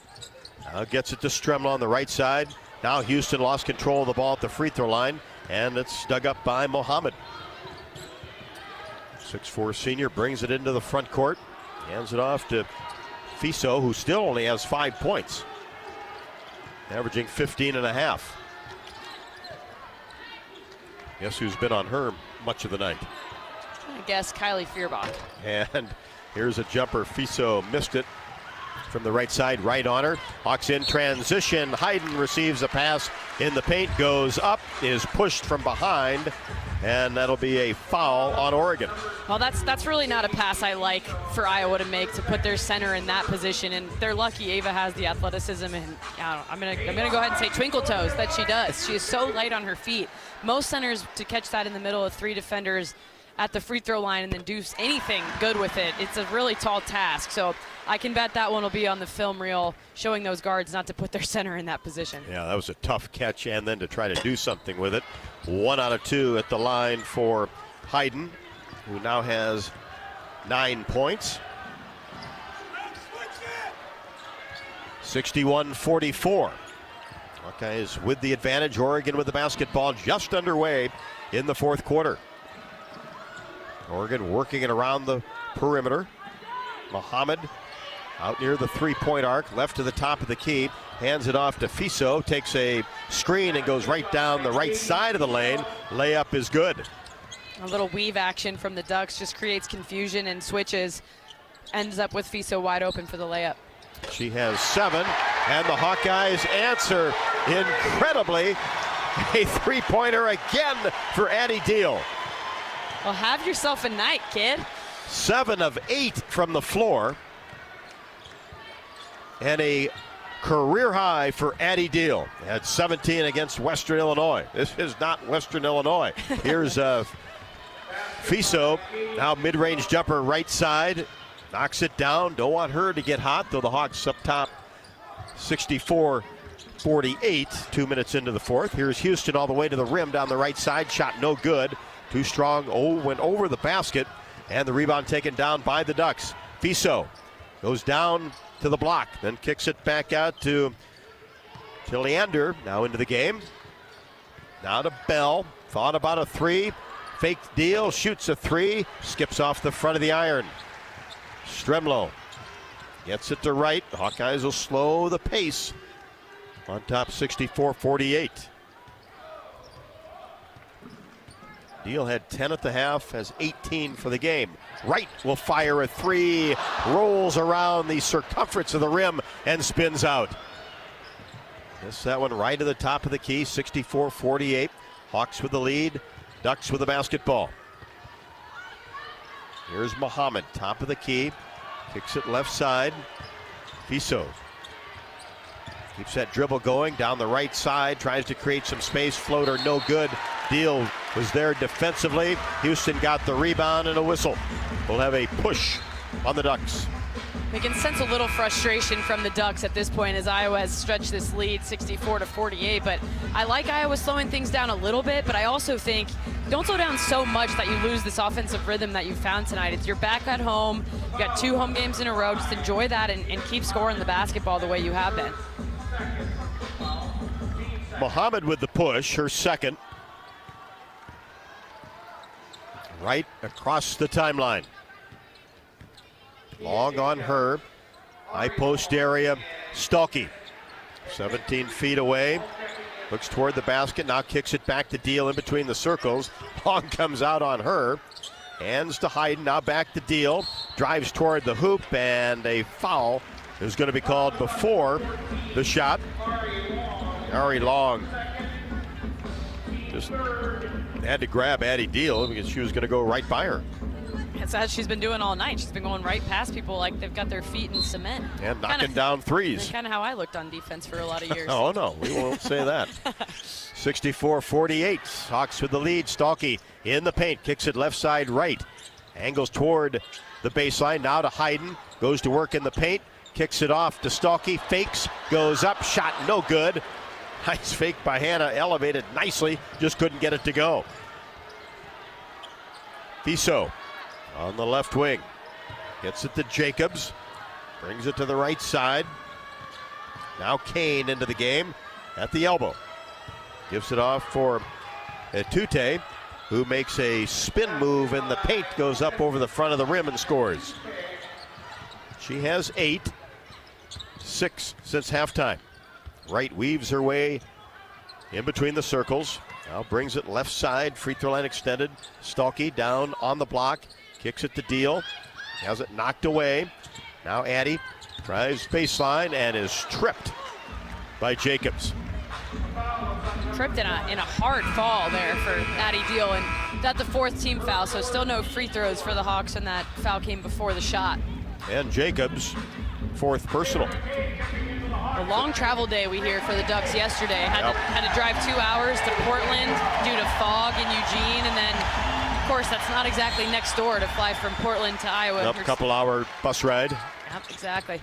Now gets it to Stremel on the right side. Now Houston lost control of the ball at the free throw line, and it's dug up by Mohammed. 6'4" senior brings it into the front court. Hands it off to Fiso, who still only has 5 points. Averaging 15 and a half. Guess who's been on her much of the night? I guess Kylie Feuerbach. And here's a jumper. Fiso missed it from the right side, right on her. Hawks in transition. Hayden receives a pass in the paint, goes up, is pushed from behind, and that'll be a foul on Oregon. Well, that's really not a pass I like for Iowa to make, to put their center in that position, and they're lucky Ava has the athleticism, and I'm gonna go ahead and say twinkle toes that she does. She is so light on her feet. Most centers, to catch that in the middle of 3 defenders at the free throw line and then do anything good with it, it's a really tall task. So I can bet that one will be on the film reel, showing those guards not to put their center in that position. Yeah, that was a tough catch, and then to try to do something with it. 1 out of 2 at the line for Hayden, who now has 9 points. 61-44. Hawkeyes with the advantage. Oregon with the basketball just underway in the fourth quarter. Oregon working it around the perimeter. Mohammed Out near the three-point arc, left to the top of the key, hands it off to Fiso, takes a screen and goes right down the right side of the lane. Layup is good. A little weave action from the Ducks just creates confusion and switches. Ends up with Fiso wide open for the layup. She has 7, and the Hawkeyes answer incredibly. A three-pointer again for Addie Deal. Well, have yourself a night, kid. 7 of 8 from the floor. And a career high for Addie Deal at 17 against Western Illinois. This is not Western Illinois. Here's Fiso, now mid-range jumper right side. Knocks it down. Don't want her to get hot, though the Hawks up top 64-48, 2 minutes into the fourth. Here's Houston all the way to the rim down the right side. Shot no good. Too strong. Went over the basket. And the rebound taken down by the Ducks. Fiso goes down to the block, then kicks it back out to Leander. Now into the game. Now to Bell. Thought about a three. Fake deal. Shoots a three. Skips off the front of the iron. Stremlo gets it to right. The Hawkeyes will slow the pace. On top 64-48. Deal had 10 at the half, has 18 for the game. Wright will fire a three, rolls around the circumference of the rim and spins out. Gets that one right to the top of the key, 64-48. Hawks with the lead, Ducks with the basketball. Here's Muhammad, top of the key, kicks it left side. Fiso keeps that dribble going down the right side, tries to create some space, floater no good. Deal was there defensively. Houston got the rebound and a whistle. We'll have a push on the Ducks. We can sense a little frustration from the Ducks at this point as Iowa has stretched this lead 64-48, but I like Iowa slowing things down a little bit, but I also think don't slow down so much that you lose this offensive rhythm that you found tonight. It's you're back at home, you got 2 home games in a row, just enjoy that and keep scoring the basketball the way you have been. Muhammad with the push, her second. Right across the timeline. Long on her. High post area. Stalky. 17 feet away. Looks toward the basket. Now kicks it back to Deal in between the circles. Long comes out on her. Hands to Hayden. Now back to Deal. Drives toward the hoop. And a foul is going to be called before the shot. Ari Long just had to grab Addie Deal because she was going to go right by her. That's as she's been doing all night. She's been going right past people like they've got their feet in cement. And knocking down threes. Kind of how I looked on defense for a lot of years. Oh, no, we won't say that. 64-48. Hawks with the lead. Stalky in the paint. Kicks it left side right. Angles toward the baseline. Now to Hayden. Goes to work in the paint. Kicks it off to Stalky. Fakes. Goes up. Shot no good. Nice fake by Hannah. Elevated nicely. Just couldn't get it to go. Fiso on the left wing. Gets it to Jacobs. Brings it to the right side. Now Kane into the game at the elbow. Gives it off for Etute, who makes a spin move in the paint. Goes up over the front of the rim and scores. She has 8. 6 since halftime. Wright weaves her way in between the circles. Now brings it left side. Free throw line extended. Stalky down on the block. Kicks it to Deal. Has it knocked away. Now Addie tries baseline and is tripped by Jacobs. Tripped in a hard fall there for Addie Deal, and that's the 4th team foul, so still no free throws for the Hawks, and that foul came before the shot. And Jacobs, 4th personal. A long travel day we hear for the Ducks yesterday. Had to drive 2 hours to Portland due to fog in Eugene, and then, of course, that's not exactly next door to fly from Portland to Iowa. Yep, couple-hour bus ride. Yep, exactly.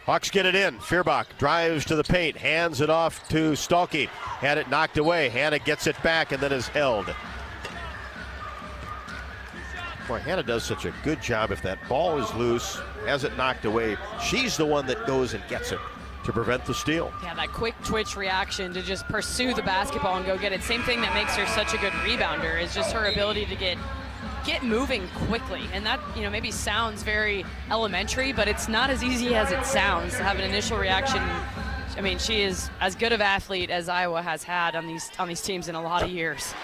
Hawks get it in. Feuerbach drives to the paint, hands it off to Stalky. Had it knocked away. Hannah gets it back and then is held. Boy, Hannah does such a good job. If that ball is loose, has it knocked away, she's the one that goes and gets it to prevent the steal. Yeah, that quick twitch reaction to just pursue the basketball and go get it. Same thing that makes her such a good rebounder is just her ability to get get moving quickly. And that, maybe sounds very elementary, but it's not as easy as it sounds to have an initial reaction. I mean, she is as good of an athlete as Iowa has had on these teams in a lot of years.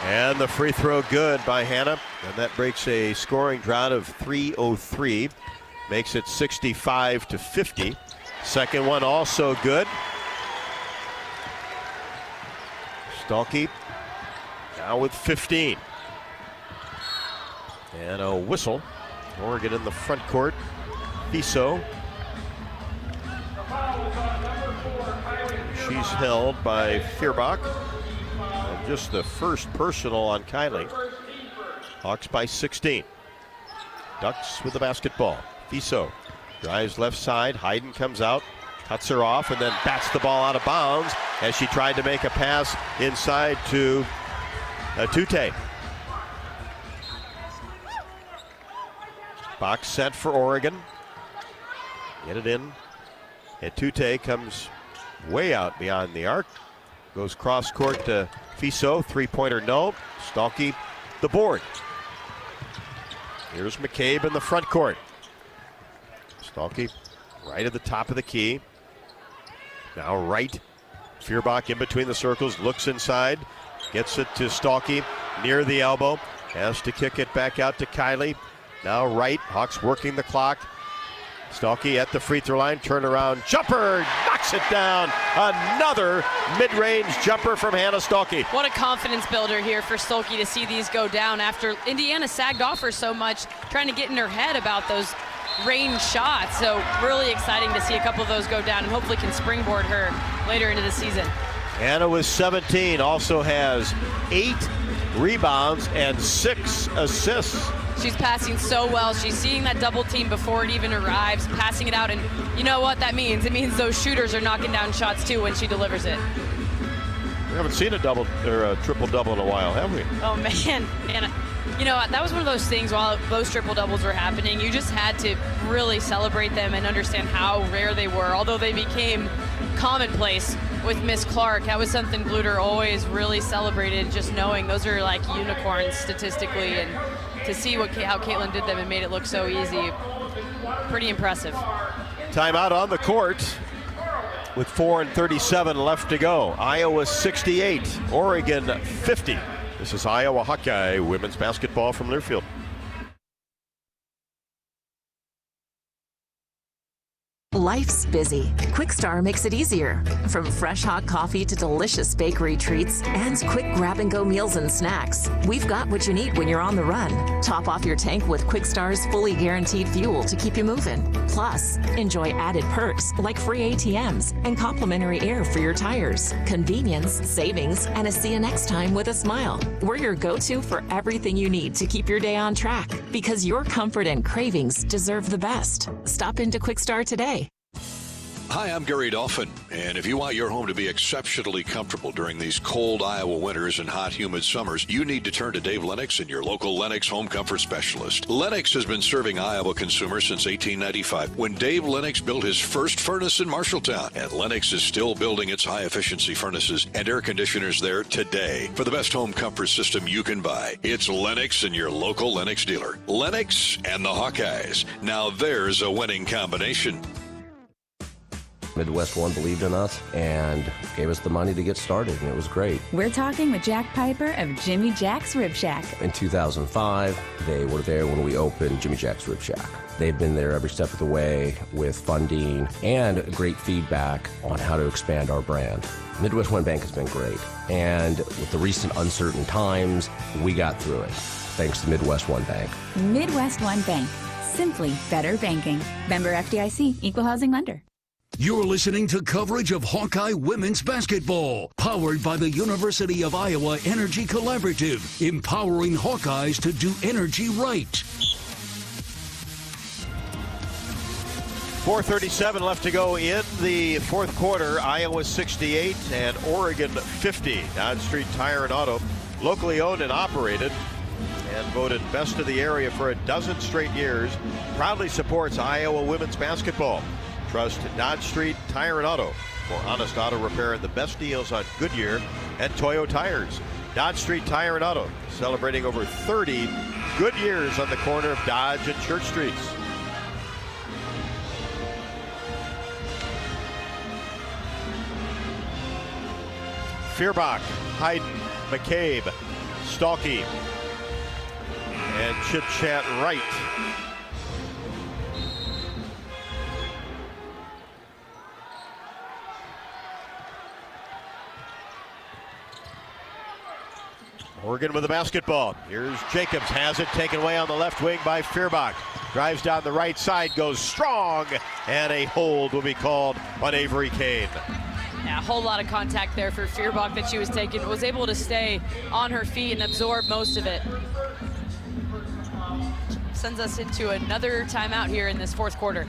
And the free throw good by Hannah, and that breaks a scoring drought of 3:03, makes it 65-50. Second one also good. Stalkey now with 15. And a whistle. Oregon in the front court. Fiso. She's held by Feuerbach. And just the first personal on Kylie. Hawks by 16. Ducks with the basketball. Fiso drives left side. Hayden comes out, cuts her off, and then bats the ball out of bounds as she tried to make a pass inside to Tute. Box set for Oregon. Get it in. And Tute comes way out beyond the arc. Goes cross court to Fiso. Three-pointer no. Stalkey the board. Here's McCabe in the front court. Stalkey right at the top of the key. Now right. Feuerbach in between the circles. Looks inside. Gets it to Stalkey near the elbow. Has to kick it back out to Kylie. Now right. Hawks working the clock. Stalkey at the free throw line. Turnaround jumper. Knocks it down. Another mid-range jumper from Hannah Stalkey. What a confidence builder here for Stalkey to see these go down after Indiana sagged off her so much, trying to get in her head about those range shots. So really exciting to see a couple of those go down and hopefully can springboard her later into the season. Hannah with 17 also has 8 rebounds and 6 assists. She's passing so well. She's seeing that double team before it even arrives, passing it out, and you know what that means? It means those shooters are knocking down shots too when she delivers it. We haven't seen a double or a triple-double in a while, have we? Oh man, and that was one of those things while those triple-doubles were happening. You just had to really celebrate them and understand how rare they were. Although they became commonplace with Miss Clark, that was something Gluter always really celebrated, just knowing those are like unicorns statistically, and to see how Caitlin did them and made it look so easy, pretty impressive. Timeout on the court with 4:37 left to go. Iowa 68, Oregon 50. This is Iowa Hawkeye women's basketball from Learfield. Life's busy. Quickstar makes it easier. From fresh hot coffee to delicious bakery treats and quick grab-and-go meals and snacks, we've got what you need when you're on the run. Top off your tank with Quickstar's fully guaranteed fuel to keep you moving. Plus, enjoy added perks like free ATMs and complimentary air for your tires. Convenience, savings, and a see you next time with a smile. We're your go-to for everything you need to keep your day on track, because your comfort and cravings deserve the best. Stop into Quickstar today. Hi, I'm Gary Dolphin, and if you want your home to be exceptionally comfortable during these cold Iowa winters and hot, humid summers, you need to turn to Dave Lennox and your local Lennox home comfort specialist. Lennox has been serving Iowa consumers since 1895, when Dave Lennox built his first furnace in Marshalltown, and Lennox is still building its high-efficiency furnaces and air conditioners there today. For the best home comfort system you can buy, it's Lennox and your local Lennox dealer. Lennox and the Hawkeyes. Now there's a winning combination. Midwest One believed in us and gave us the money to get started, and it was great. We're talking with Jack Piper of Jimmy Jack's Rib Shack. In 2005, they were there when we opened Jimmy Jack's Rib Shack. They've been there every step of the way with funding and great feedback on how to expand our brand. Midwest One Bank has been great, and with the recent uncertain times, we got through it, thanks to Midwest One Bank. Midwest One Bank, simply better banking. Member FDIC, equal housing lender. You're listening to coverage of Hawkeye women's basketball, powered by the University of Iowa Energy Collaborative, empowering Hawkeyes to do energy right. 4:37 left to go in the fourth quarter. Iowa 68 and Oregon 50. Dodge Street Tire and Auto, locally owned and operated, and voted best of the area for a dozen straight years, proudly supports Iowa women's basketball. Trust Dodge Street Tire and Auto for honest auto repair and the best deals on Goodyear and Toyo tires. Dodge Street Tire and Auto, celebrating over 30 good years on the corner of Dodge and Church Streets. Feuerbach, Hayden, McCabe, Stalky, and Chit Chat Wright. Oregon with the basketball. Here's Jacobs, has it taken away on the left wing by Feuerbach. Drives down the right side, goes strong, and a hold will be called on Avery Kane. Yeah, a whole lot of contact there for Feuerbach that she was taking. Was able to stay on her feet and absorb most of it. Sends us into another timeout here in this fourth quarter.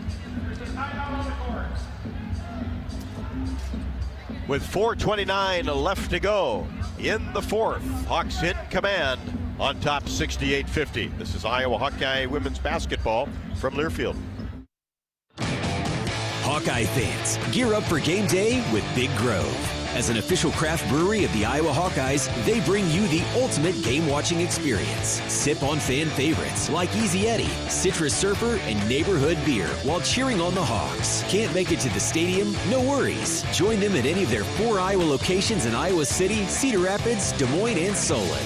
With 4:29 left to go in the fourth, Hawks in command on top 68-50. This is Iowa Hawkeye women's basketball from Learfield. Hawkeye fans, gear up for game day with Big Grove. As an official craft brewery of the Iowa Hawkeyes, they bring you the ultimate game-watching experience. Sip on fan favorites like Easy Eddie, Citrus Surfer, and Neighborhood Beer while cheering on the Hawks. Can't make it to the stadium? No worries. Join them at any of their 4 Iowa locations in Iowa City, Cedar Rapids, Des Moines, and Solon.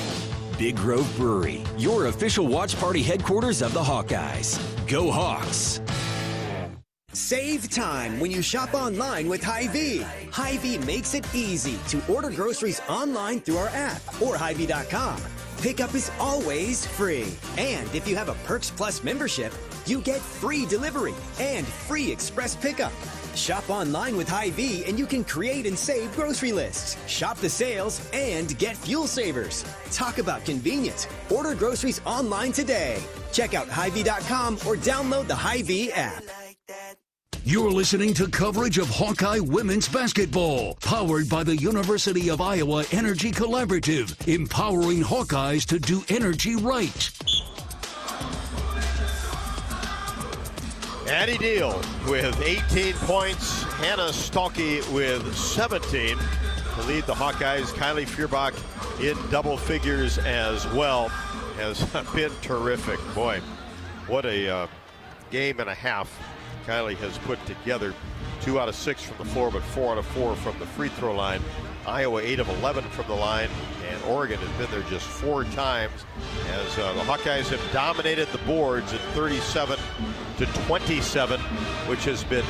Big Grove Brewery, your official watch party headquarters of the Hawkeyes. Go Hawks! Save time when you shop online with Hy-Vee. Hy-Vee makes it easy to order groceries online through our app or Hy-Vee.com. Pickup is always free. And if you have a Perks Plus membership, you get free delivery and free express pickup. Shop online with Hy-Vee and you can create and save grocery lists. Shop the sales and get fuel savers. Talk about convenience. Order groceries online today. Check out Hy-Vee.com or download the Hy-Vee app. You're listening to coverage of Hawkeye women's basketball, powered by the University of Iowa Energy Collaborative, empowering Hawkeyes to do energy right. Addie Deal with 18 points, Hannah Stalky with 17 to lead the Hawkeyes. Kylie Feuerbach in double figures as well has been terrific. Boy, what a game and a half Kylie has put together. 2 out of 6 from the floor, but 4 out of 4 from the free throw line. Iowa 8 of 11 from the line, and Oregon has been there just 4 times as the Hawkeyes have dominated the boards at 37-27, which has been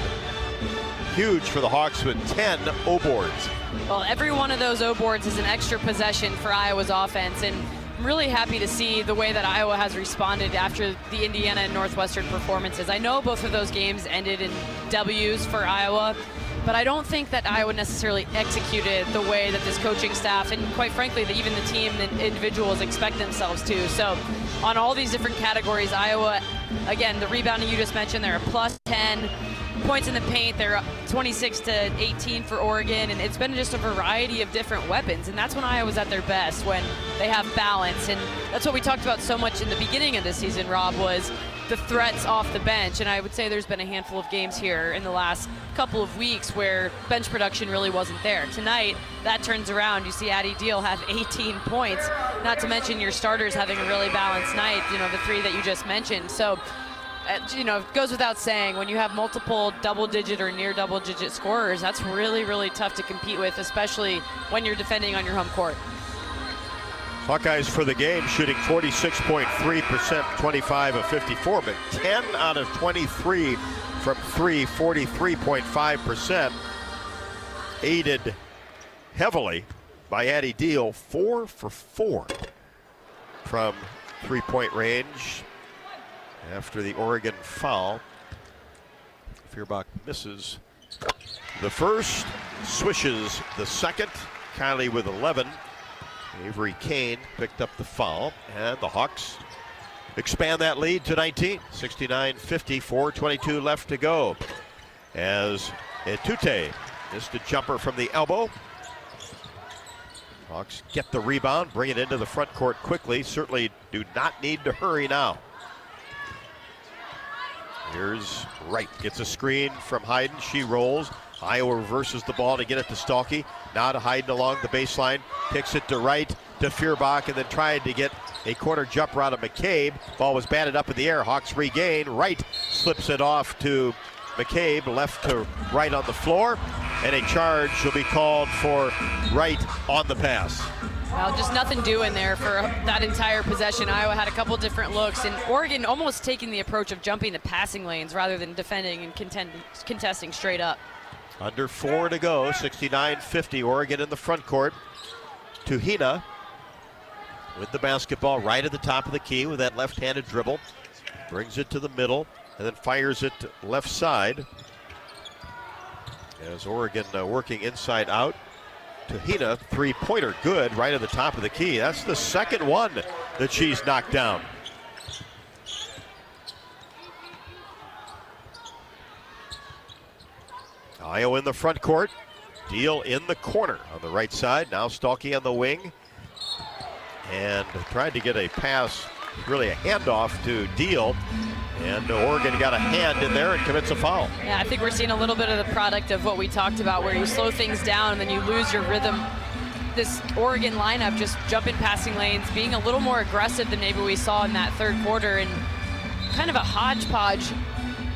huge for the Hawks with 10 O boards. Well, every one of those O boards is an extra possession for Iowa's offense, and I'm really happy to see the way that Iowa has responded after the Indiana and Northwestern performances. I know both of those games ended in W's for Iowa, but I don't think that Iowa necessarily executed the way that this coaching staff and quite frankly even the team and individuals expect themselves to. So on all these different categories, Iowa, again, the rebounding you just mentioned, they're a plus 10. Points in the paint, they're up 26-18 for Oregon, and it's been just a variety of different weapons, and that's when Iowa's at their best, when they have balance. And that's what we talked about so much in the beginning of the season, Rob, was the threats off the bench. And I would say there's been a handful of games here in the last couple of weeks where bench production really wasn't there. Tonight, that turns around. You see Addie Deal have 18 points, not to mention your starters having a really balanced night, the 3 that you just mentioned. So it goes without saying, when you have multiple double-digit or near double-digit scorers, that's really, really tough to compete with, especially when you're defending on your home court. Hawkeyes for the game shooting 46.3%, 25 of 54, but 10 out of 23 from 3, 43.5%. Aided heavily by Addie Deal, 4 for 4 from three-point range. After the Oregon foul, Feuerbach misses the first, swishes the second. Kylie with 11. Avery Kane picked up the foul, and the Hawks expand that lead to 19. 69-50, 4:22 left to go. As Etute missed a jumper from the elbow. Hawks get the rebound, bring it into the front court quickly. Certainly do not need to hurry now. Here's Wright, gets a screen from Hayden, she rolls. Iowa reverses the ball to get it to Stalky. Now to Hayden along the baseline, kicks it to Wright. to Feuerbach and then tried to get a corner jumper out of McCabe. Ball was batted up in the air. Hawks regain. Wright slips it off to McCabe, left to right on the floor, and a charge will be called for Wright on the pass. Well, just nothing doing there for that entire possession. Iowa had a couple different looks, and Oregon almost taking the approach of jumping the passing lanes rather than defending and contesting straight up. Under 4 to go, 69-50, Oregon in the front court. Tuhina with the basketball right at the top of the key with that left-handed dribble. Brings it to the middle and then fires it left side. As Oregon working inside out. Tuhina, three-pointer, good, right at the top of the key. That's the second one that she's knocked down. Iowa in the front court. Deal in the corner on the right side. Now Stalkey on the wing. And tried to get a pass, really a handoff to Deal. And Oregon got a hand in there and commits a foul. Yeah, I think we're seeing a little bit of the product of what we talked about, where you slow things down and then you lose your rhythm. This Oregon lineup just jumping passing lanes, being a little more aggressive than maybe we saw in that third quarter, and kind of a hodgepodge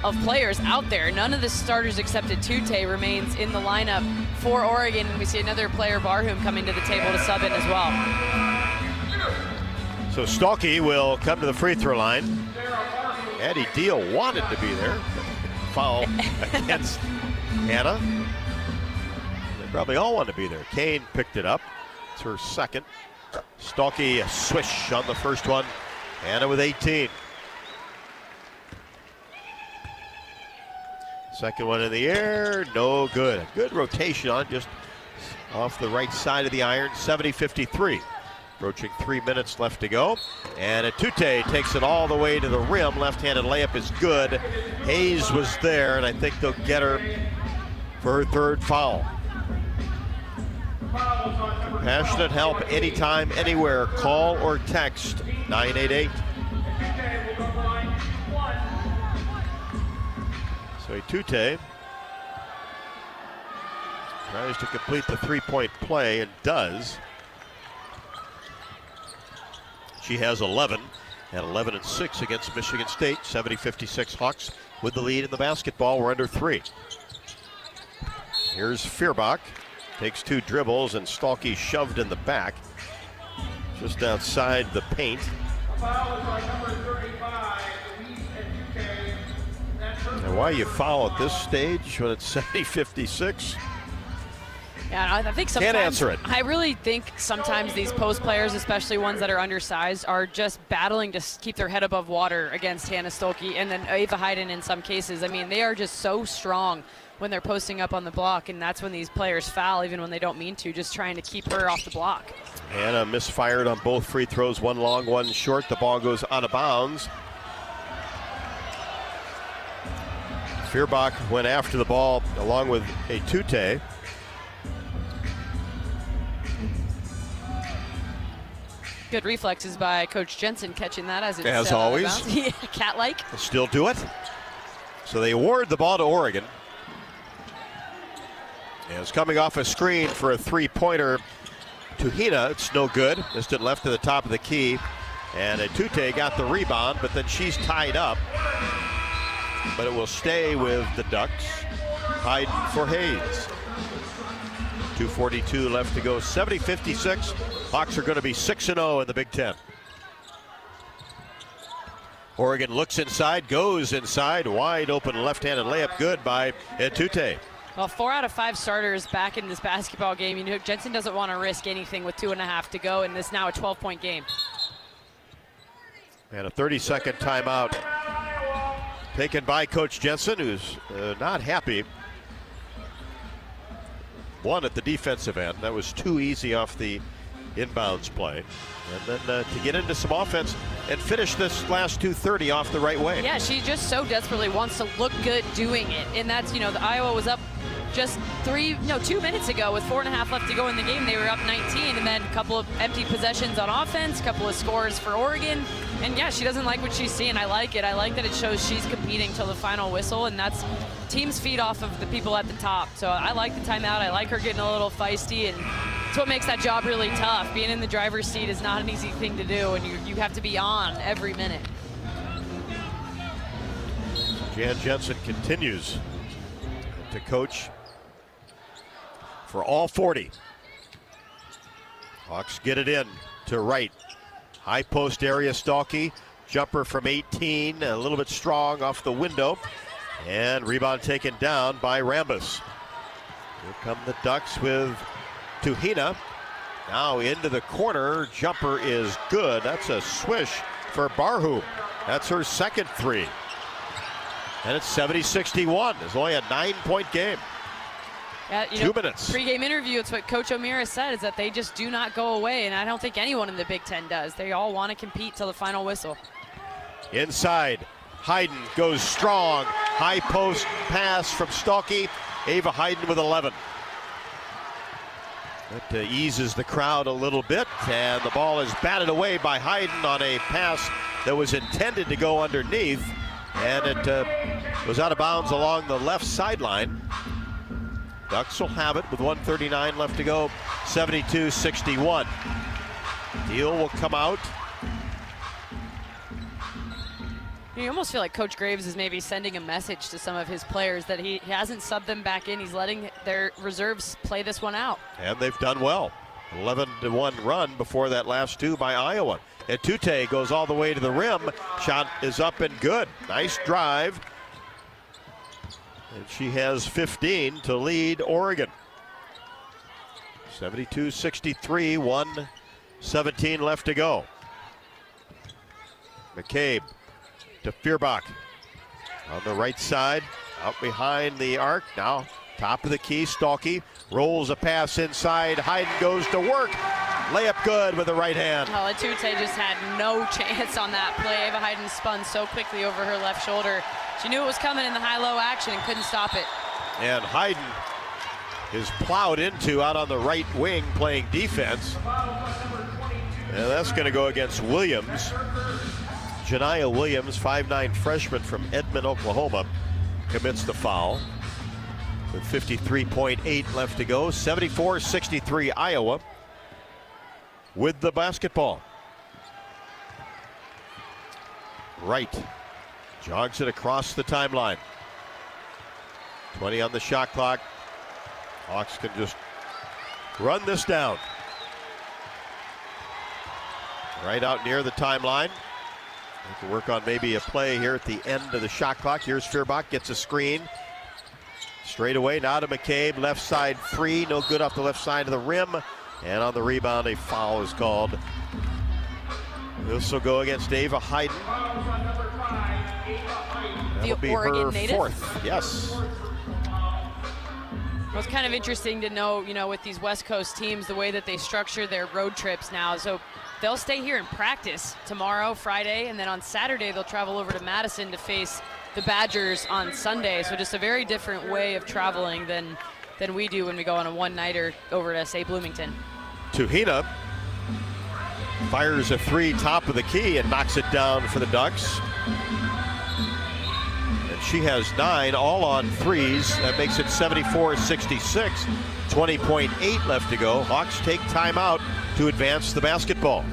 of players out there. None of the starters except Tute remains in the lineup for Oregon. We see another player, Barhum, coming to the table to sub in as well. So Stalkey will come to the free throw line. Eddie Deal wanted to be there. Foul against Hannah. They probably all want to be there. Kane picked it up. It's her second. Stalkey a swish on the first one. Hannah with 18. Second one in the air, no good. Good rotation on just off the right side of the iron, 70-53. Approaching 3 minutes left to go. And Tute takes it all the way to the rim. Left-handed layup is good. Hayes was there, and I think they'll get her for her third foul. Compassionate help anytime, anywhere. Call or text 988. So Tute tries to complete the three-point play and does. She has 11 at 11 and 6 against Michigan State. 70-56 Hawks with the lead in the basketball. We're under 3. Here's Feuerbach. Takes 2 dribbles and Stalkey shoved in the back. Just outside the paint. And why you foul at this stage when it's 70-56? Yeah, I think sometimes, can't answer it. I really think sometimes these post players, especially ones that are undersized, are just battling to keep their head above water against Hannah Stolke and then Ava Hayden in some cases. I mean, they are just so strong when they're posting up on the block, and that's when these players foul, even when they don't mean to, just trying to keep her off the block. Hannah misfired on both free throws, one long, one short. The ball goes out of bounds. Feuerbach went after the ball along with Tute. Good reflexes by Coach Jensen catching that as it's as always. Yeah, cat-like. Still do it. So they award the ball to Oregon. And it's coming off a screen for a three-pointer. Tuhina, it's no good. Missed it left to the top of the key. And Tute got the rebound, but then she's tied up. But it will stay with the Ducks. Hyde for Hayes. 2:42 left to go. 70-56. Hawks are going to be 6-0 in the Big Ten. Oregon looks inside, goes inside. Wide open left-handed layup, good by Tute. Well, 4 out of 5 starters back in this basketball game. You know, Jensen doesn't want to risk anything with 2.5 to go, and this now a 12-point game. And a 30-second timeout taken by Coach Jensen, who's not happy. One at the defensive end. That was too easy off the inbounds play. And then to get into some offense and finish this last 2:30 off the right way. Yeah, she just so desperately wants to look good doing it. And that's, you know, the Iowa was up just 2 minutes ago with 4.5 left to go in the game. They were up 19, and then a couple of empty possessions on offense, a couple of scores for Oregon. And yeah, she doesn't like what she's seeing. I like it. I like that it shows she's competing till the final whistle, and that's teams feed off of the people at the top. So I like the timeout. I like her getting a little feisty, and It's what makes that job really tough. Being in the driver's seat is not an easy thing to do, and you have to be on every minute. Jensen continues to coach for all 40. Hawks get it in to right. High post area, Stalky. Jumper from 18, a little bit strong off the window. And rebound taken down by Rambus. Here come the Ducks with Tuhina. Now into the corner. Jumper is good. That's a swish for Barhu. That's her second three. And it's 70-61. It's only a 9-point game. Yeah, 2 minutes. Pregame interview, it's what Coach Omera said, is that they just do not go away, and I don't think anyone in the Big Ten does. They all want to compete till the final whistle. Inside, Hayden goes strong. High post pass from Stalky. Ava Hayden with 11. That eases the crowd a little bit, and the ball is batted away by Hayden on a pass that was intended to go underneath, and it was out of bounds along the left sideline. Ducks will have it with 1:39 left to go, 72-61. Deal will come out. You almost feel like Coach Graves is maybe sending a message to some of his players that he hasn't subbed them back in. He's letting their reserves play this one out. And they've done well. 11-1 run before that last two by Iowa. And Tute goes all the way to the rim. Shot is up and good. Nice drive. And she has 15 to lead Oregon. 72-63, 1:17 left to go. McCabe to Feuerbach on the right side, out behind the arc. Now top of the key, Stalky rolls a pass inside. Hayden goes to work. Layup good with the right hand. Well, Atute just had no chance on that play. Ava Hayden spun so quickly over her left shoulder. She knew it was coming in the high-low action and couldn't stop it. And Hayden is plowed into out on the right wing playing defense. And that's going to go against Williams. Janiah Williams, 5'9" freshman from Edmond, Oklahoma, commits the foul. With 53.8 left to go, 74-63 Iowa with the basketball. Wright jogs it across the timeline. 20 on the shot clock. Hawks can just run this down. Right out near the timeline. They can work on maybe a play here at the end of the shot clock. Here's Feuerbach, gets a screen. Straight away, now to McCabe, left side three, no good off the left side of the rim. And on the rebound, a foul is called. This will go against Ava Hayden. That'll be Oregon her native? fourth, yes. Well, it's kind of interesting to know, with these West Coast teams, the way that they structure their road trips now. So they'll stay here and practice tomorrow, Friday, and then on Saturday they'll travel over to Madison to face the Badgers on Sunday. So just a very different way of traveling than we do when we go on a one-nighter over to, say, Bloomington. Tuhina fires a three top of the key and knocks it down for the Ducks. And she has 9, all on threes. That makes it 74-66. 20.8 left to go. Hawks take timeout to advance the basketball.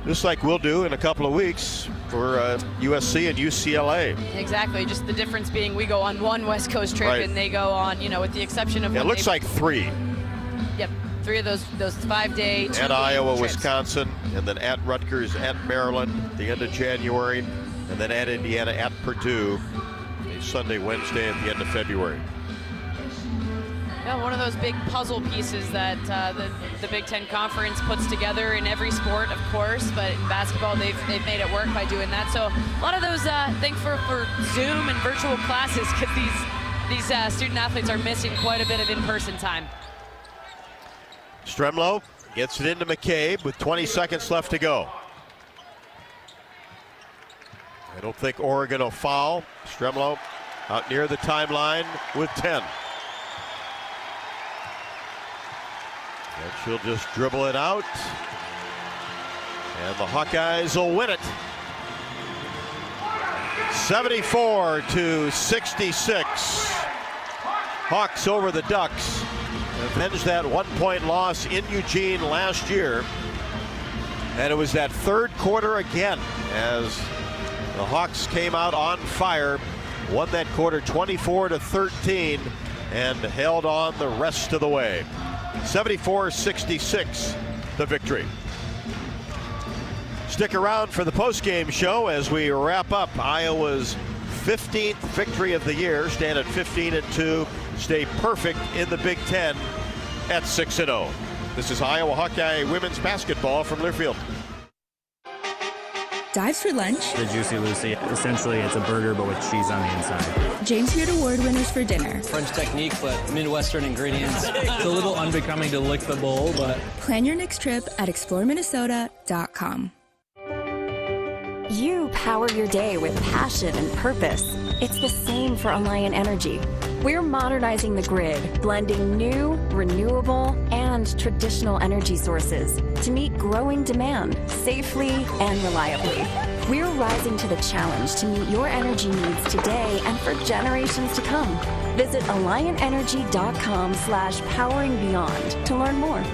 Just like we'll do in a couple of weeks for USC and UCLA. Exactly, just the difference being we go on one West Coast trip Right. and they go on, with the exception of It looks like 3. Yep, 3 of those 5-day. At Iowa, trips. Wisconsin, and then at Rutgers, at Maryland, the end of January, and then at Indiana, at Purdue, a Sunday, Wednesday at the end of February. Yeah, one of those big puzzle pieces that the Big Ten Conference puts together in every sport, of course, but in basketball they've made it work by doing that. So a lot of those think for Zoom and virtual classes, because these student athletes are missing quite a bit of in-person time. Stremlo gets it into McCabe with 20 seconds left to go. I don't think Oregon will foul. Stremlo out near the timeline with 10. And she'll just dribble it out. And the Hawkeyes will win it. 74-66. Hawks over the Ducks avenged that 1-point loss in Eugene last year. And it was that third quarter again as the Hawks came out on fire, won that quarter 24-13, and held on the rest of the way. 74-66, the victory. Stick around for the postgame show as we wrap up Iowa's 15th victory of the year, stand at 15-2, stay perfect in the Big Ten at 6-0. This is Iowa Hawkeye women's basketball from Learfield. Dives for lunch. The Juicy Lucy. Essentially, it's a burger, but with cheese on the inside. James Beard Award winners for dinner. French technique, but Midwestern ingredients. It's a little unbecoming to lick the bowl, but... Plan your next trip at exploreminnesota.com. You power your day with passion and purpose. It's the same for Alliant Energy. We're modernizing the grid, blending new, renewable, and traditional energy sources to meet growing demand safely and reliably. We're rising to the challenge to meet your energy needs today and for generations to come. Visit AlliantEnergy.com/poweringbeyond to learn more.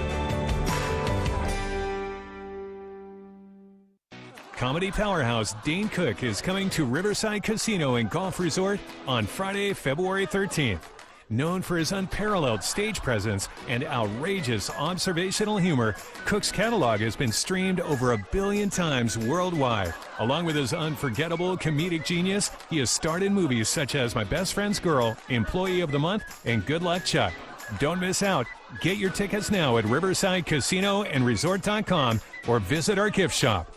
Comedy powerhouse Dane Cook is coming to Riverside Casino and Golf Resort on Friday, February 13th. Known for his unparalleled stage presence and outrageous observational humor, Cook's catalog has been streamed over 1 billion times worldwide. Along with his unforgettable comedic genius, he has starred in movies such as My Best Friend's Girl, Employee of the Month, and Good Luck Chuck. Don't miss out. Get your tickets now at Riverside Casino and Resort.com or visit our gift shop.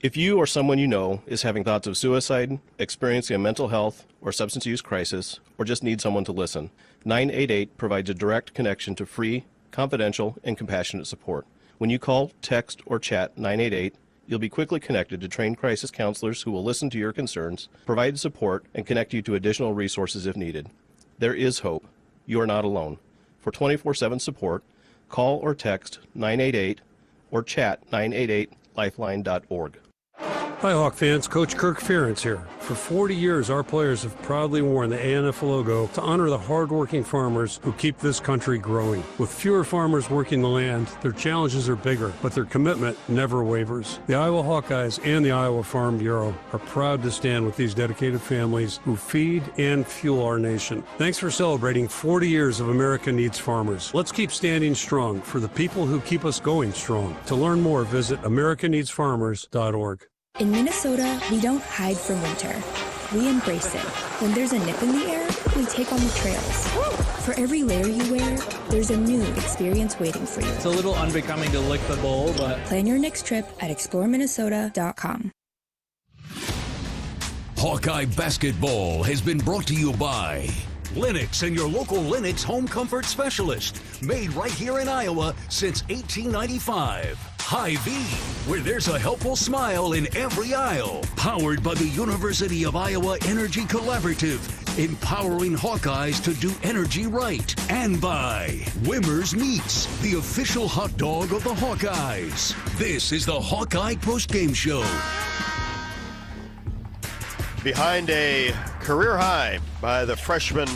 If you or someone you know is having thoughts of suicide, experiencing a mental health or substance use crisis, or just need someone to listen, 988 provides a direct connection to free, confidential, and compassionate support. When you call, text, or chat 988, you'll be quickly connected to trained crisis counselors who will listen to your concerns, provide support, and connect you to additional resources if needed. There is hope. You are not alone. For 24/7 support, call or text 988 or chat 988lifeline.org. Hi Hawk fans, Coach Kirk Ferentz here. For 40 years, our players have proudly worn the ANF logo to honor the hardworking farmers who keep this country growing. With fewer farmers working the land, their challenges are bigger, but their commitment never wavers. The Iowa Hawkeyes and the Iowa Farm Bureau are proud to stand with these dedicated families who feed and fuel our nation. Thanks for celebrating 40 years of America Needs Farmers. Let's keep standing strong for the people who keep us going strong. To learn more, visit americaneedsfarmers.org. In Minnesota, we don't hide from winter. We embrace it. When there's a nip in the air, we take on the trails. For every layer you wear, there's a new experience waiting for you. It's a little unbecoming to lick the bowl, but... Plan your next trip at exploreminnesota.com. Hawkeye Basketball has been brought to you by Lennox and your local Lennox home comfort specialist. Made right here in Iowa since 1895. Hy-Vee, where there's a helpful smile in every aisle. Powered by the University of Iowa Energy Collaborative, empowering Hawkeyes to do energy right. And by Wimmer's Meats, the official hot dog of the Hawkeyes. This is the Hawkeye Postgame Show. Behind a career high by the freshman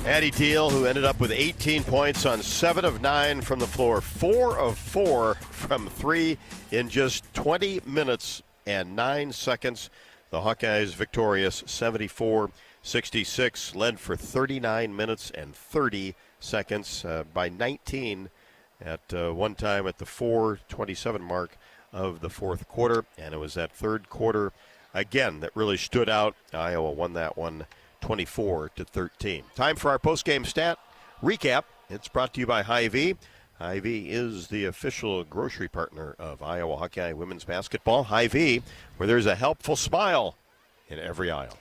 Addie Deal, who ended up with 18 points on 7 of 9 from the floor, 4 of 4 from 3 in just 20 minutes and 9 seconds. The Hawkeyes victorious 74-66, led for 39 minutes and 30 seconds by 19 at one time at the 4:27 mark of the fourth quarter. And it was that third quarter again that really stood out. Iowa won that one 24-13. Time for our postgame stat recap. It's brought to you by Hy-Vee. Hy-Vee is the official grocery partner of Iowa Hawkeye women's basketball. Hy-Vee, where there's a helpful smile in every aisle.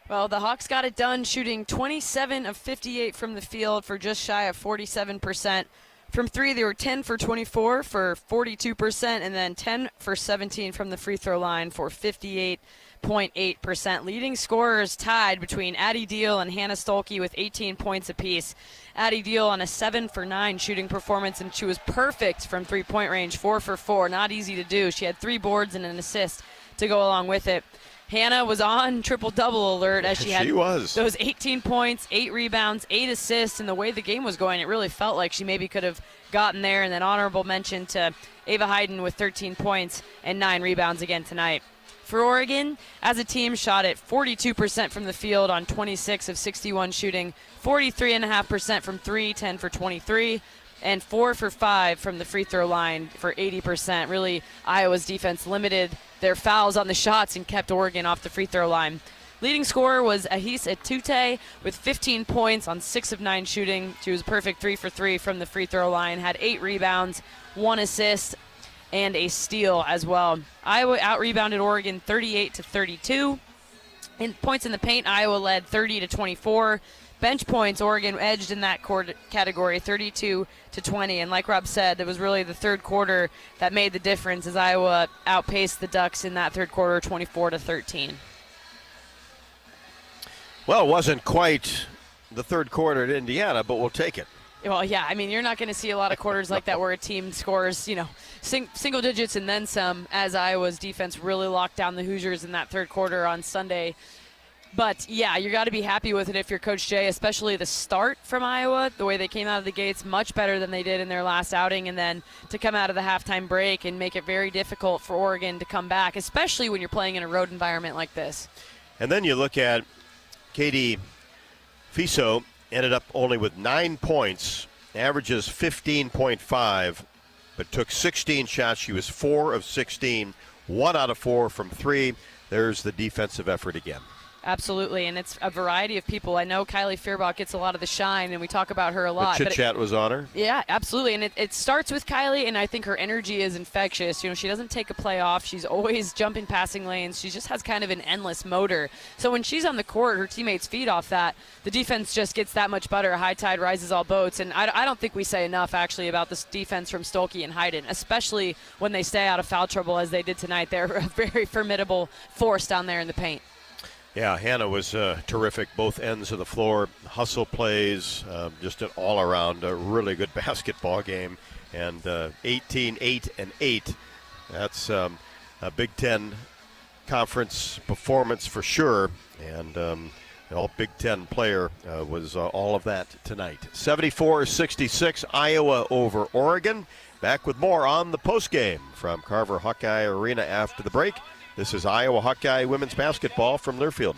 Well, the Hawks got it done, shooting 27 of 58 from the field for just shy of 47%. From three, they were 10 for 24 for 42%, and then 10 for 17 from the free throw line for 58.8%. Leading scorers tied between Addie Deal and Hannah Stolke with 18 points apiece. Addie Deal on a 7 for 9 shooting performance, and she was perfect from three-point range, 4 for 4. Not easy to do. She had 3 boards and an assist to go along with it. Hannah was on triple-double alert as she had was. Those 18 points, 8 rebounds, 8 assists, and the way the game was going, it really felt like she maybe could have gotten there. And then honorable mention to Ava Hayden with 13 points and 9 rebounds again tonight. For Oregon, as a team, shot at 42% from the field on 26 of 61 shooting, 43.5% from 3, 10 for 23, and 4 for 5 from the free throw line for 80%. Really, Iowa's defense limited their fouls on the shots and kept Oregon off the free throw line. Leading scorer was Ahis Etute with 15 points on 6 of 9 shooting. She was perfect 3 for 3 from the free throw line, had 8 rebounds, 1 assist, and a steal as well. Iowa out-rebounded Oregon 38-32. In points in the paint, Iowa led 30-24. Bench points, Oregon edged in that category 32-20. And like Rob said, it was really the third quarter that made the difference as Iowa outpaced the Ducks in that third quarter 24-13. Well, it wasn't quite the third quarter at Indiana, but we'll take it. Well, yeah, I mean, you're not going to see a lot of quarters like that where a team scores, single digits and then some, as Iowa's defense really locked down the Hoosiers in that third quarter on Sunday. But, yeah, you got to be happy with it if you're Coach Jay, especially the start from Iowa, the way they came out of the gates, much better than they did in their last outing, and then to come out of the halftime break and make it very difficult for Oregon to come back, especially when you're playing in a road environment like this. And then you look at Katie Fiso, ended up only with 9 points, averages 15.5, but took 16 shots. She was 4 of 16, 1 out of 4 from 3. There's the defensive effort again. Absolutely, and it's a variety of people. I know Kylie Fairbach gets a lot of the shine, and we talk about her a lot. The chit-chat was on her. Yeah, absolutely, and it starts with Kylie, and I think her energy is infectious. She doesn't take a play off. She's always jumping passing lanes. She just has kind of an endless motor. So when she's on the court, her teammates feed off that. The defense just gets that much better. A high tide rises all boats, and I don't think we say enough, actually, about this defense from Stolke and Hayden, especially when they stay out of foul trouble as they did tonight. They're a very formidable force down there in the paint. Yeah, Hannah was terrific, both ends of the floor, hustle plays, just an all-around really good basketball game. And 18, 8, and 8. That's a Big Ten conference performance for sure. And all Big Ten player was all of that tonight. 74-66, Iowa over Oregon. Back with more on the postgame from Carver Hawkeye Arena after the break. This is Iowa Hawkeye women's basketball from Learfield.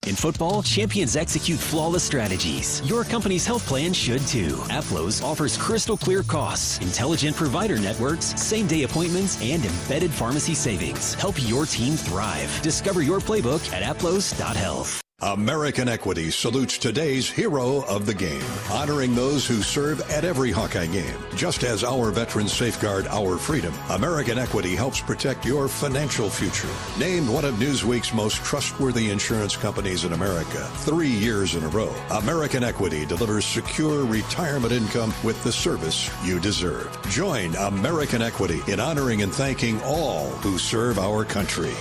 In football, champions execute flawless strategies. Your company's health plan should too. Aplos offers crystal clear costs, intelligent provider networks, same-day appointments, and embedded pharmacy savings. Help your team thrive. Discover your playbook at aplos.health. American Equity salutes today's hero of the game, honoring those who serve at every Hawkeye game. Just as our veterans safeguard our freedom, American Equity helps protect your financial future. Named one of Newsweek's most trustworthy insurance companies in America 3 years in a row, American Equity delivers secure retirement income with the service you deserve. Join American Equity in honoring and thanking all who serve our country.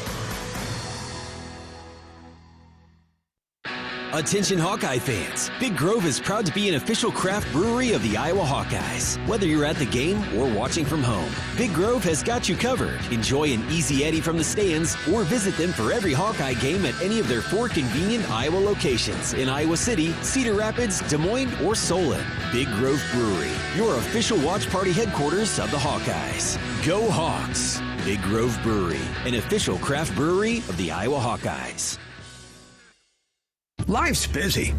Attention Hawkeye fans, Big Grove is proud to be an official craft brewery of the Iowa Hawkeyes. Whether you're at the game or watching from home, Big Grove has got you covered. Enjoy an easy Eddie from the stands or visit them for every Hawkeye game at any of their 4 convenient Iowa locations in Iowa City, Cedar Rapids, Des Moines, or Solon. Big Grove Brewery, your official watch party headquarters of the Hawkeyes. Go Hawks! Big Grove Brewery, an official craft brewery of the Iowa Hawkeyes. Life's busy.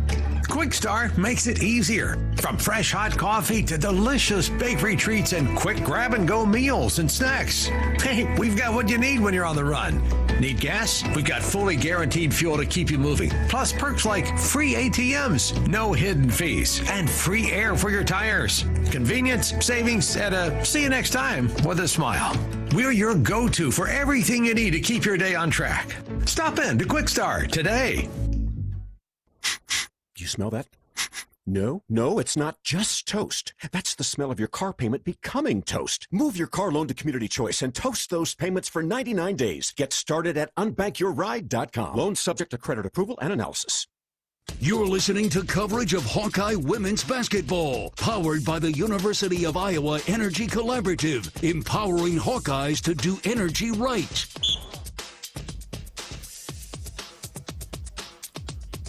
Quick Start makes it easier. From fresh hot coffee to delicious bakery treats and quick grab-and-go meals and snacks. Hey, we've got what you need when you're on the run. Need gas? We've got fully guaranteed fuel to keep you moving. Plus perks like free ATMs, no hidden fees, and free air for your tires. Convenience, savings, and a see you next time with a smile. We're your go-to for everything you need to keep your day on track. Stop in to Quick Start today. Do you smell that? No, it's not just toast. That's the smell of your car payment becoming toast. Move your car loan to Community Choice and toast those payments for 99 days. Get started at unbankyourride.com. Loan subject to credit approval and analysis. You're listening to coverage of Hawkeye women's basketball, powered by the University of Iowa Energy Collaborative, empowering Hawkeyes to do energy right.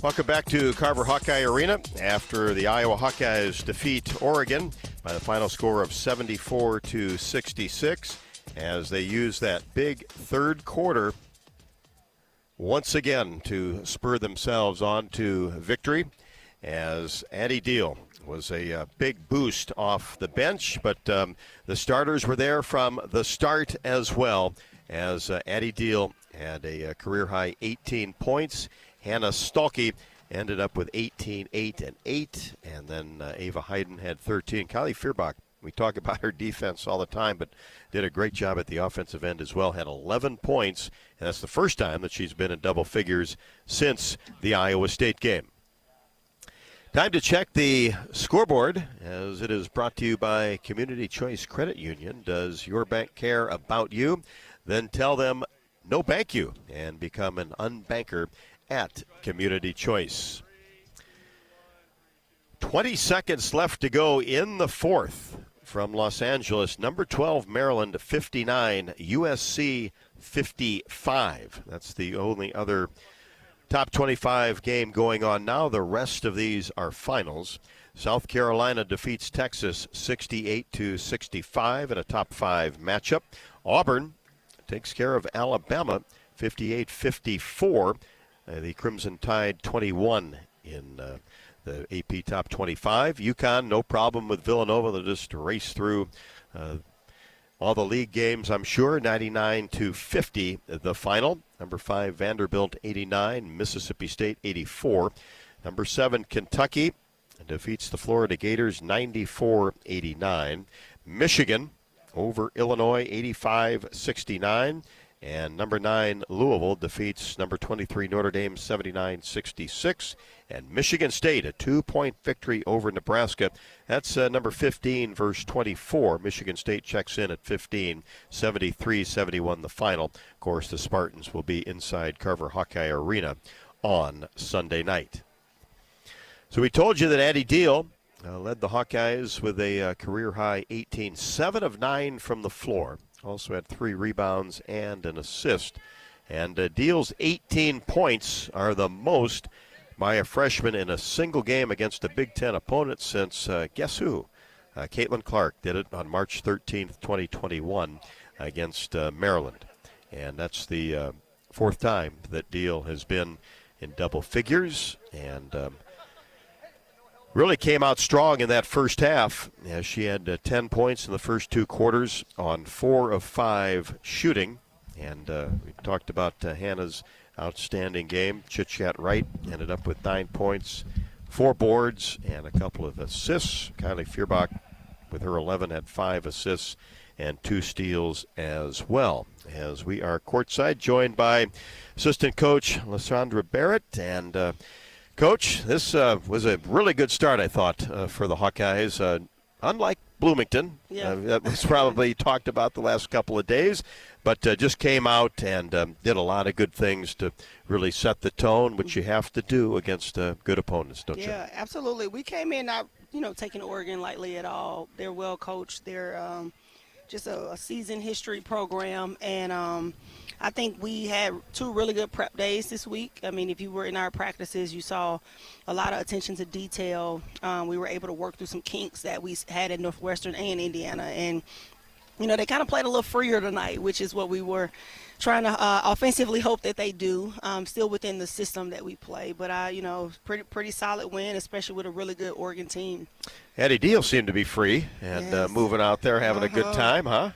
Welcome back to Carver Hawkeye Arena after the Iowa Hawkeyes defeat Oregon by the final score of 74-66 as they use that big third quarter once again to spur themselves on to victory, as Addie Deal was a big boost off the bench, but the starters were there from the start as well, as Addie Deal had a career-high 18 points. Hannah Stolke ended up with 18, 8, and 8. And then Ava Hayden had 13. Kylie Fierbach, we talk about her defense all the time, but did a great job at the offensive end as well. Had 11 points, and that's the first time that she's been in double figures since the Iowa State game. Time to check the scoreboard, as it is brought to you by Community Choice Credit Union. Does your bank care about you? Then tell them no bank you and become an unbanker at Community Choice. 20 seconds left to go in the fourth. From Los Angeles, number 12 Maryland 59, USC 55. That's the only other top 25 game going on now. The rest of these are finals. South Carolina defeats Texas 68-65 in a top 5 matchup. Auburn takes care of Alabama 58-54. The Crimson Tide 21 in the AP Top 25. UConn, no problem with Villanova. They'll just race through all the league games, I'm sure. 99-50 the final. Number 5 Vanderbilt 89, Mississippi State 84. Number 7 Kentucky defeats the Florida Gators 94-89. Michigan over Illinois 85-69. And number 9, Louisville defeats number 23, Notre Dame, 79-66. And Michigan State, a 2-point victory over Nebraska. That's number 15 versus 24. Michigan State checks in at 15, 73-71 the final. Of course, the Spartans will be inside Carver Hawkeye Arena on Sunday night. So we told you that Addie Deal led the Hawkeyes with a career-high 18, 7 of 9 from the floor. Also had 3 rebounds and an assist. And Deal's 18 points are the most by a freshman in a single game against a Big Ten opponent since, guess who? Caitlin Clark did it on March 13th, 2021 against Maryland. And that's the 4th time that Deal has been in double figures. And really came out strong in that first half, as she had 10 points in the first 2 quarters on 4 of 5 shooting. And we talked about Hannah's outstanding game. Chit-Chat Wright ended up with 9 points, 4 boards, and a couple of assists. Kylie Fierbach, with her 11, had 5 assists and 2 steals as well. As we are courtside, joined by assistant coach Lysandra Barrett. And Coach, this was a really good start, I thought, for the Hawkeyes. Unlike Bloomington, that was probably talked about the last couple of days, but just came out and did a lot of good things to really set the tone, which you have to do against good opponents, don't you? Yeah, absolutely. We came in not, taking Oregon lightly at all. They're well coached. They're just a seasoned history program, and I think we had 2 really good prep days this week. I mean, if you were in our practices, you saw a lot of attention to detail. We were able to work through some kinks that we had in Northwestern and Indiana. And, they kind of played a little freer tonight, which is what we were trying to offensively hope that they do, still within the system that we play. But, pretty solid win, especially with a really good Oregon team. Addie Deal seemed to be free and moving out there, having a good time, huh?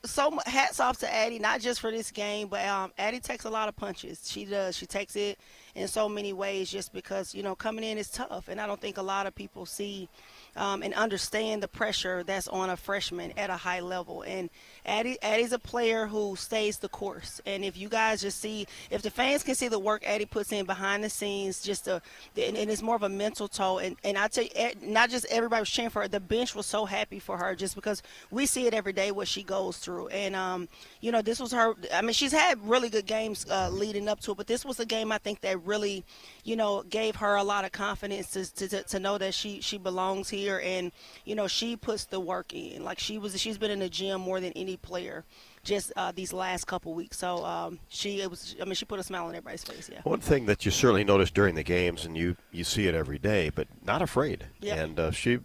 So hats off to Addie, not just for this game, but Addie takes a lot of punches. She does. She takes it in so many ways just because, coming in is tough. And I don't think a lot of people see and understand the pressure that's on a freshman at a high level. And Addie's a player who stays the course. And if you guys just see, if the fans can see the work Addie puts in behind the scenes, and it's more of a mental toll. And I tell you, not just everybody was cheering for her, the bench was so happy for her just because we see it every day what she goes through. And, this was her. I mean, she's had really good games leading up to it, but this was a game I think that really, gave her a lot of confidence to know that she belongs here, and she puts the work in. Like she's been in the gym more than any player just these last couple weeks. So she put a smile on everybody's face. Yeah. One thing that you certainly notice during the games, and you see it every day, but not afraid. Yep. And she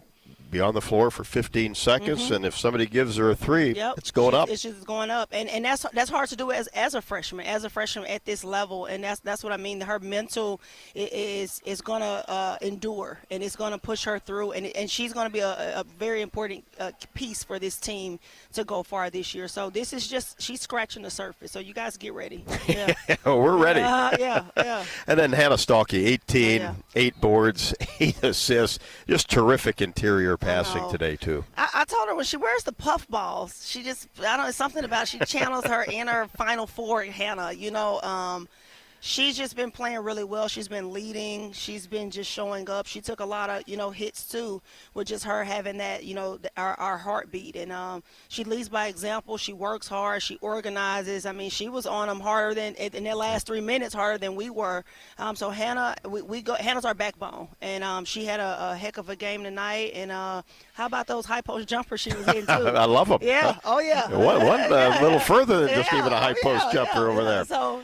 be on the floor for 15 seconds, and if somebody gives her a three, it's going up. It's just going up, and that's hard to do as a freshman at this level, and that's what I mean. Her mental is going to endure, and it's going to push her through, and she's going to be a very important piece for this team to go far this year. So this is she's scratching the surface. So you guys get ready. Yeah, we're ready. Yeah. And then Hannah Stalkey, 18, 8 boards, 8 assists, just terrific interior passing today too. I told her when she wears the puff balls, she just, I don't know, something about, she channels her inner Final Four Hannah, she's just been playing really well. She's been leading. She's been just showing up. She took a lot of, hits too, with just her having that, our heartbeat. And she leads by example. She works hard. She organizes. I mean, she was on them harder than, in their last 3 minutes, harder than we were. So Hannah, Hannah's our backbone. And she had a heck of a game tonight. And how about those high post jumpers she was hitting too? I love them. Yeah. Oh, yeah. One little further than just even a high post jumper over there. So,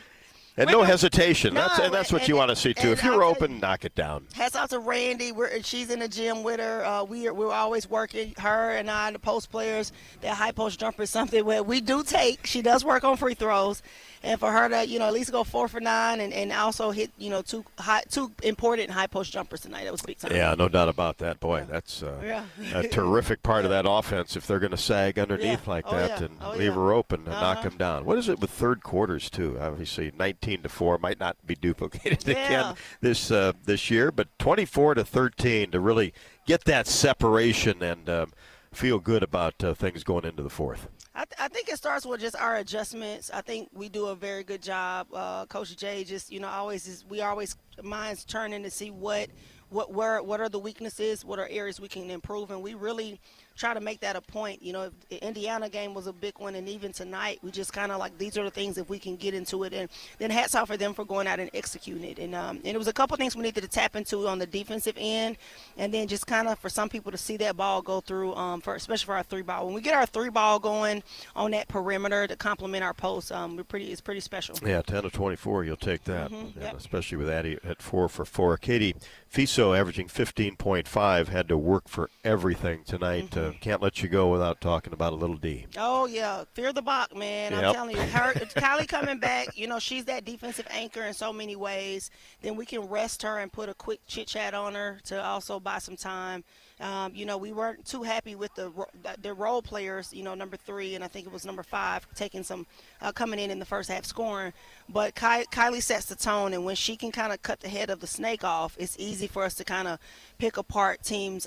and no hesitation. That's what you want to see, too. If you're open, knock it down. Hats off to Randy. She's in the gym with her. We're always working, her and I, the post players. That high post jumper is something where we do take. She does work on free throws. And for her to, at least go 4 for 9 and also hit, two important high post jumpers tonight. That was big time. Yeah, no doubt about that. Boy, that's a terrific part of that offense if they're going to sag underneath like that and leave her open and knock them down. What is it with third quarters, too? Obviously, 19-4 might not be duplicated again this year, but 24-13 to really get that separation and feel good about things going into the fourth. I think it starts with just our adjustments. I think we do a very good job. Coach Jay just, we always minds turning to see what are the weaknesses, what are areas we can improve, and we really try to make that a point. If the Indiana game was a big one, and even tonight, we just kind of like, these are the things if we can get into it. And then hats off for them for going out and executing it. And it was a couple things we needed to tap into on the defensive end, and then just kind of for some people to see that ball go through, especially for our 3-ball. When we get our 3-ball going on that perimeter to complement our post, it's pretty special. Yeah, 10-24, you'll take that, especially with Addie at 4 for 4. Katie Fiso averaging 15.5, had to work for everything tonight. Can't let you go without talking about a little D. Oh, yeah. Fear the Bach, man. Yep. I'm telling you. Kylie coming back, she's that defensive anchor in so many ways. Then we can rest her and put a quick chit-chat on her to also buy some time. We weren't too happy with the role players, number 3, and I think it was number 5, taking some coming in the first half scoring. But Kylie sets the tone, and when she can kind of cut the head of the snake off, it's easy for us to kind of pick apart teams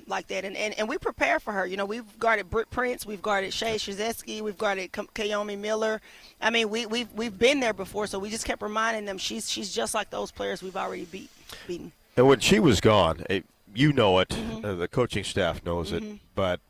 like that. And we prepare for her. We've guarded Britt Prince, we've guarded Shea Shizeski, we've guarded Kayomi Miller. I mean, we've been there before, so we just kept reminding them she's just like those players we've already beaten. And when she was gone, you know it, the coaching staff knows it, but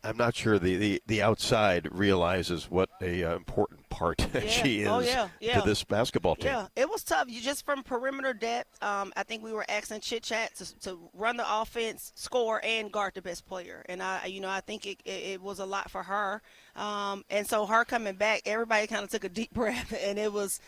I'm not sure the outside realizes what a important part she is to this basketball team. Yeah, it was tough. You just from perimeter depth, I think we were asking chit-chat to run the offense, score, and guard the best player. And I think it was a lot for her. And so her coming back, everybody kind of took a deep breath, and it was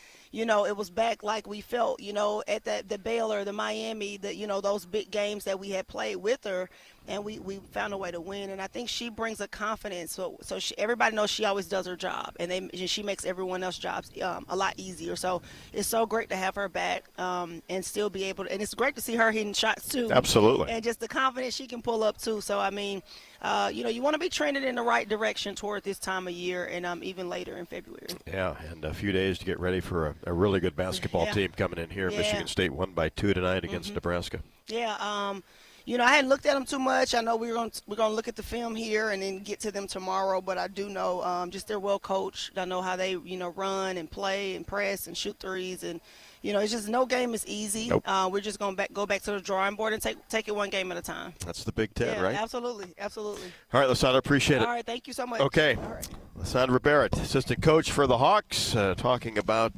back like we felt, at the Baylor, the Miami, those big games that we had played with her, and we found a way to win. And I think she brings a confidence. So everybody knows she always does her job, and she makes everyone else's jobs a lot easier. So it's so great to have her back and still be able to. And it's great to see her hitting shots too. Absolutely. And just the confidence she can pull up too. So I mean, you want to be trending in the right direction toward this time of year, and even later in February. Yeah, and a few days to get ready for a really good basketball team coming in here. Michigan State won by 2 tonight against Nebraska. Yeah, I hadn't looked at them too much. I know we're going to look at the film here and then get to them tomorrow, but I do know just they're well coached. I know how they run and play and press and shoot threes, and it's just no game is easy. Nope. We're just going to go back to the drawing board and take it one game at a time. That's the Big Ten, right? Absolutely. All right, Lysandra, appreciate it. All right, thank you so much. Okay. All right. Lysandra Barrett, assistant coach for the Hawks, talking about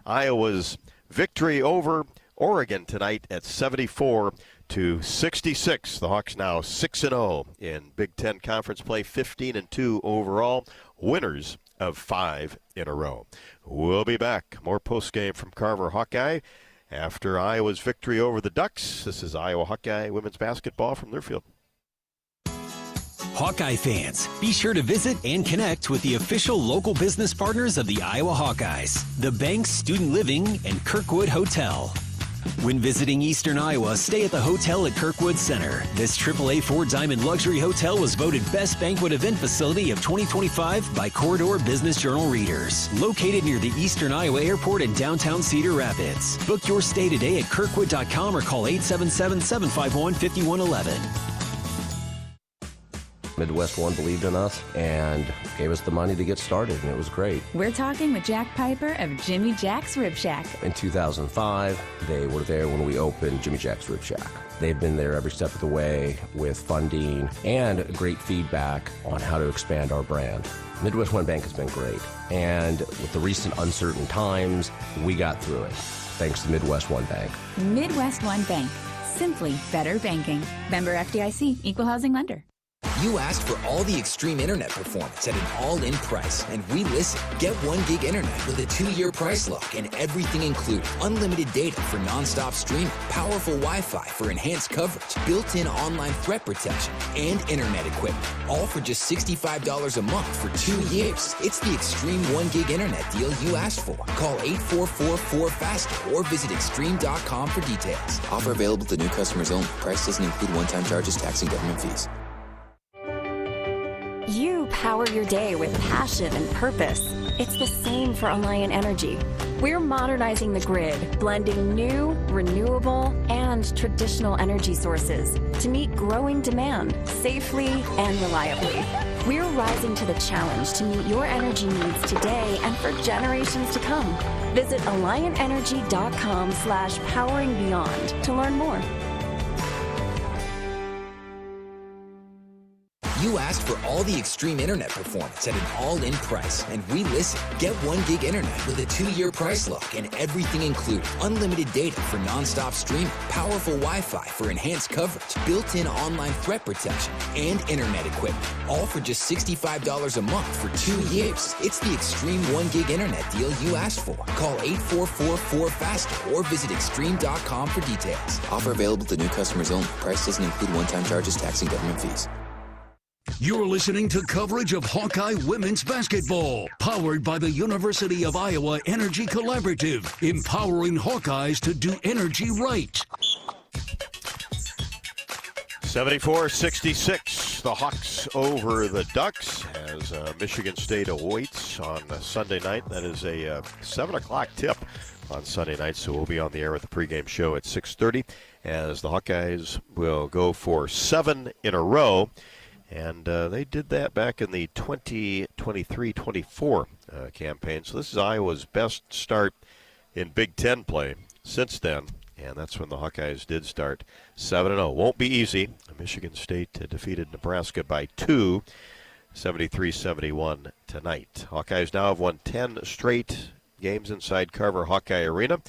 Iowa's victory over Oregon tonight at 74-66. The Hawks now 6-0 in Big Ten Conference play, 15-2 overall, winners of 5 in a row. We'll be back. More postgame from Carver Hawkeye after Iowa's victory over the Ducks. This is Iowa Hawkeye women's basketball from Learfield. Hawkeye fans, be sure to visit and connect with the official local business partners of the Iowa Hawkeyes, the Banks Student Living and Kirkwood Hotel. When visiting Eastern Iowa, stay at the hotel at Kirkwood Center. This AAA 4-Diamond Luxury Hotel was voted Best Banquet Event Facility of 2025 by Corridor Business Journal readers. Located near the Eastern Iowa Airport in downtown Cedar Rapids. Book your stay today at kirkwood.com or call 877-751-5111. Midwest One believed in us and gave us the money to get started, and it was great. We're talking with Jack Piper of Jimmy Jack's Rib Shack. In 2005, they were there when we opened Jimmy Jack's Rib Shack. They've been there every step of the way with funding and great feedback on how to expand our brand. Midwest One Bank has been great, and with the recent uncertain times, we got through it, thanks to Midwest One Bank. Midwest One Bank. Simply better banking. Member FDIC, equal housing lender. You asked for all the extreme internet performance at an all-in price, and we listened. Get 1 gig internet with a 2-year price lock and everything included. Unlimited data for non-stop streaming, powerful Wi-Fi for enhanced coverage, built-in online threat protection, and internet equipment. All for just $65 a month for 2 years. It's the extreme 1 gig internet deal you asked for. Call 844-4FASTER or visit extreme.com for details. Offer available to new customers only. Price doesn't include one-time charges, tax, and government fees. You power your day with passion and purpose. It's the same for Alliant Energy. We're modernizing the grid, blending new, renewable, and traditional energy sources to meet growing demand safely and reliably. We're rising to the challenge to meet your energy needs today and for generations to come. Visit AlliantEnergy.com/poweringBeyond to learn more. You asked for all the extreme internet performance at an all-in price, and we listened. Get 1 gig internet with a 2-year price lock and everything included. Unlimited data for non-stop streaming, powerful Wi-Fi for enhanced coverage, built-in online threat protection, and internet equipment. All for just $65 a month for 2 years. It's the extreme 1 gig internet deal you asked for. Call 844-4FASTER or visit extreme.com for details. Offer available to new customers only. Price doesn't include one-time charges, tax, and government fees. You're listening to coverage of Hawkeye women's basketball, powered by the University of Iowa Energy Collaborative, empowering Hawkeyes to do energy right. 74-66, the Hawks over the Ducks as Michigan State awaits on Sunday night. That is a 7 o'clock tip on Sunday night, so we'll be on the air with the pregame show at 6:30 as the Hawkeyes will go for 7 in a row. And they did that back in the 2023-24 campaign. So this is Iowa's best start in Big Ten play since then. And that's when the Hawkeyes did start 7-0. Won't be easy. Michigan State defeated Nebraska by 2, 73-71 tonight. Hawkeyes now have won 10 straight games inside Carver Hawkeye Arena.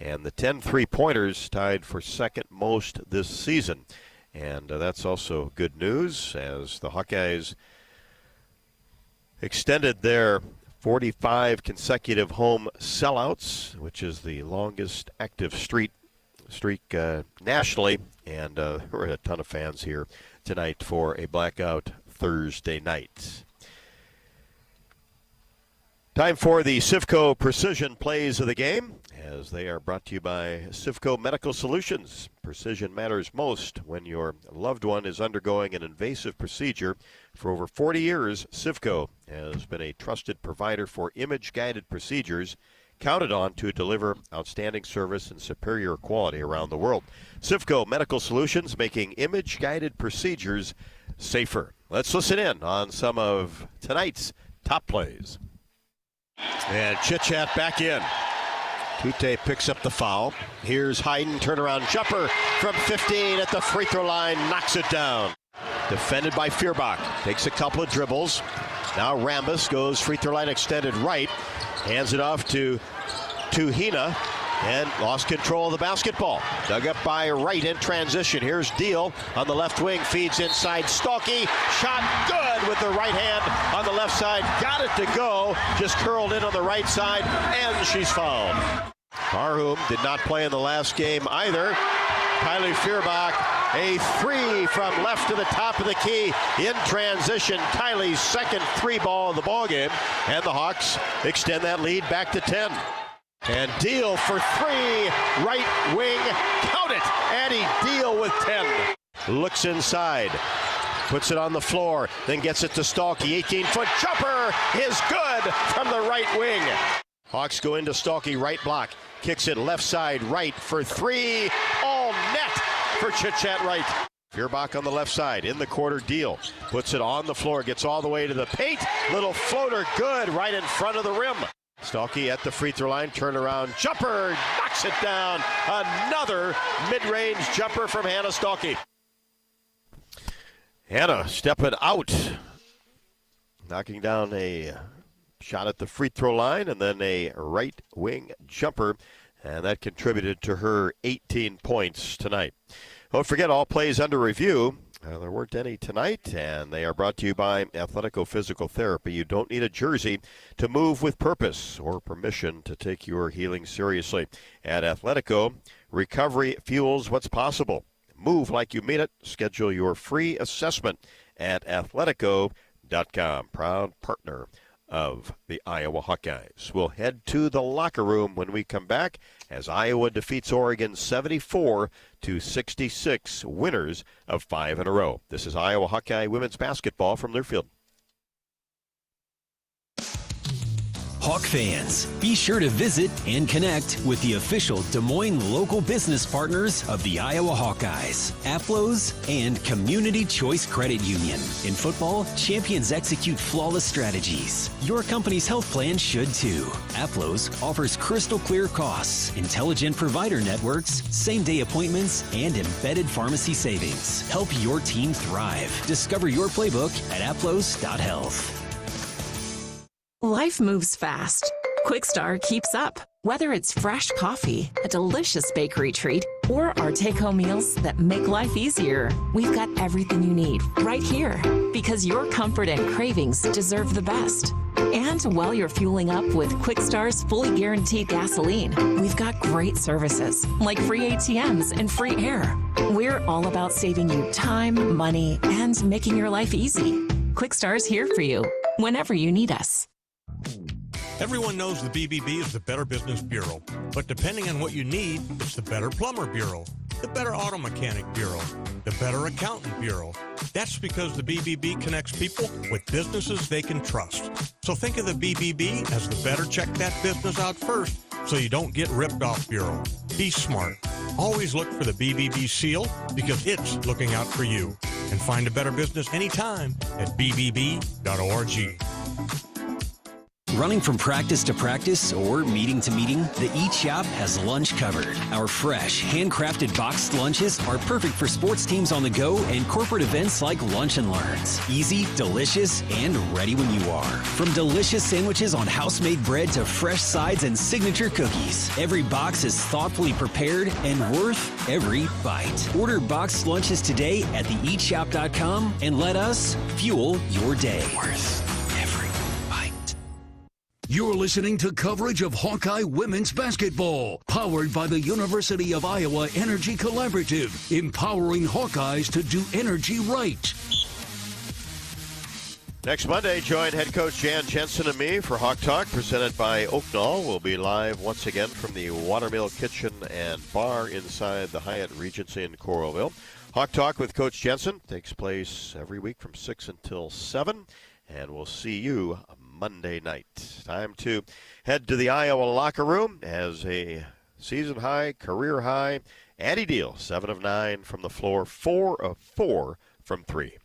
And the 10 3-pointers tied for second most this season. And that's also good news as the Hawkeyes extended their 45 consecutive home sellouts, which is the longest active streak nationally. And there were a ton of fans here tonight for a blackout Thursday night. Time for the Civco Precision Plays of the Game, as they are brought to you by Civco Medical Solutions. Precision matters most when your loved one is undergoing an invasive procedure. For over 40 years, Civco has been a trusted provider for image-guided procedures, counted on to deliver outstanding service and superior quality around the world. Civco Medical Solutions, making image-guided procedures safer. Let's listen in on some of tonight's top plays. And Chit-Chat back in. Tute picks up the foul. Here's Hayden, turnaround jumper from 15 at the free throw line, knocks it down. Defended by Feuerbach. Takes a couple of dribbles. Now Rambis goes free throw line extended right. Hands it off to Hina. and lost control of the basketball. Dug up by Wright in transition. Here's Deal on the left wing, feeds inside. Stolke, shot good with the right hand on the left side. Got it to go, just curled in on the right side, and she's fouled. Barhum did not play in the last game either. Kylie Feuerbach, a three from left to the top of the key in transition. Kylie's second three ball of the ball game, and the Hawks extend that lead back to 10. And Deal for three, right wing, count it. Addie Deal with 10. Looks inside, puts it on the floor, then gets it to Stolke. 18-foot jumper is good from the right wing. Hawks go into Stolke, right block, kicks it left side, right for three, all net for Chit-Chat Wright. Feuerbach on the left side, in the quarter. Deal, puts it on the floor, gets all the way to the paint, little floater, good, right in front of the rim. Stolke at the free throw line, turnaround jumper, knocks it down. Another mid-range jumper from Hannah Stolke. Hannah stepping out, knocking down a shot at the free throw line, and then a right wing jumper, and that contributed to her 18 points tonight. Don't forget, all plays under review. There weren't any tonight, and they are brought to you by Athletico Physical Therapy. You don't need a jersey to move with purpose or permission to take your healing seriously. At Athletico, recovery fuels what's possible. Move like you mean it. Schedule your free assessment at athletico.com. Proud partner of the Iowa Hawkeyes. We'll head to the locker room when we come back as Iowa defeats Oregon 74-66, winners of 5 in a row. This is Iowa Hawkeye women's basketball from Learfield. Hawk fans, be sure to visit and connect with the official Des Moines local business partners of the Iowa Hawkeyes, APLOS, and Community Choice Credit Union. In football, champions execute flawless strategies. Your company's health plan should too. APLOS offers crystal clear costs, intelligent provider networks, same-day appointments, and embedded pharmacy savings. Help your team thrive. Discover your playbook at aplos.health. Life moves fast. Quickstar keeps up. Whether it's fresh coffee, a delicious bakery treat, or our take-home meals that make life easier, we've got everything you need right here. Because your comfort and cravings deserve the best. And while you're fueling up with Quickstar's fully guaranteed gasoline, we've got great services like free ATMs and free air. We're all about saving you time, money, and making your life easy. Quickstar's here for you whenever you need us. Everyone knows the BBB is the Better Business Bureau, but depending on what you need, it's the Better Plumber Bureau, the Better Auto Mechanic Bureau, the Better Accountant Bureau. That's because the BBB connects people with businesses they can trust. So think of the BBB as the better check that business out first so you don't get ripped off bureau. Be smart. Always look for the BBB seal because it's looking out for you. And find a better business anytime at bbb.org. Running from practice to practice or meeting to meeting, the Eat Shop has lunch covered. Our fresh, handcrafted boxed lunches are perfect for sports teams on the go and corporate events like Lunch and Learns. Easy, delicious, and ready when you are. From delicious sandwiches on house-made bread to fresh sides and signature cookies, every box is thoughtfully prepared and worth every bite. Order boxed lunches today at theeatshop.com and let us fuel your day. Worth every bite. You're listening to coverage of Hawkeye women's basketball, powered by the University of Iowa Energy Collaborative, empowering Hawkeyes to do energy right. Next Monday, join head coach Jan Jensen and me for Hawk Talk, presented by Oaknall. We'll be live once again from the Watermill Kitchen and Bar inside the Hyatt Regency in Coralville. Hawk Talk with Coach Jensen takes place every week from 6 until 7, and we'll see you Monday night. Time to head to the Iowa locker room as a season high, career high. Addie Deal, 7 of 9 from the floor, 4 of 4 from 3.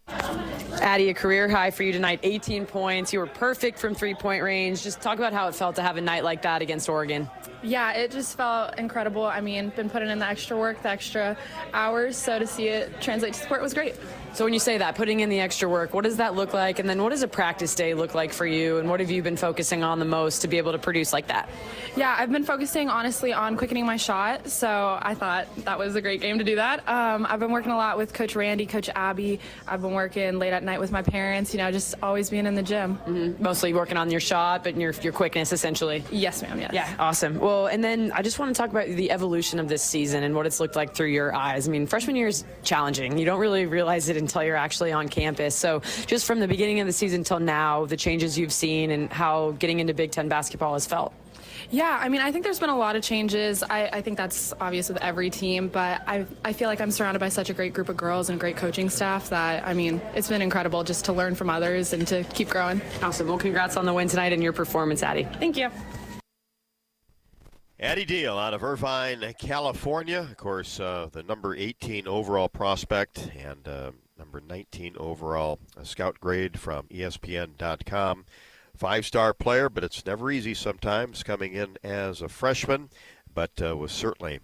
Addie, a career high for you tonight, 18 points. You were perfect from three-point range. Just talk about how it felt to have a night like that against Oregon. Yeah, it just felt incredible. I mean, been putting in the extra work, the extra hours, so to see it translate to sport was great. So when you say that, putting in the extra work, what does that look like? And then what does a practice day look like for you? And what have you been focusing on the most to be able to produce like that? Yeah, I've been focusing, honestly, on quickening my shot, so I thought that was a great game to do that. I've been working a lot with Coach Randy, Coach Abby. I've been working late at night with my parents, just always being in the gym. Mm-hmm. Mostly working on your shot, but your quickness, essentially. Yes, ma'am, yes. Yeah, awesome. Well, and then I just want to talk about the evolution of this season and what it's looked like through your eyes. I mean, freshman year is challenging. You don't really realize it until you're actually on campus. So just from the beginning of the season till now, the changes you've seen and how getting into Big Ten basketball has felt. Yeah, I mean, I think there's been a lot of changes. I think that's obvious with every team, but I feel like I'm surrounded by such a great group of girls and great coaching staff that, I mean, it's been incredible just to learn from others and to keep growing. Awesome. Well, congrats on the win tonight and your performance, Addie. Thank you. Addie Deal out of Irvine, California. Of course, the number 18 overall prospect and number 19 overall scout grade from ESPN.com. 5-star player, but it's never easy sometimes coming in as a freshman, but was certainly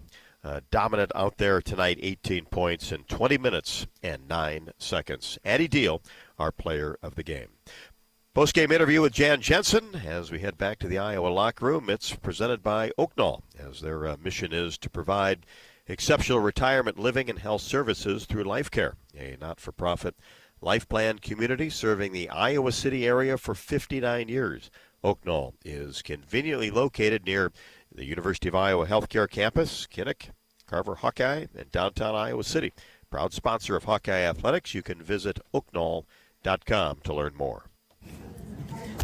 dominant out there tonight. 18 points in 20 minutes and 9 seconds. Addie Deal, our player of the game. Postgame interview with Jan Jensen as we head back to the Iowa locker room. It's presented by Oaknall, as their mission is to provide exceptional retirement living and health services through Life Care, a not-for-profit life plan community serving the Iowa City area for 59 years. Oaknall is conveniently located near the University of Iowa Healthcare Campus, Kinnick, Carver Hawkeye, and downtown Iowa City. Proud sponsor of Hawkeye Athletics. You can visit oaknall.com to learn more.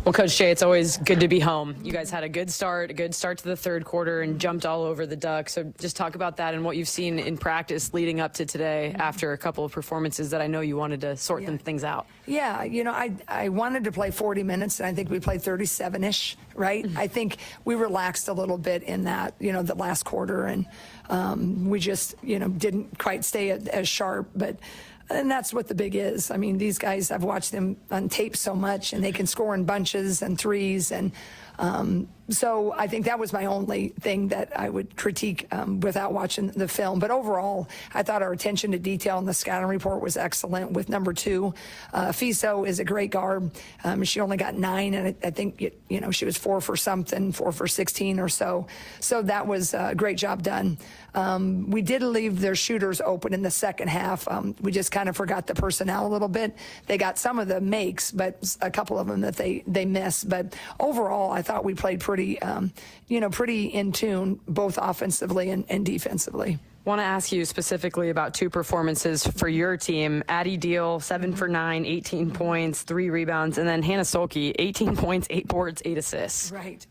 Well, Coach Jay, it's always good to be home. You guys had a good start to the third quarter and jumped all over the Ducks. So just talk about that and what you've seen in practice leading up to today after a couple of performances that I know you wanted to sort them things out. Yeah, I wanted to play 40 minutes, and I think we played 37-ish, right? I think we relaxed a little bit in that, the last quarter, and we just, didn't quite stay as sharp, and that's what the big is. I mean, these guys, I've watched them on tape so much, and they can score in bunches and threes. And so I think that was my only thing that I would critique without watching the film. But overall, I thought our attention to detail in the scouting report was excellent with number 2. Fiso is a great guard. She only got 9, and I think, she was 4 for something, 4 for 16 or so. So that was a great job done. We did leave their shooters open in the second half. We just kind of forgot the personnel a little bit. They got some of the makes, but a couple of them that they missed. But overall, I thought we played pretty in tune, both offensively and defensively. Want to ask you specifically about 2 performances for your team. Addie Deal, 7 for 9, 18 points, 3 rebounds, and then Hannah Solke, 18 points, 8 boards, 8 assists. Right.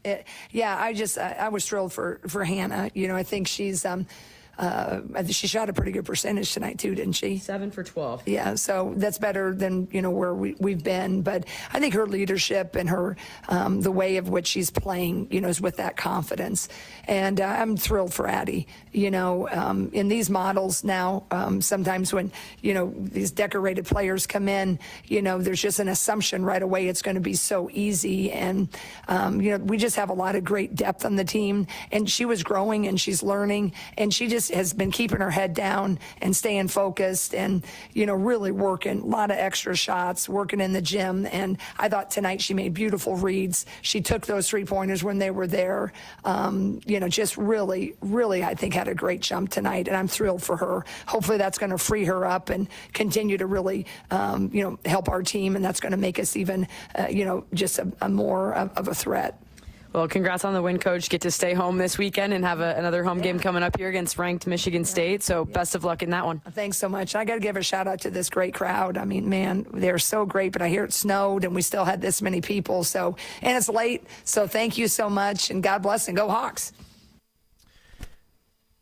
I was thrilled for Hannah. I think she's she shot a pretty good percentage tonight too, didn't she? 7 for 12. Yeah, so that's better than where we've been. But I think her leadership and her the way of which she's playing, is with that confidence. And I'm thrilled for Addie. In these models now, sometimes when these decorated players come in, there's just an assumption right away it's going to be so easy. And we just have a lot of great depth on the team. And she was growing and she's learning, and she just has been keeping her head down and staying focused and, really working. A lot of extra shots, working in the gym. And I thought tonight she made beautiful reads. She took those 3-pointers when they were there. Just really, really, I think, had a great jump tonight. And I'm thrilled for her. Hopefully that's going to free her up and continue to really, help our team. And that's going to make us even, just a more of a threat. Well, congrats on the win, Coach. Get to stay home this weekend and have another home game coming up here against ranked Michigan State. So best of luck in that one. Thanks so much. I got to give a shout out to this great crowd. I mean, man, they're so great, but I hear it snowed and we still had this many people. And it's late. So thank you so much, and God bless, and go Hawks.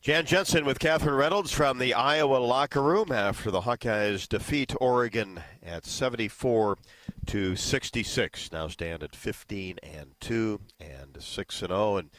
Jan Jensen with Catherine Reynolds from the Iowa locker room after the Hawkeyes defeat Oregon at 74-66. Now stand at 15-2 and 6-0. And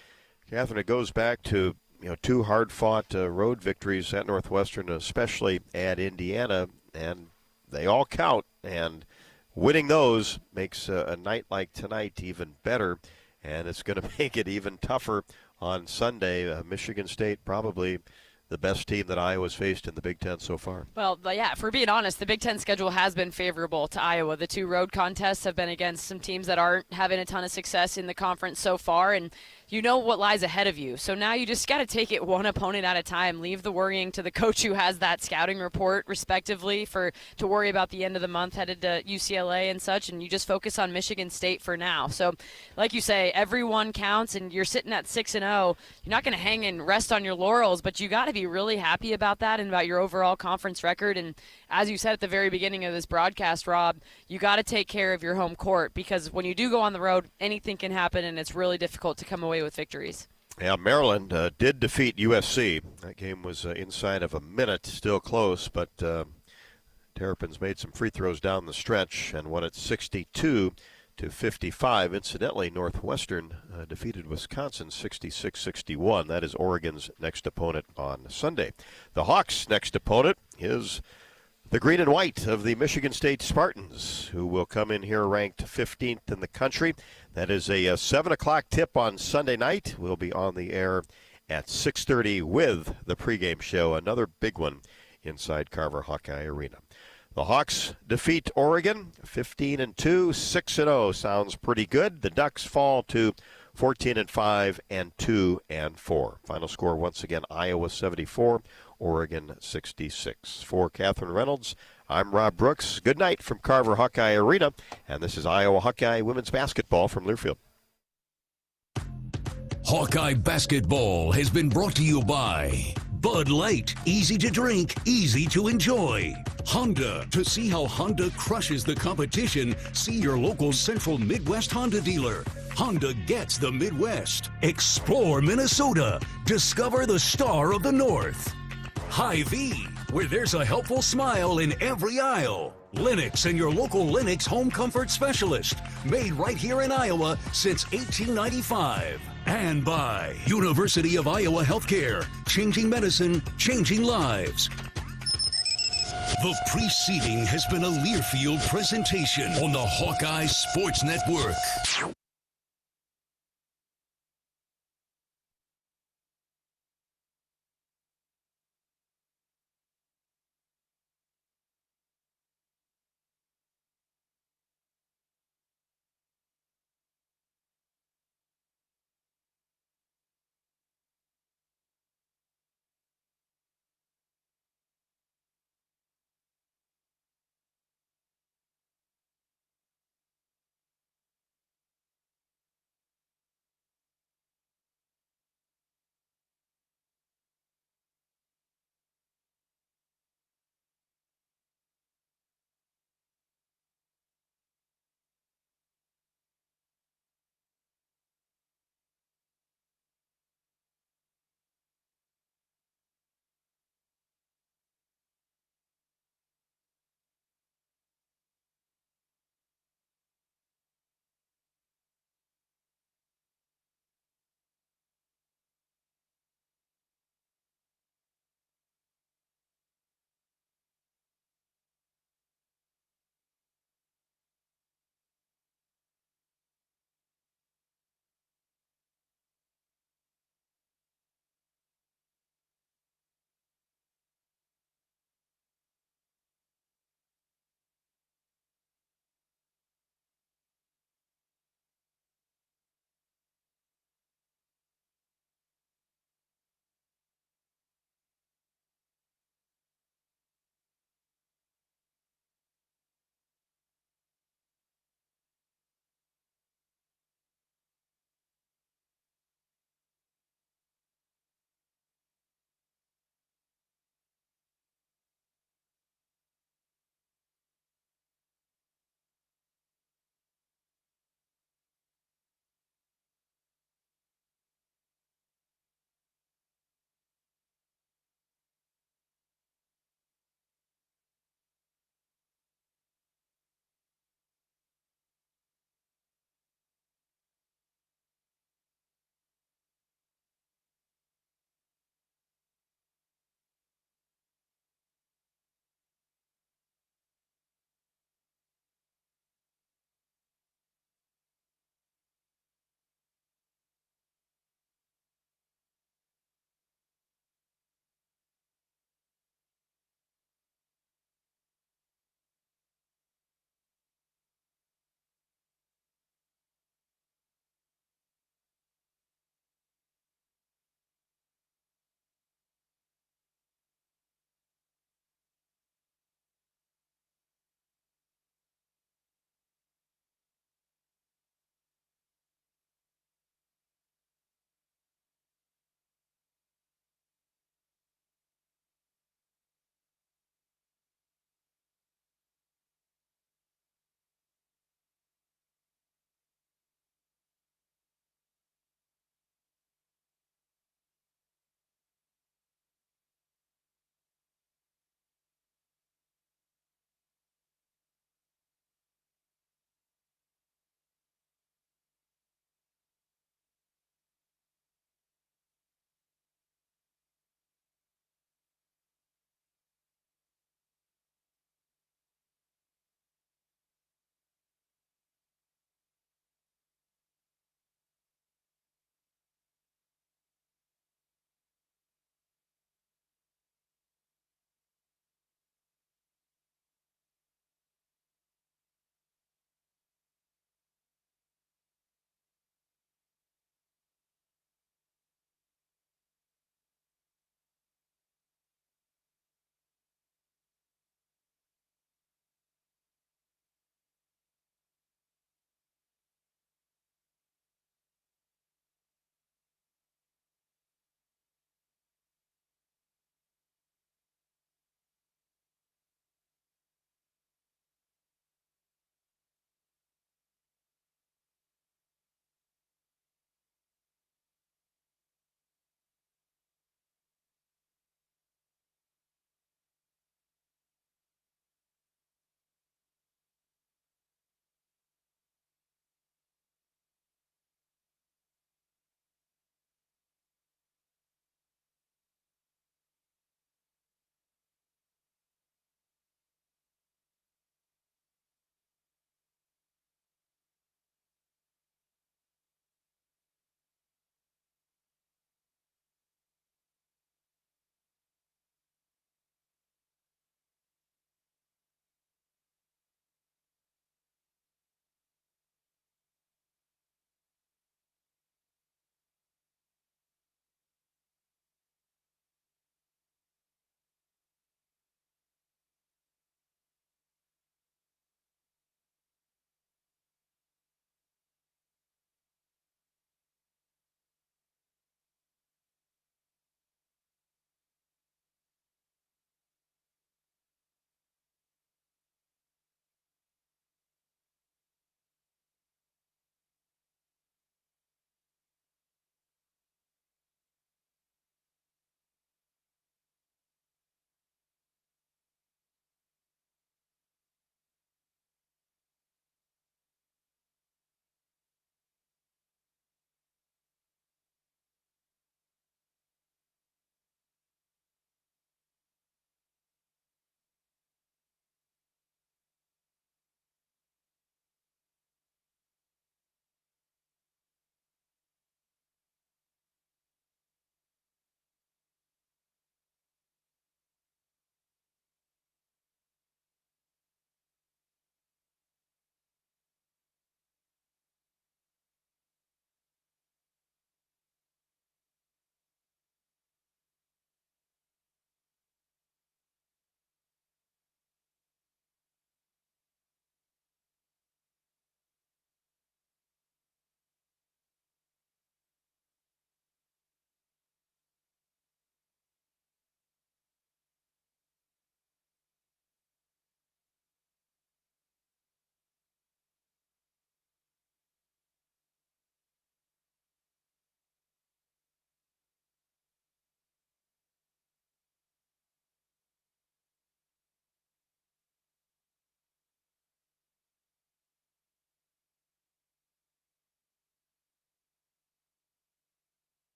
Catherine, it goes back to 2 hard-fought road victories at Northwestern, especially at Indiana, and they all count. And winning those makes a night like tonight even better. And it's going to make it even tougher on Sunday. Michigan State probably the best team that Iowa's faced in the Big Ten so far. Well, yeah, if we're being honest, the Big Ten schedule has been favorable to Iowa. The 2 road contests have been against some teams that aren't having a ton of success in the conference so far, and you know what lies ahead of you. So now you just got to take it one opponent at a time. Leave the worrying to the coach who has that scouting report, respectively, to worry about the end of the month headed to UCLA and such, and you just focus on Michigan State for now. So, like you say, everyone counts, and you're sitting at 6-0. You're not going to hang and rest on your laurels, but you got to be really happy about that and about your overall conference record. And as you said at the very beginning of this broadcast, Rob, you got to take care of your home court, because when you do go on the road, anything can happen, and it's really difficult to come away with victories. Yeah, Maryland did defeat USC. That game was inside of a minute, still close, but Terrapins made some free throws down the stretch and won it 62-55. Incidentally, Northwestern defeated Wisconsin 66-61. That is Oregon's next opponent on Sunday. The Hawks' next opponent is the green and white of the Michigan State Spartans, who will come in here ranked 15th in the country. That is a 7 o'clock tip on Sunday night. We'll be on the air at 6:30 with the pregame show, another big one inside Carver Hawkeye Arena. The Hawks defeat Oregon 15-2, 6-0. Sounds pretty good. The Ducks fall to 14-5 and 2-4. Final score once again: Iowa 74, Oregon 66. For Catherine Reynolds, I'm Rob Brooks. Good night from Carver Hawkeye Arena, and this is Iowa Hawkeye women's basketball from Learfield. Hawkeye basketball has been brought to you by Bud Light, easy to drink, easy to enjoy. Honda, to see how Honda crushes the competition, see your local Central Midwest Honda dealer. Honda gets the Midwest. Explore Minnesota. Discover the star of the North. Hy-Vee, where there's a helpful smile in every aisle. Lennox and your local Lennox home comfort specialist. Made right here in Iowa since 1895. And by University of Iowa Healthcare. Changing medicine, changing lives. The preceding has been a Learfield presentation on the Hawkeye Sports Network.